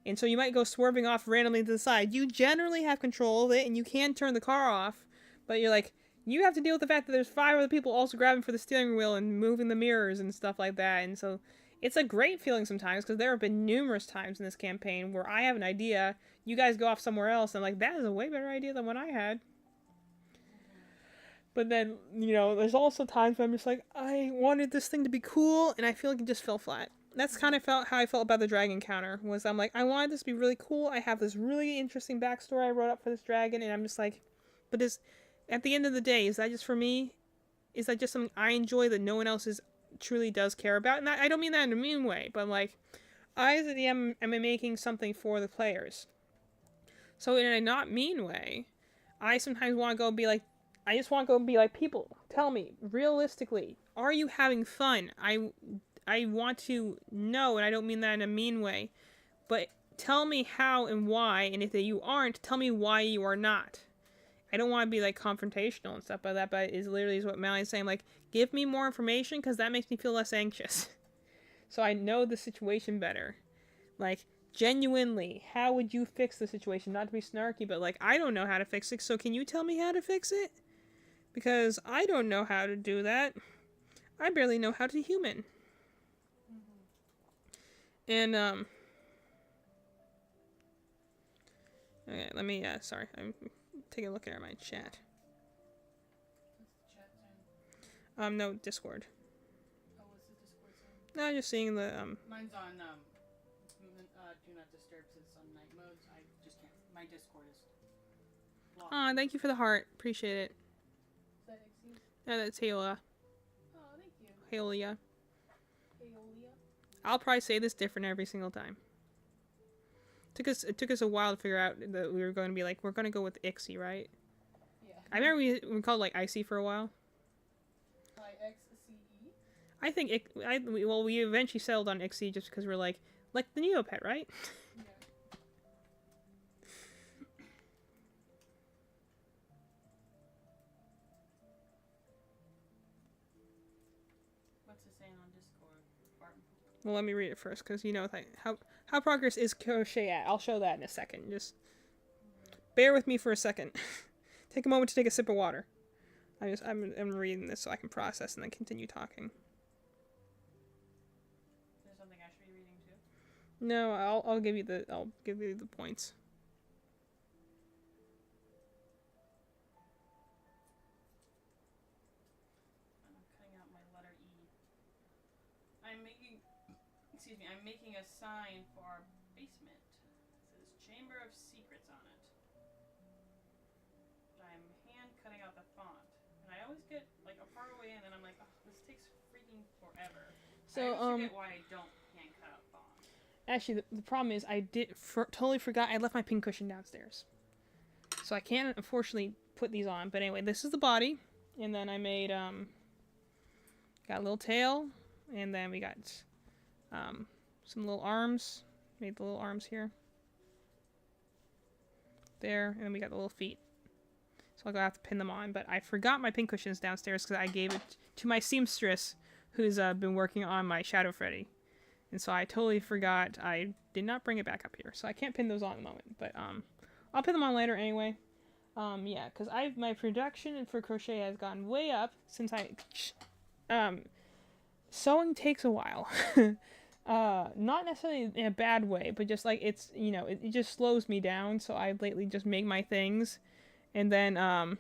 and so you might go swerving off randomly to the side. You generally have control of it, and you can turn the car off, but you're like, you have to deal with the fact that there's 5 other people also grabbing for the steering wheel and moving the mirrors and stuff like that, and so it's a great feeling sometimes, because there have been numerous times in this campaign where I have an idea, you guys go off somewhere else, and I'm like, that is a way better idea than what I had. But then, there's also times where I'm just like, I wanted this thing to be cool, and I feel like it just fell flat. That's kind of how I felt about the dragon counter, was I'm like, I wanted this to be really cool, I have this really interesting backstory I wrote up for this dragon, and I'm just like, but at the end of the day, is that just for me? Is that just something I enjoy that no one else truly does care about? And I don't mean that in a mean way, but like, I as a DM am making something for the players. So in a not mean way, I sometimes want to go and be like, I just want to go and be like, people, tell me, realistically, are you having fun? I want to know, and I don't mean that in a mean way, but tell me how and why, and if you aren't, tell me why you are not. I don't want to be, like, confrontational and stuff like that, but it literally is what Mally's saying, like, give me more information, because that makes me feel less anxious. So I know the situation better. Like, genuinely, how would you fix the situation? Not to be snarky, but, like, I don't know how to fix it, so can you tell me how to fix it? Because I don't know how to do that. I barely know how to human. And, okay, let me, sorry, I'm taking a look at my chat. No, Discord.
Oh, what's the Discord saying?
No, just seeing the,
Mine's on, do not disturb, since it's on night mode. I just can't, my Discord is blocked.
Aw, thank you for the heart. Appreciate it.
Is that Ixie?
No, that's Haola.
Oh, thank you.
Haolia.
Aeolia?
I'll probably say this different every single time. It took us a while to figure out that we were going to be like, we're going to go with Ixie, right?
Yeah.
I remember we called it like Icy for a while.
IXCE?
I think we eventually settled on Ixie just because we're like the Neopet, right?
Yeah. What's it saying on Discord?
Well, let me read it first, because how progress is Crochet at. I'll show that in a second. Just bear with me for a second. Take a moment to take a sip of water. I'm reading this so I can process and then continue talking.
Is there something I should be reading too?
No, I'll give you the points.
I'm cutting out my letter E. I'm making a sign for our basement. It says Chamber of Secrets on it. I'm hand cutting out the font. And I always get like a part away and then I'm like, oh, this takes freaking forever.
So,
I always forget why I don't hand cut out font.
Actually, the problem is I totally forgot I left my pin cushion downstairs. So I can't, unfortunately, put these on. But anyway, this is the body. And then I made, got a little tail. And then we got, some little arms. Made the little arms here. There. And then we got the little feet. So I'll go have to pin them on. But I forgot my pin cushions downstairs because I gave it to my seamstress who's been working on my Shadow Freddy. And so I totally forgot. I did not bring it back up here. So I can't pin those on at the moment. But I'll pin them on later anyway. Yeah, because my production for crochet has gone way up since sewing takes a while. Not necessarily in a bad way, but just like it's, it just slows me down. So I lately just make my things and then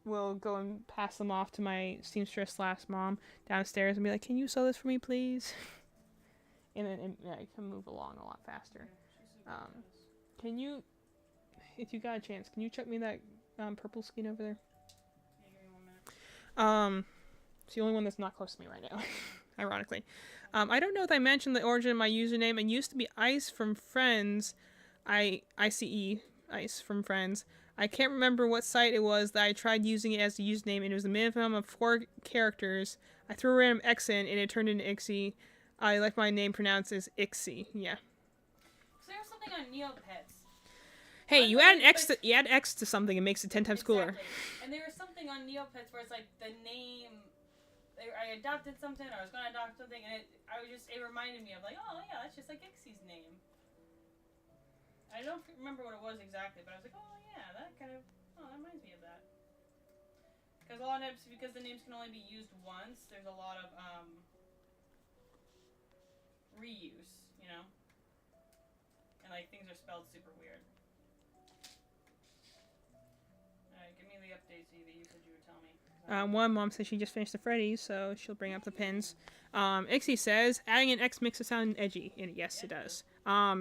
we'll go and pass them off to my seamstress / mom downstairs and be like, can you sew this for me, please? And then I can move along a lot faster. Can you, if you got a chance, can you check me that purple skein over there?
Yeah, give me 1 minute.
It's the only one that's not close to me right now, ironically. I don't know if I mentioned the origin of my username. It used to be Ice from Friends, ICE, Ice from Friends. I can't remember what site it was that I tried using it as the username, and it was a minimum of 4 characters. I threw a random X in, and it turned into Ixie. I like my name pronounced as Ixie. Yeah.
So there's something on Neopets.
Hey, you add X to something, it makes it 10 times cooler.
And there was something on Neopets where it's like the name. I adopted something, or I was going to adopt something, and it reminded me of like, oh yeah, that's just like Ixie's name. I don't remember what it was exactly, but I was like, oh yeah, that reminds me of that. Because a lot of times, because the names can only be used once, there's a lot of reuse, and like things are spelled super weird. Alright, give me the updates that you said you would tell me.
One, Mom says she just finished the Freddy's, so she'll bring up the pins. Ixie says, adding an X makes it sound edgy, and yes, it does.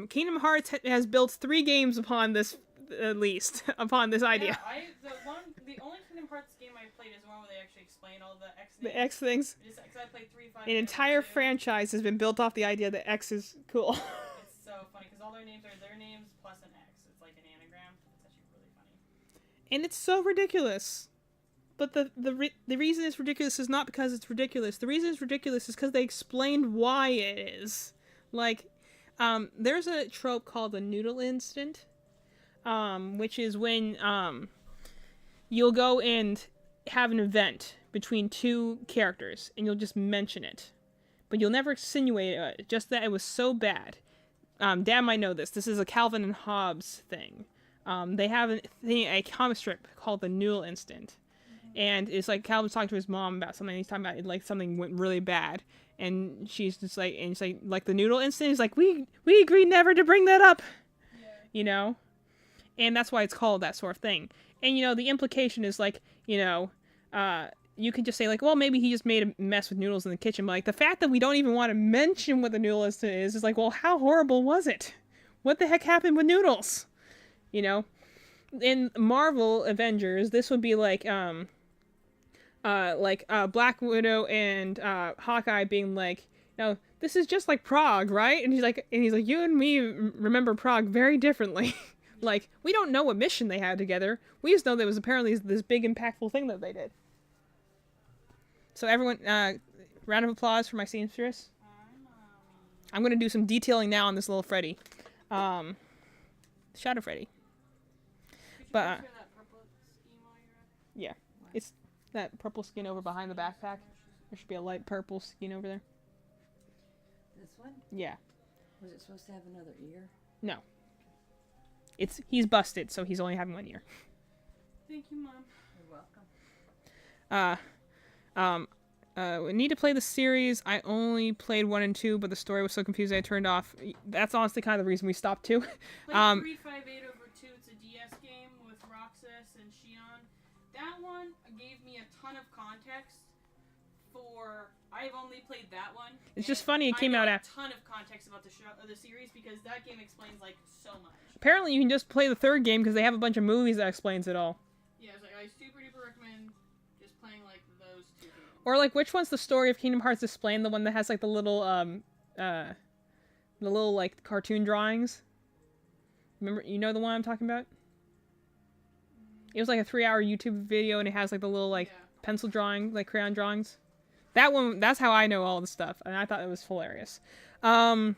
Kingdom Hearts has built 3 games upon this, at least, upon this idea.
Yeah, the only Kingdom Hearts game I played is the one where they actually explain all the X names.
The X things.
I played 3, 5,
An entire franchise has been built off the idea that X is cool.
It's so funny, because all their names are their names plus an X. It's like an anagram. It's actually really funny.
And it's so ridiculous. But the reason it's ridiculous is not because it's ridiculous. The reason it's ridiculous is because they explained why it is. Like, there's a trope called the noodle instant, which is when you'll go and have an event between 2 characters, and you'll just mention it. But you'll never insinuate it, just that it was so bad. Dad might know this. This is a Calvin and Hobbes thing. They have a comic strip called the noodle instant. And it's like Calvin's talking to his mom about something. He's talking about it, like something went really bad, and she's just like, and it's like the noodle instant. He's like, we agreed never to bring that up, and that's why it's called that sort of thing. And the implication is like, you could just say like, well, maybe he just made a mess with noodles in the kitchen. But like the fact that we don't even want to mention what the noodle instant is like, well, how horrible was it? What the heck happened with noodles? In Marvel Avengers, this would be like Black Widow and Hawkeye being like, this is just like Prague, right? And he's like, you and me remember Prague very differently. Like, we don't know what mission they had together. We just know there was apparently this big impactful thing that they did. So everyone, round of applause for my seamstress. I'm gonna do some detailing now on this little Freddy, Shadow Freddy. But yeah, it's that purple skin over behind the backpack. There should be a light purple skin over there.
This one?
Yeah.
Was it supposed to have another ear?
No. He's busted, so he's only having 1 ear.
Thank you, Mom.
You're welcome.
We need to play the series. I only played 1 and 2, but the story was so confusing I turned off. That's honestly kind of the reason we stopped too.
358 over 2. It's a DS game with Roxas and Shion. That one gave me a ton of context for I've only played that one.
It's just funny it came out after.
I know a ton of context about the series because that game explains like so much.
Apparently, you can just play the third game because they have a bunch of movies that explains it all.
Yeah, it's like I super duper recommend just playing like those two games.
Or like, which one's the story of Kingdom Hearts explained? The one that has like the little like cartoon drawings. Remember, you know the one I'm talking about? It was like a 3-hour YouTube video, and it has like the little like pencil drawing, like crayon drawings. That one, that's how I know all the stuff, and I thought it was hilarious. Mind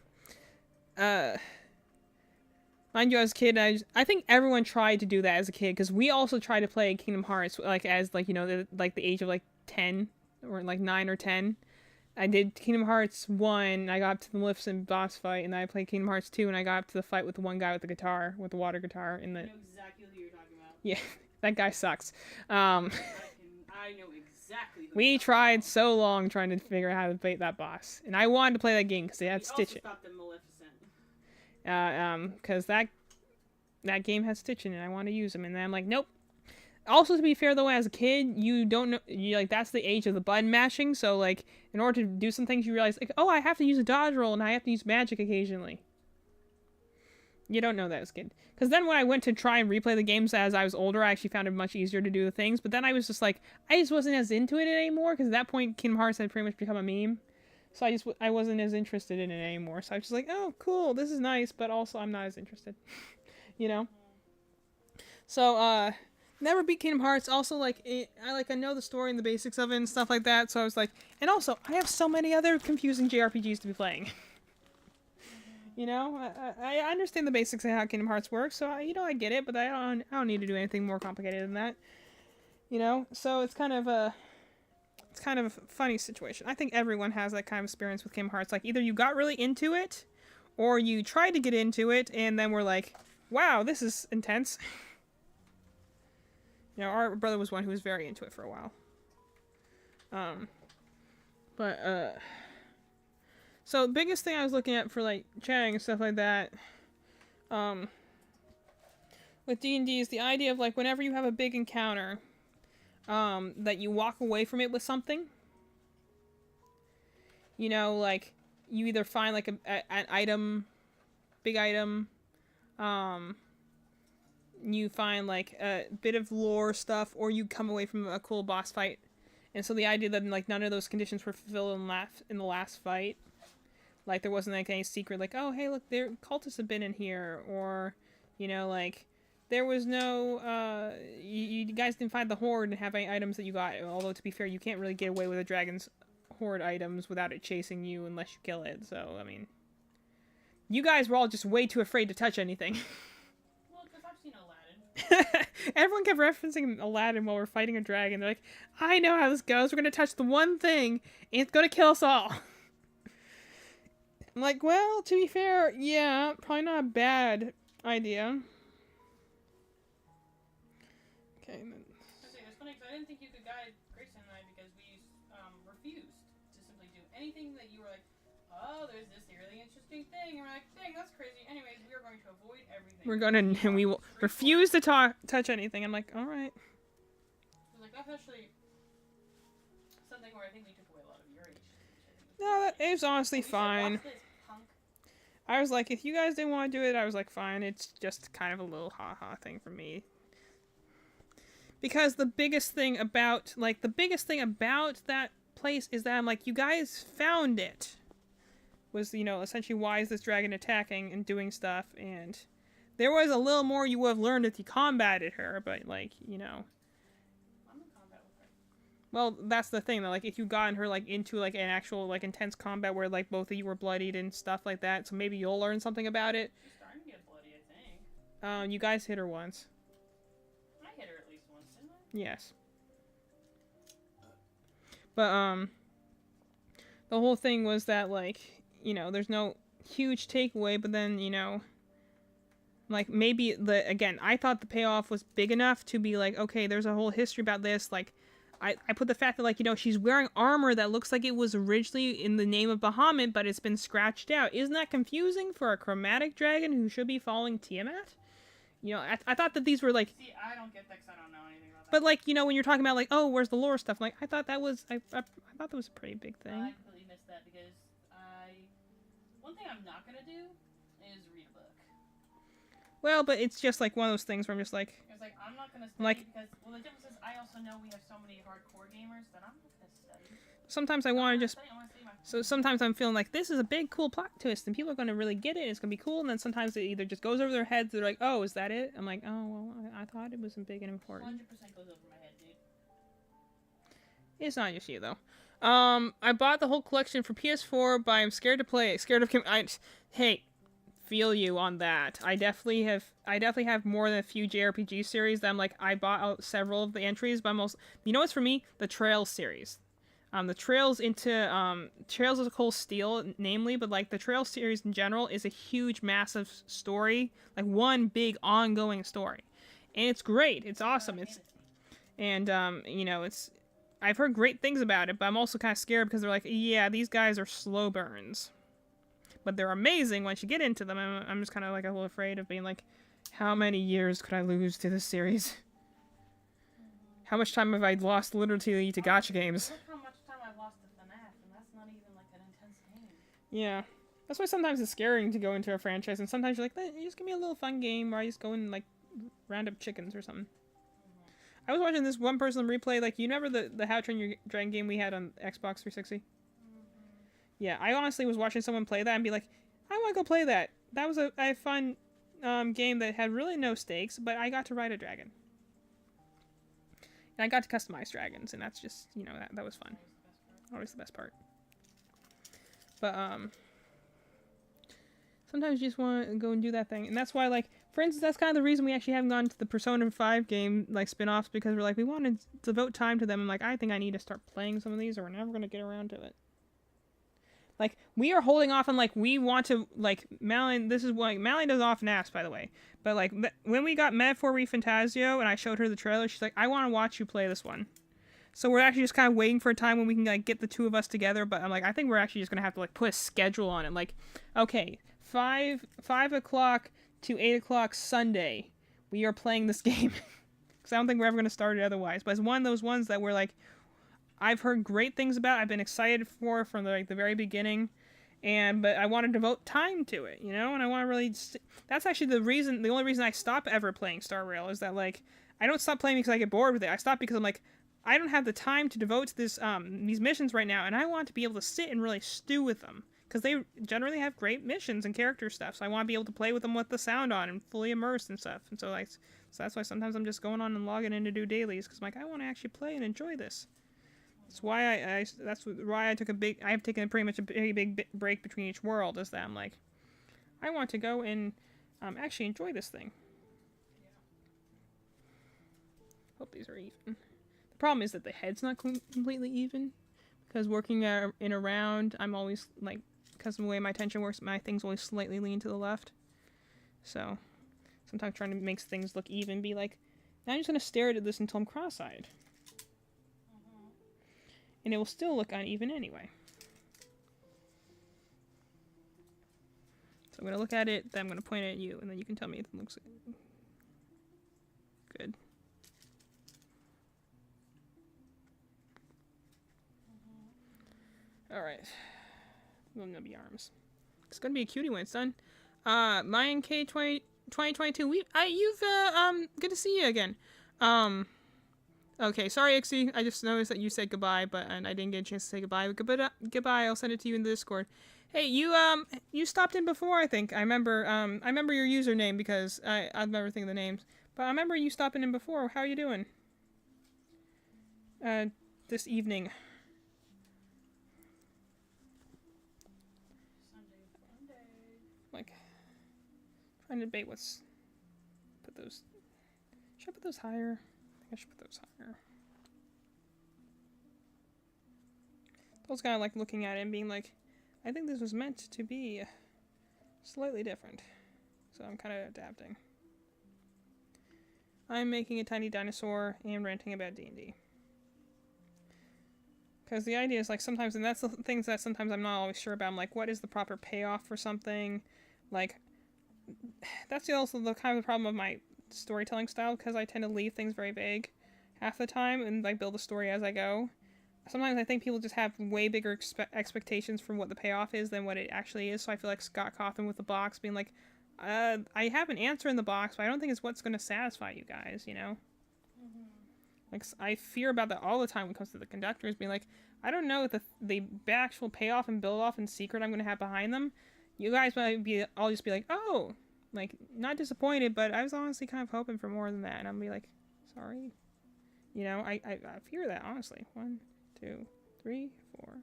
you, as a kid, I think everyone tried to do that as a kid, because we also tried to play Kingdom Hearts, like as like, you know, the age of like 10 or like 9 or 10. I did Kingdom Hearts 1, I got up to the Maleficent boss fight, and then I played Kingdom Hearts 2, and I got up to the fight with the one guy with the guitar, with the water guitar in the.
I know exactly who you're talking about.
Yeah, that guy sucks.
I know exactly.
We tried so long trying to figure out how to beat that boss, and I wanted to play that game because they had Stitch.
Also stopped at Maleficent.
Because that game has Stitch in it. I want to use them, and then I'm like, nope. Also, to be fair though, as a kid, you don't know, that's the age of the button mashing. So like, in order to do some things, you realize like, oh, I have to use a dodge roll, and I have to use magic occasionally. You don't know that as a kid. Because then when I went to try and replay the games as I was older, I actually found it much easier to do the things. But then I was just like, I just wasn't as into it anymore, because at that point, Kingdom Hearts had pretty much become a meme. So I wasn't as interested in it anymore. So I was just like, oh, cool, this is nice, but also I'm not as interested. You know? So, never beat Kingdom Hearts. Also, like, I know the story and the basics of it and stuff like that. So I was like, and also, I have so many other confusing JRPGs to be playing. You know, I understand the basics of how Kingdom Hearts works, so I get it, but I don't need to do anything more complicated than that. You know, so it's kind of a funny situation. I think everyone has that kind of experience with Kingdom Hearts. Like, either you got really into it, or you tried to get into it, and then were like, wow, this is intense. You know, our brother was one who was very into it for a while. So the biggest thing I was looking at for like chatting and stuff like that, with D&D is the idea of like whenever you have a big encounter, that you walk away from it with something. You know, like you either find like an item, big item, you find like a bit of lore stuff, or you come away from a cool boss fight. And so the idea that like none of those conditions were fulfilled in the last fight. Like, there wasn't, like, any secret, like, oh, hey, look, cultists have been in here, or, you know, like, there was no, you guys didn't find the horde and have any items that you got, although, to be fair, you can't really get away with a dragon's horde items without it chasing you unless you kill it, so, I mean, you guys were all just way too afraid to touch anything.
Well, because I've seen Aladdin.
Everyone kept referencing Aladdin while we're fighting a dragon. They're like, I know how this goes, we're gonna touch the one thing, and it's gonna kill us all. I'm like, well, to be fair, yeah, probably not a bad idea. Okay.
It's funny because I didn't think you could guide Grayson and I because we refused to simply do anything that you were like, oh, there's this really interesting thing, and we're like, dang, that's crazy. Anyways, we are going to avoid everything.
We will refuse to touch anything. I'm like, all right.
I was like, that's actually something where I think we took away a lot of your age.
No, it was honestly fine. I was like, if you guys didn't want to do it, I was like, fine. It's just kind of a little ha-ha thing for me. Because the biggest thing about that place is that I'm like, you guys found it. Was, you know, essentially why is this dragon attacking and doing stuff, and there was a little more you would have learned if you combated her, but, like, you know. Well, that's the thing, though. Like, if you got her, like, into, like, an actual, like, intense combat where, like, both of you were bloodied and stuff like that, so maybe you'll learn something about it.
She's starting to get bloody, I think.
You guys hit her once.
I hit her at least once, didn't I?
Yes. But, the whole thing was that, like, you know, there's no huge takeaway, but then, you know, like, maybe, again, I thought the payoff was big enough to be like, okay, there's a whole history about this, like, I put the fact that, like, you know, she's wearing armor that looks like it was originally in the name of Bahamut, but it's been scratched out. Isn't that confusing for a chromatic dragon who should be following Tiamat? You know, I thought that these were, like...
See, I don't get that because I don't know anything about
But like, you know, when you're talking about like, oh, where's the lore stuff? Like, I thought that was I thought that was a pretty big thing.
I completely missed that because one thing I'm not gonna do is read a book.
Well, but it's just like one of those things where I'm just like,
It's like I'm not gonna study
like,
because the difference is I also know we have so many hardcore gamers that I'm not gonna study.
sometimes I want to just.
I wanna study my
So sometimes I'm feeling like this is a big cool plot twist and people are going to really get it. It's going to be cool. And then sometimes it either just goes over their heads. They're like, oh, is that it? I'm like, oh, well, I thought it was big and important.
100% goes over my head, dude.
It's not just you though. I bought the whole collection for PS4, but I'm scared to play it. Scared of hey, feel you on that. I definitely have more than a few JRPG series that I'm like, I bought out several of the entries, but I'm also, you know what's for me? The Trails series. The Trails into, Trails is a Cold Steel, namely, but, like, the Trails series in general is a huge, massive story. Like, one big, ongoing story. And it's great. It's awesome. You know, I've heard great things about it, but I'm also kind of scared because they're like, yeah, these guys are slow burns. But they're amazing once you get into them. I'm just kind of, like, a little afraid of being like, how many years could I lose to this series? How much time have I lost literally to gacha games? Yeah. That's why sometimes it's scary to go into a franchise, and sometimes you're like, just give me a little fun game where I just go and, like, round up chickens or something. I was watching this one person replay, like, you remember the How to Train Your Dragon game we had on Xbox 360? Yeah, I honestly was watching someone play that and be like, I want to go play that. That was a fun game that had really no stakes, but I got to ride a dragon. And I got to customize dragons, and that's just, you know, that was fun. Always the best part. But, sometimes you just want to go and do that thing. And that's why, like, for instance, that's kind of the reason we actually haven't gone to the Persona 5 game, like, spin-offs, because we're like, we want to devote time to them. And, like, I think I need to start playing some of these, or we're never going to get around to it. Like, we are holding off on, like, we want to, like, Malin, this is what, Malin does often ask, by the way. But, like, when we got Metaphor ReFantasio, and I showed her the trailer, she's like, I want to watch you play this one. So we're actually just kind of waiting for a time when we can, like, get the two of us together. But I'm like, I think we're actually just going to have to, like, put a schedule on it. Like, okay, 5 o'clock to 8 o'clock Sunday, we are playing this game. Because I don't think we're ever going to start it otherwise. But it's one of those ones that we're like, I've heard great things about. I've been excited for from the very beginning. But I want to devote time to it, you know? And I want to really... That's actually the only reason I stop ever playing Star Rail is that, like, I don't stop playing because I get bored with it. I stop because I'm like, I don't have the time to devote to this these missions right now, and I want to be able to sit and really stew with them. Because they generally have great missions and character stuff, so I want to be able to play with them with the sound on and fully immersed and stuff. And so, like, so that's why sometimes I'm just going on and logging in to do dailies, because I'm like, I want to actually play and enjoy this. That's why I have taken pretty much a very big break between each world, is that I'm like, I want to go and actually enjoy this thing. Hope these are even. The problem is that the head's not completely even, because working in a round, I'm always, like, because of the way my tension works, my things always slightly lean to the left. So, sometimes trying to make things look even, be like, now I'm just going to stare at this until I'm cross-eyed. And it will still look uneven anyway. So I'm going to look at it, then I'm going to point at you, and then you can tell me if it looks good. Alright. Nubby arms. It's gonna be a cutie when it's done. Mayan K 2022. Good to see you again. Okay, sorry, Ixie. I just noticed that you said goodbye, and I didn't get a chance to say goodbye. But goodbye. I'll send it to you in the Discord. Hey, you stopped in before, I think. I remember your username because I've never think of the names. But I remember you stopping in before. How are you doing? This evening. Like, trying to debate should I put those higher? I think I should put those higher. I was kind of like looking at it and being like, I think this was meant to be slightly different. So I'm kind of adapting. I'm making a tiny dinosaur and ranting about D&D. Because the idea is, like, sometimes, and that's the things that sometimes I'm not always sure about. I'm like, what is the proper payoff for something? Like, that's also the kind of problem of my storytelling style, because I tend to leave things very vague. half the time and like build a story as I go. Sometimes I think people just have way bigger expectations for what the payoff is than what it actually is. So I feel like Scott Cawthon with the box being like, I have an answer in the box, but I don't think it's what's going to satisfy you guys, you know?
Mm-hmm.
Like, I fear about that all the time when it comes to the conductors, being like, I don't know the actual payoff and build off and secret I'm going to have behind them. You guys might be, I'll just be like, oh, like, not disappointed, but I was honestly kind of hoping for more than that. And I'm be like, sorry. You know, I fear that, honestly. 1, 2, 3, 4,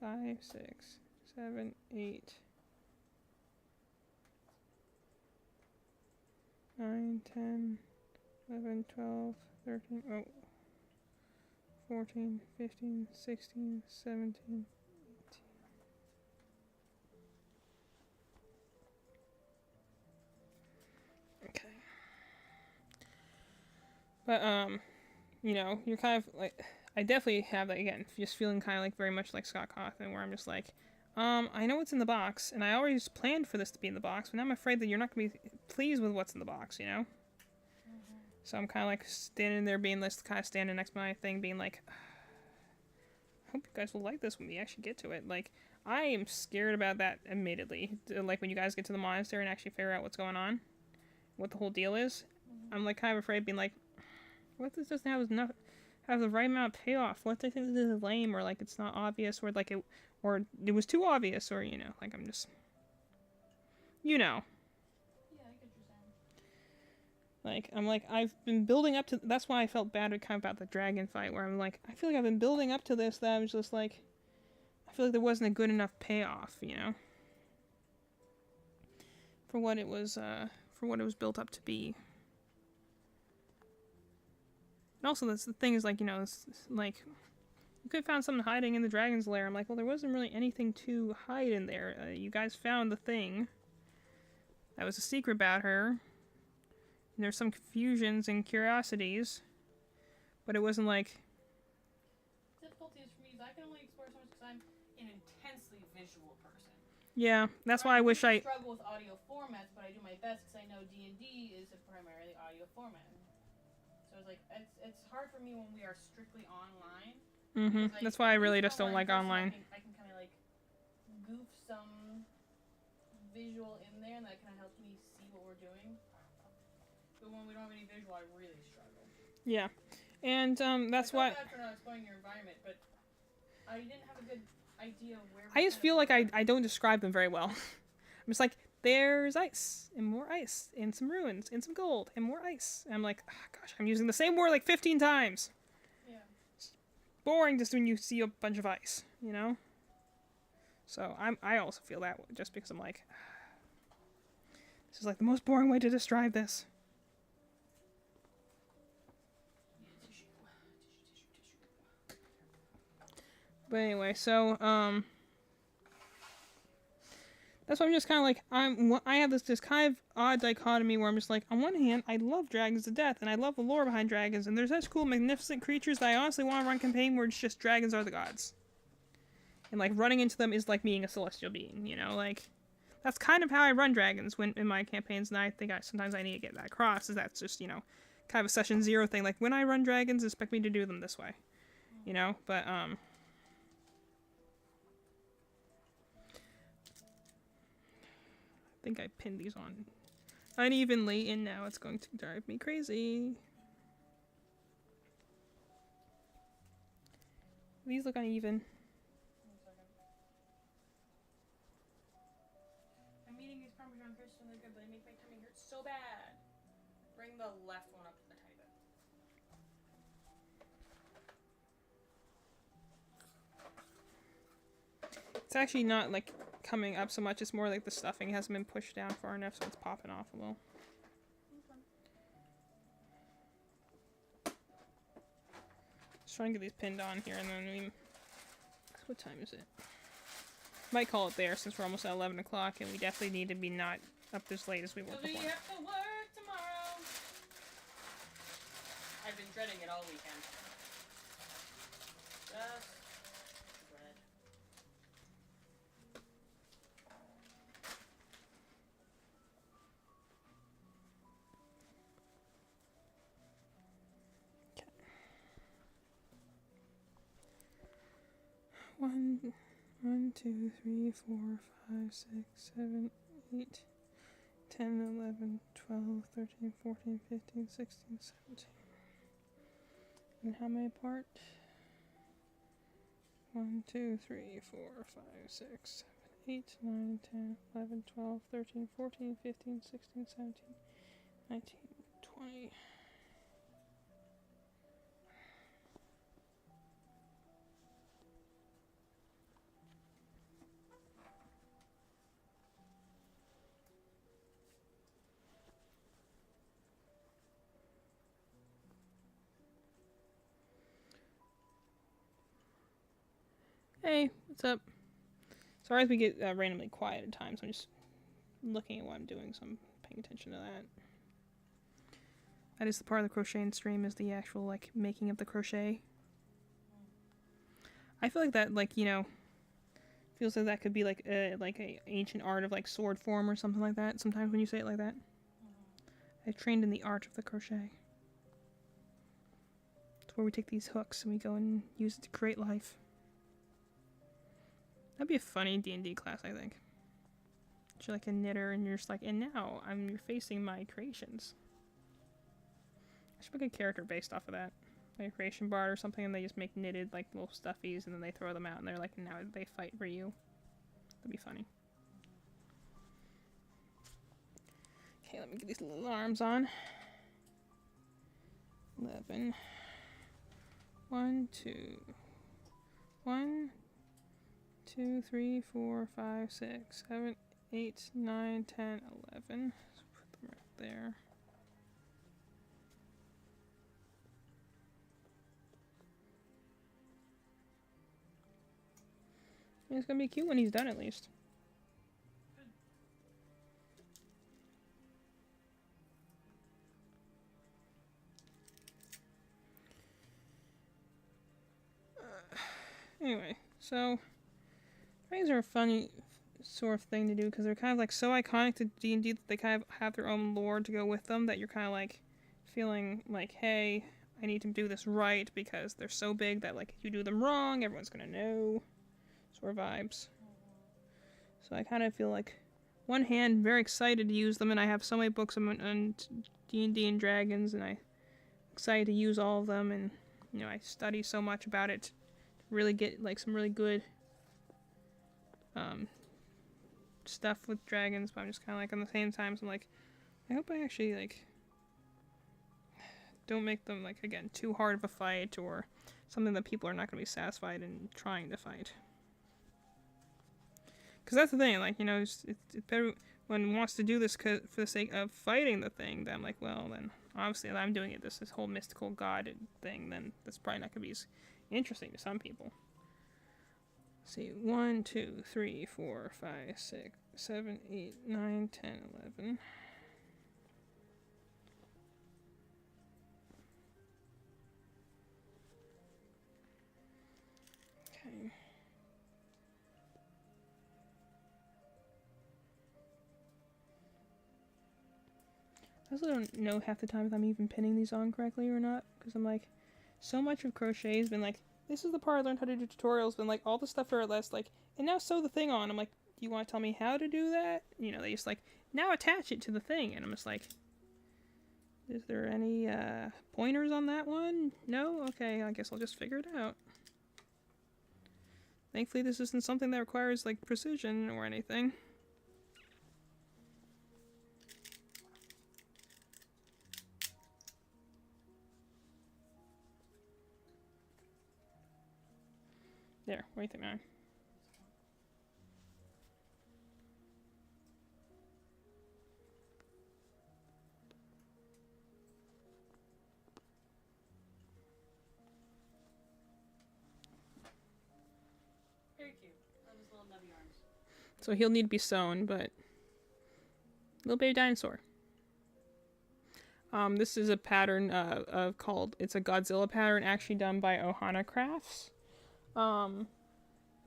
5, 6, 7, 8, 9, 10, 11, 12, 13, 14, 15, 16, 17, 18. Okay. But, you know, you're kind of like, I definitely have that again, just feeling kind of like very much like Scott Cawthon, where I'm just like, I know what's in the box, and I always planned for this to be in the box, but now I'm afraid that you're not going to be pleased with what's in the box, you know?
Mm-hmm.
So I'm kind of like standing there being this, kind of standing next to my thing, being like, I hope you guys will like this when we actually get to it. Like, I am scared about that admittedly. Like, when you guys get to the monastery and actually figure out what's going on, what the whole deal is,
Mm-hmm.
I'm like kind of afraid being like, what if this doesn't have enough, have the right amount of payoff? What if they think this is lame, or like it's not obvious, or like it was too obvious, or you know, like I'm just, you know,
Yeah, I get what you're saying.
like I'm like I've been building up to. That's why I felt bad kind of about the dragon fight, where I'm like I feel like I've been building up to this. That I was just like, I feel like there wasn't a good enough payoff, you know, for what it was built up to be. And also, that's the thing is like, you know, it's like you could have found something hiding in the dragon's lair. I'm like, well, there wasn't really anything to hide in there. You guys found the thing. That was a secret about her. And there's some confusions and curiosities, but it wasn't like.
Difficulty is for me is I can only explore so much because I'm an intensely visual person.
Yeah, that's why I wish I.
struggle with audio formats, but I do my best because I know D&D is a primarily audio format. So it's like it's hard for me when we are strictly online.
Mm-hmm. That's why I really just don't like online.
I can kind of like goof some visual in there, and that kind of helps me see what we're doing. But when we don't have any visual, I really struggle.
Yeah, and that's why.
I feel bad for not exploring your environment, but I didn't have a good idea of where.
I just feel like I don't describe them very well. I'm just like, there's ice, and more ice, and some ruins, and some gold, and more ice. And I'm like, oh, gosh, I'm using the same word like 15 times.
Yeah.
It's boring just when you see a bunch of ice, you know? So I also feel that way, just because I'm like, this is like the most boring way to describe this. But anyway, so, that's why I'm just kind of like, I have this kind of odd dichotomy where I'm just like, on one hand, I love dragons to death, and I love the lore behind dragons, and there's such cool, magnificent creatures that I honestly want to run a campaign where it's just dragons are the gods. And, like, running into them is like being a celestial being, you know? Like, that's kind of how I run dragons in my campaigns, and I think sometimes I need to get that across, is that's just, you know, kind of a session 0 thing. Like, when I run dragons, expect me to do them this way, you know? But, I think I pinned these on unevenly, and now it's going to drive me crazy. These look uneven.
I'm eating these Parmesan crisps and they're good, but they make my tummy hurt so bad. Bring the left one up a tiny bit.
It's actually not like coming up so much, it's more like the stuffing hasn't been pushed down far enough, so it's popping off a little. Just trying to get these pinned on here, and then what time is it? Might call it there since we're almost at 11 o'clock, and we definitely need to be not up as late as we were
So we
before.
have to work tomorrow. I've been dreading it all weekend. Just dread.
1, 2, 3, 4, 5, 6, 7, 8, 10, 11, 12, 13, 14, 15, 16, 17. And how many apart? 1, 2, 3, 4, 5, 6, 7, 8, 9, 10, 11, 12, 13, 14, 15, 16, 17, 19, 20. Hey, what's up? Sorry if we get randomly quiet at times. I'm just looking at what I'm doing, so I'm paying attention to that. That is the part of the crocheting stream, is the actual, like, making of the crochet. I feel like that, like, you know, feels like that could be like a ancient art of, like, sword form or something like that. Sometimes when you say it like that. I trained in the art of the crochet. It's where we take these hooks and we go and use it to create life. That'd be a funny D&D class, I think. You're like a knitter, and you're just like, and now you're facing my creations. I should make a character based off of that. Like a creation bar or something, and they just make knitted, like, little stuffies, and then they throw them out, and they're like, now they fight for you. That'd be funny. Okay, let me get these little arms on. 11. 1, 2. 1, 2, 3, 4, 5, 6, 7, 8, 9, 10, 11. Let's put them right there. It's gonna be cute when he's done, at least. Anyway, so trains are a funny sort of thing to do because they're kind of like so iconic to D&D that they kind of have their own lore to go with them, that you're kind of like feeling like, hey, I need to do this right because they're so big that, like, if you do them wrong, everyone's gonna know. Sort of vibes. So I kind of feel like, one hand, very excited to use them, and I have so many books on D&D and Dragons, and I'm excited to use all of them, and, you know, I study so much about it to really get, like, some really good stuff with dragons, but I'm just kind of like, on the same time, so I'm like, I hope I actually, like, don't make them, like, again, too hard of a fight, or something that people are not going to be satisfied in trying to fight. Because that's the thing, like, you know, it's better when one wants to do this for the sake of fighting the thing, then I'm like, well, then, obviously, if I'm doing it, this whole mystical god thing, then that's probably not going to be as interesting to some people. Let's see, 1, 2, 3, 4, 5, 6, 7, 8, 9, 10, 11. Okay. I also don't know half the time if I'm even pinning these on correctly or not, because I'm like, so much of crochet has been like, this is the part I learned how to do tutorials, been like, all the stuff are less like, and now sew the thing on. I'm like, do you want to tell me how to do that? You know, they just like, now attach it to the thing, and I'm just like, is there any pointers on that one? No? Okay, I guess I'll just figure it out. Thankfully this isn't something that requires, like, precision or anything. There, what do you think, man?
Very cute. Love his little nubby arms.
So he'll need to be sewn, but little baby dinosaur. This is a pattern called, it's a Godzilla pattern actually done by Ohana Crafts,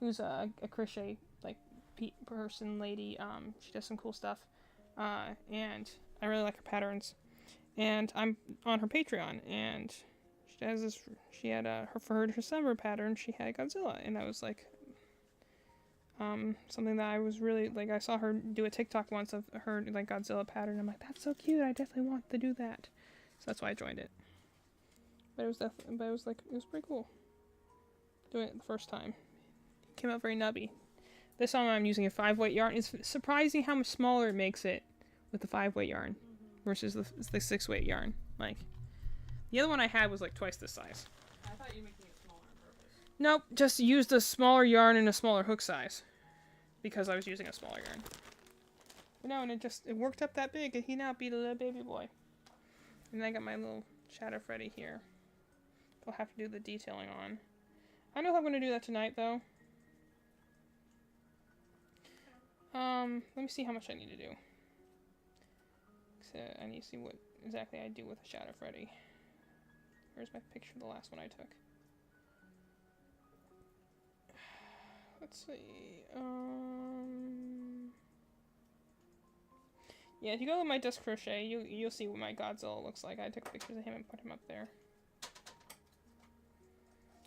who's a crochet, like, person lady. She does some cool stuff, and I really like her patterns, and I'm on her Patreon, and she has this, she had her, for her December pattern, she had Godzilla, and I was like, Something that I was really like. I saw her do a TikTok once of her like Godzilla pattern. I'm like, that's so cute. I definitely want to do that. So that's why I joined it. But it was definitely, but it was like it was pretty cool. Doing it the first time. It came out very nubby. This time I'm using a 5-weight yarn. It's surprising how much smaller it makes it with the 5-weight yarn versus the 6-weight yarn. Like the other one I had was like twice this size.
I thought you were making it smaller on purpose.
Nope, just used a smaller yarn and a smaller hook size because I was using a smaller yarn. But no, and it worked up that big, and he now beat a little baby boy. And I got my little Shadow Freddy here. I'll have to do the detailing on. I don't know if I'm going to do that tonight, though. Let me see how much I need to do. So I need to see what exactly I do with a Shadow Freddy. Where's my picture of the last one I took? Let's see. Yeah, if you go to my Desk Crochet, you'll see what my Godzilla looks like. I took pictures of him and put him up there.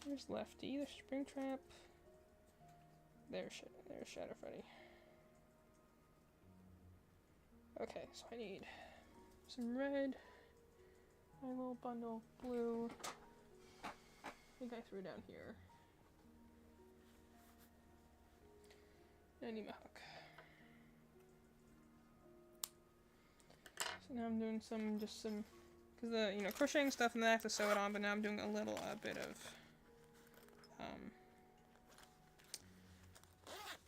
There's Lefty. There's Springtrap. There's Shadow Freddy. Okay, so I need some red. My little bundle of blue. I think I threw down here. I need my hook. So now I'm doing just some, because the, crocheting stuff and then I have to sew it on, but now I'm doing a little bit of,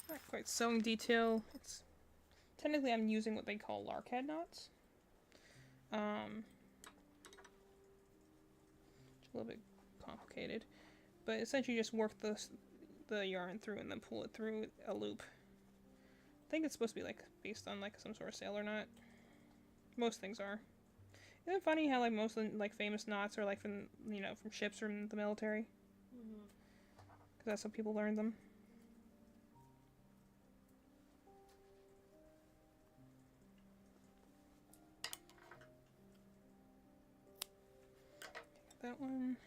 not quite sewing detail. It's, technically I'm using what they call lark head knots. It's a little bit complicated, but essentially you just work the yarn through and then pull it through a loop. I think it's supposed to be like based on like some sort of sailor knot. Most things are. Isn't it funny how like most of the, like famous knots are like from from ships or from the military? Because that's how people learned them. That one.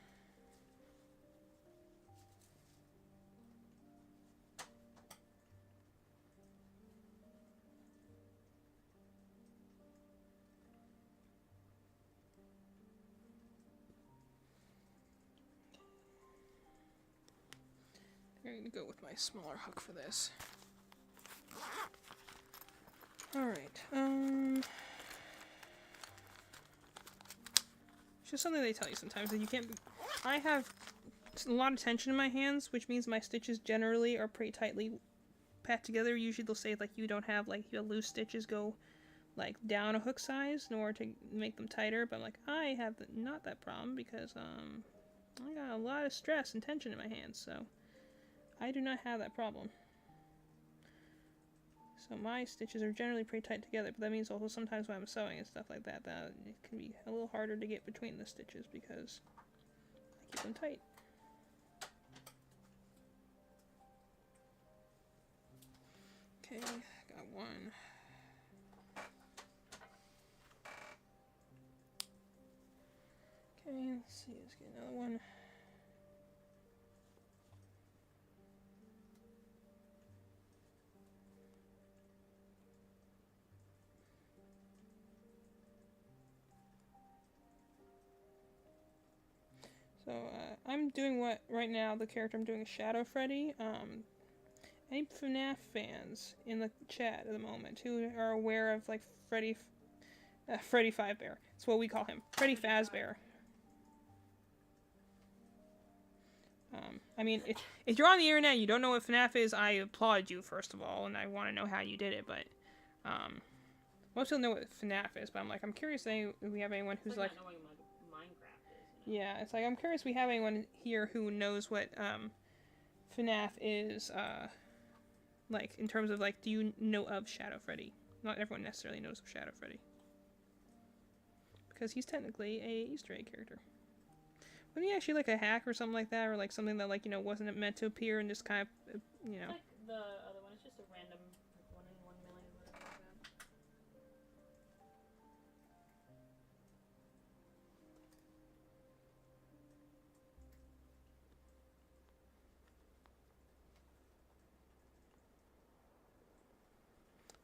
I'm going to go with my smaller hook for this. Alright, it's just something they tell you sometimes, that you can't I have a lot of tension in my hands, which means my stitches generally are pretty tightly pat together. Usually they'll say, like, you don't have, like, your loose stitches go, like, down a hook size in order to make them tighter, but I'm like, I have not that problem, because, I got a lot of stress and tension in my hands, so I do not have that problem. So my stitches are generally pretty tight together, but that means also sometimes when I'm sewing and stuff like that, that it can be a little harder to get between the stitches because I keep them tight. Okay, got one. Okay, let's see, let's get another one. So, I'm doing right now, the character I'm doing is Shadow Freddy. Any FNAF fans in the chat at the moment who are aware of, like, Freddy Fazbear. It's what we call him. Freddy Fazbear. I mean, if you're on the internet and you don't know what FNAF is, I applaud you, first of all, and I want to know how you did it, but, most people know what FNAF is, but I'm curious if we have anyone who's like...
Not knowing Minecraft is,
Yeah, it's like, I'm curious if we have anyone here who knows what, FNAF is, like, in terms of, like, do you know of Shadow Freddy? Not everyone necessarily knows of Shadow Freddy. Because he's technically a Easter egg character. Wasn't he actually, like, a hack or something like that? Or, like, something that, like, wasn't meant to appear and just kind of,
It's like the other one. It's just a random, like, 1 in 1 million, whatever like that.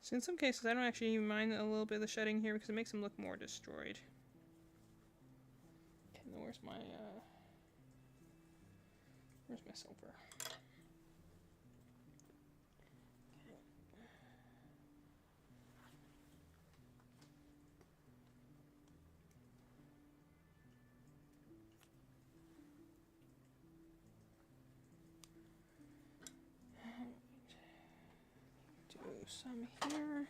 So in some cases, I don't actually even mind a little bit of the shedding here because it makes them look more destroyed. Okay, now where's my silver? Do some here.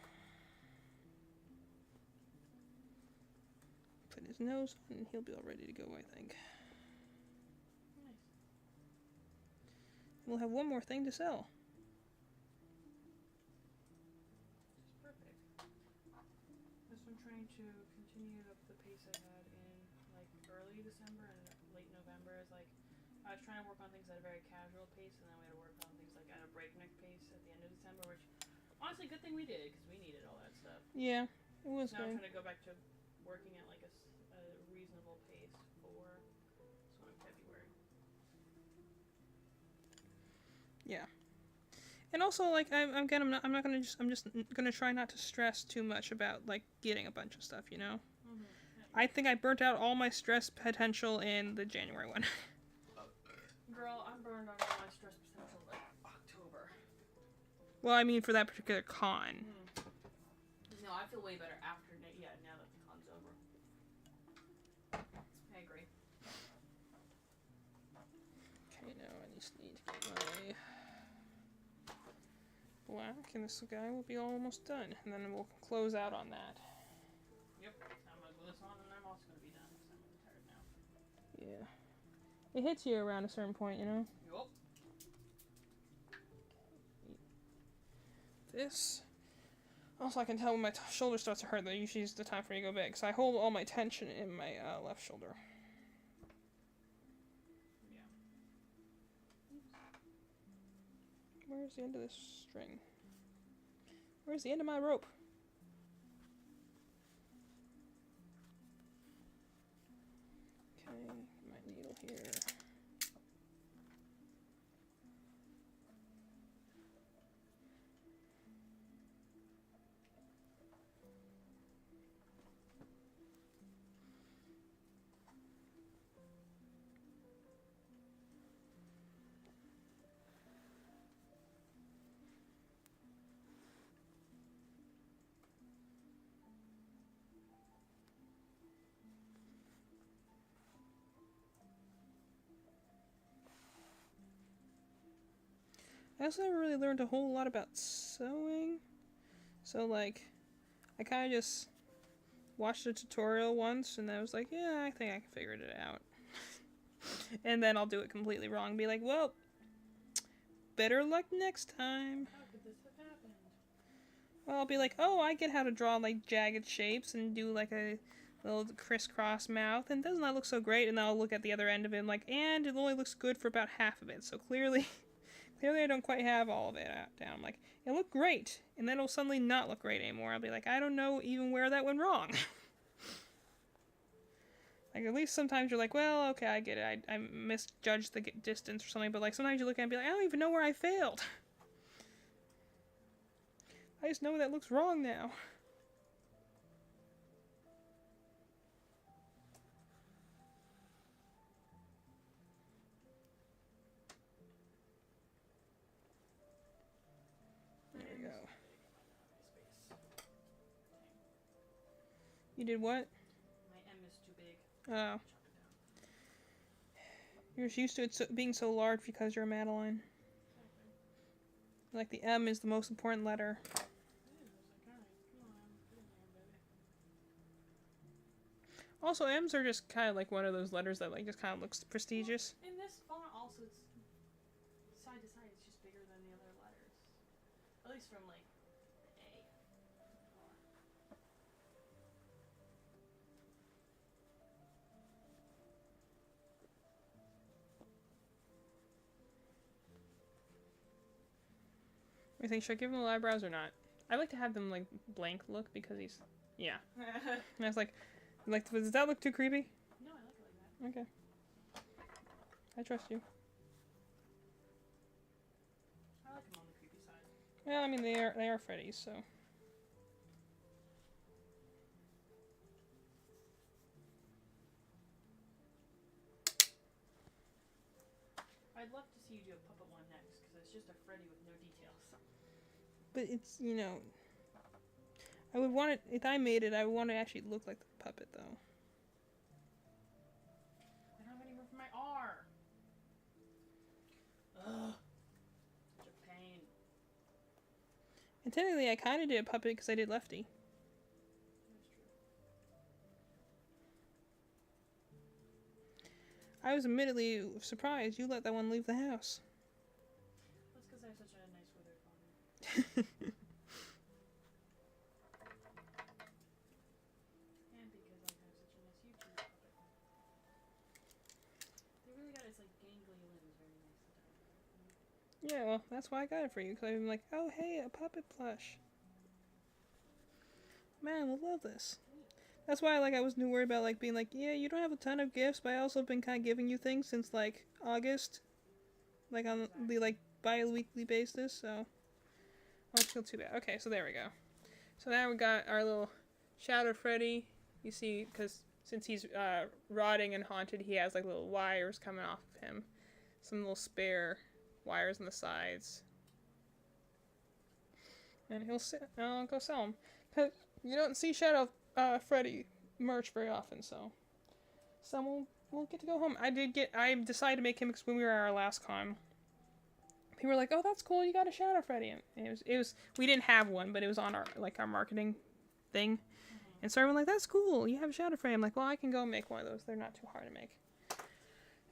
Put his nose on and he'll be all ready to go, I think.
Nice.
We'll have one more thing to sell.
This is perfect. This one trying to continue the pace I had in like early December and late November is like I was trying to work on things at a very casual pace, and then we had to work on things like at a breakneck pace at the end of December, which honestly, good thing we did because we needed all that stuff.
Yeah, it was
Now I'm
good.
trying to go back to working at like a reasonable pace for this one in February.
Yeah. And also, like, I'm just gonna try not to stress too much about, like, getting a bunch of stuff, you know?
Mm-hmm.
I think I burnt out all my stress potential in the January one.
Girl, I'm burned on all my stress potential like October.
Well, I mean, for that particular con.
No, I feel way better after, now that the con's over. I agree.
Okay, now I just need to get my black, and this guy will be almost done. And then we'll close out on that.
Yep, I'm gonna glue this on and I'm also gonna be done because I'm really tired now.
Yeah. It hits you around a certain point, you know?
Yup.
This. Also, I can tell when my shoulder starts to hurt that usually is the time for me to go big. So I hold all my tension in my left shoulder.
Yeah.
Where's the end of this string? Where's the end of my rope? Okay, my needle here. I also never really learned a whole lot about sewing. So, like, I kind of just watched a tutorial once and I was like, yeah, I think I figured it out. And then I'll do it completely wrong and be like, well, better luck next time.
How could this have happened?
Well, I'll be like, oh, I get how to draw, like, jagged shapes and do, like, a little crisscross mouth, and doesn't that look so great? And then I'll look at the other end of it and like, and it only looks good for about half of it, so clearly I don't quite have all of it down. I'm like, it looked great, and then it'll suddenly not look great anymore. I'll be like, I don't know even where that went wrong. Like, at least sometimes you're like, well, okay, I get it. I misjudged the distance or something, but like, sometimes you look at it and be like, I don't even know where I failed. I just know that looks wrong now. There we go. You did what?
My M is too big.
Oh.
Chop it down.
You're just used to it being so large because you're a Madeline.
Exactly.
Like, the M is the most important letter.
It is. Like, alright, come on, get in there, baby.
Also, M's are just kind of like one of those letters that like just kind of looks prestigious.
In this font, also, it's side to side. It's just bigger than the other letters. At least from like A.
I think, should I give him the eyebrows or not? I like to have them like blank look because he's, yeah. And I was like, does that look too creepy?
No, I like it like that.
Okay. I trust you.
I like them on the creepy side.
Well, I mean they are Freddy's, so.
It's just a Freddy with no details.
But it's, you know, I would want it, if I made it, I would want it to actually look like the puppet, though.
I don't have any room for my R. Ugh. Such a pain.
And technically, I kind of did a puppet because I did Lefty. I was admittedly surprised you let that one leave the house.
That's because I have such a nice withered father. And because I have such a nice YouTube puppet. They really got its like gangly limbs very nicely.
Yeah, well, that's why I got it for you, because I'm like, oh, hey, a puppet plush. Man, we'll love this. That's why, like, I wasn't too worried about, like, being like, yeah, you don't have a ton of gifts, but I also have been kind of giving you things since, like, August. Like, on the, like, bi-weekly basis, so. I don't feel too bad. Okay, so there we go. So now we got our little Shadow Freddy. You see, because since he's rotting and haunted, he has, like, little wires coming off of him. Some little spare wires on the sides. And I'll go sell them. Because you don't see Shadow Freddy merch very often, so some will get to go home. I decided to make him because when we were at our last con, people were like, "Oh, that's cool! You got a Shadow Freddy." And it was we didn't have one, but it was on our marketing thing, and so everyone like, "That's cool! You have a Shadow Freddy." I'm like, "Well, I can go make one of those. They're not too hard to make."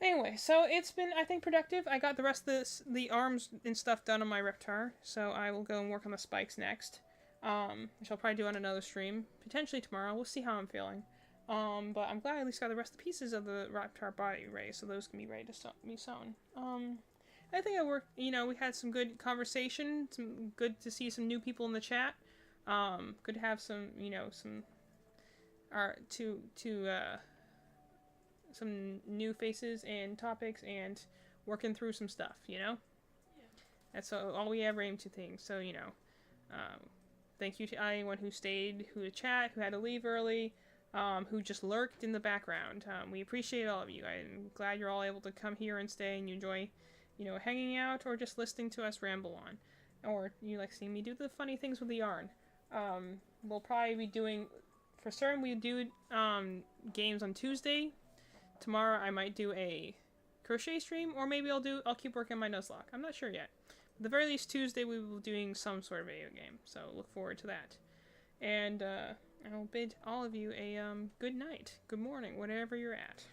Anyway, so it's been, I think, productive. I got the rest of the arms and stuff done on my Reptar, so I will go and work on the spikes next. Which I'll probably do on another stream, potentially tomorrow. We'll see how I'm feeling. But I'm glad I at least got the rest of the pieces of the Reptar body raised, so those can be ready to be sewn. I think I worked, you know, we had some good conversation, some good to see some new people in the chat. Good to have some, you know, some some new faces and topics and working through some stuff, you know?
Yeah.
That's all we ever aim to think, so, you know. Thank you to anyone who stayed, who chat, who had to leave early, who just lurked in the background. We appreciate all of you. I'm glad you're all able to come here and stay and you enjoy, you know, hanging out or just listening to us ramble on. Or you like seeing me do the funny things with the yarn. We'll probably be doing, for certain we do games on Tuesday. Tomorrow I might do a crochet stream, or maybe I'll keep working on my Nuzlocke. I'm not sure yet. At the very least, Tuesday we will be doing some sort of video game, so look forward to that. And I'll bid all of you a good night, good morning, whatever you're at.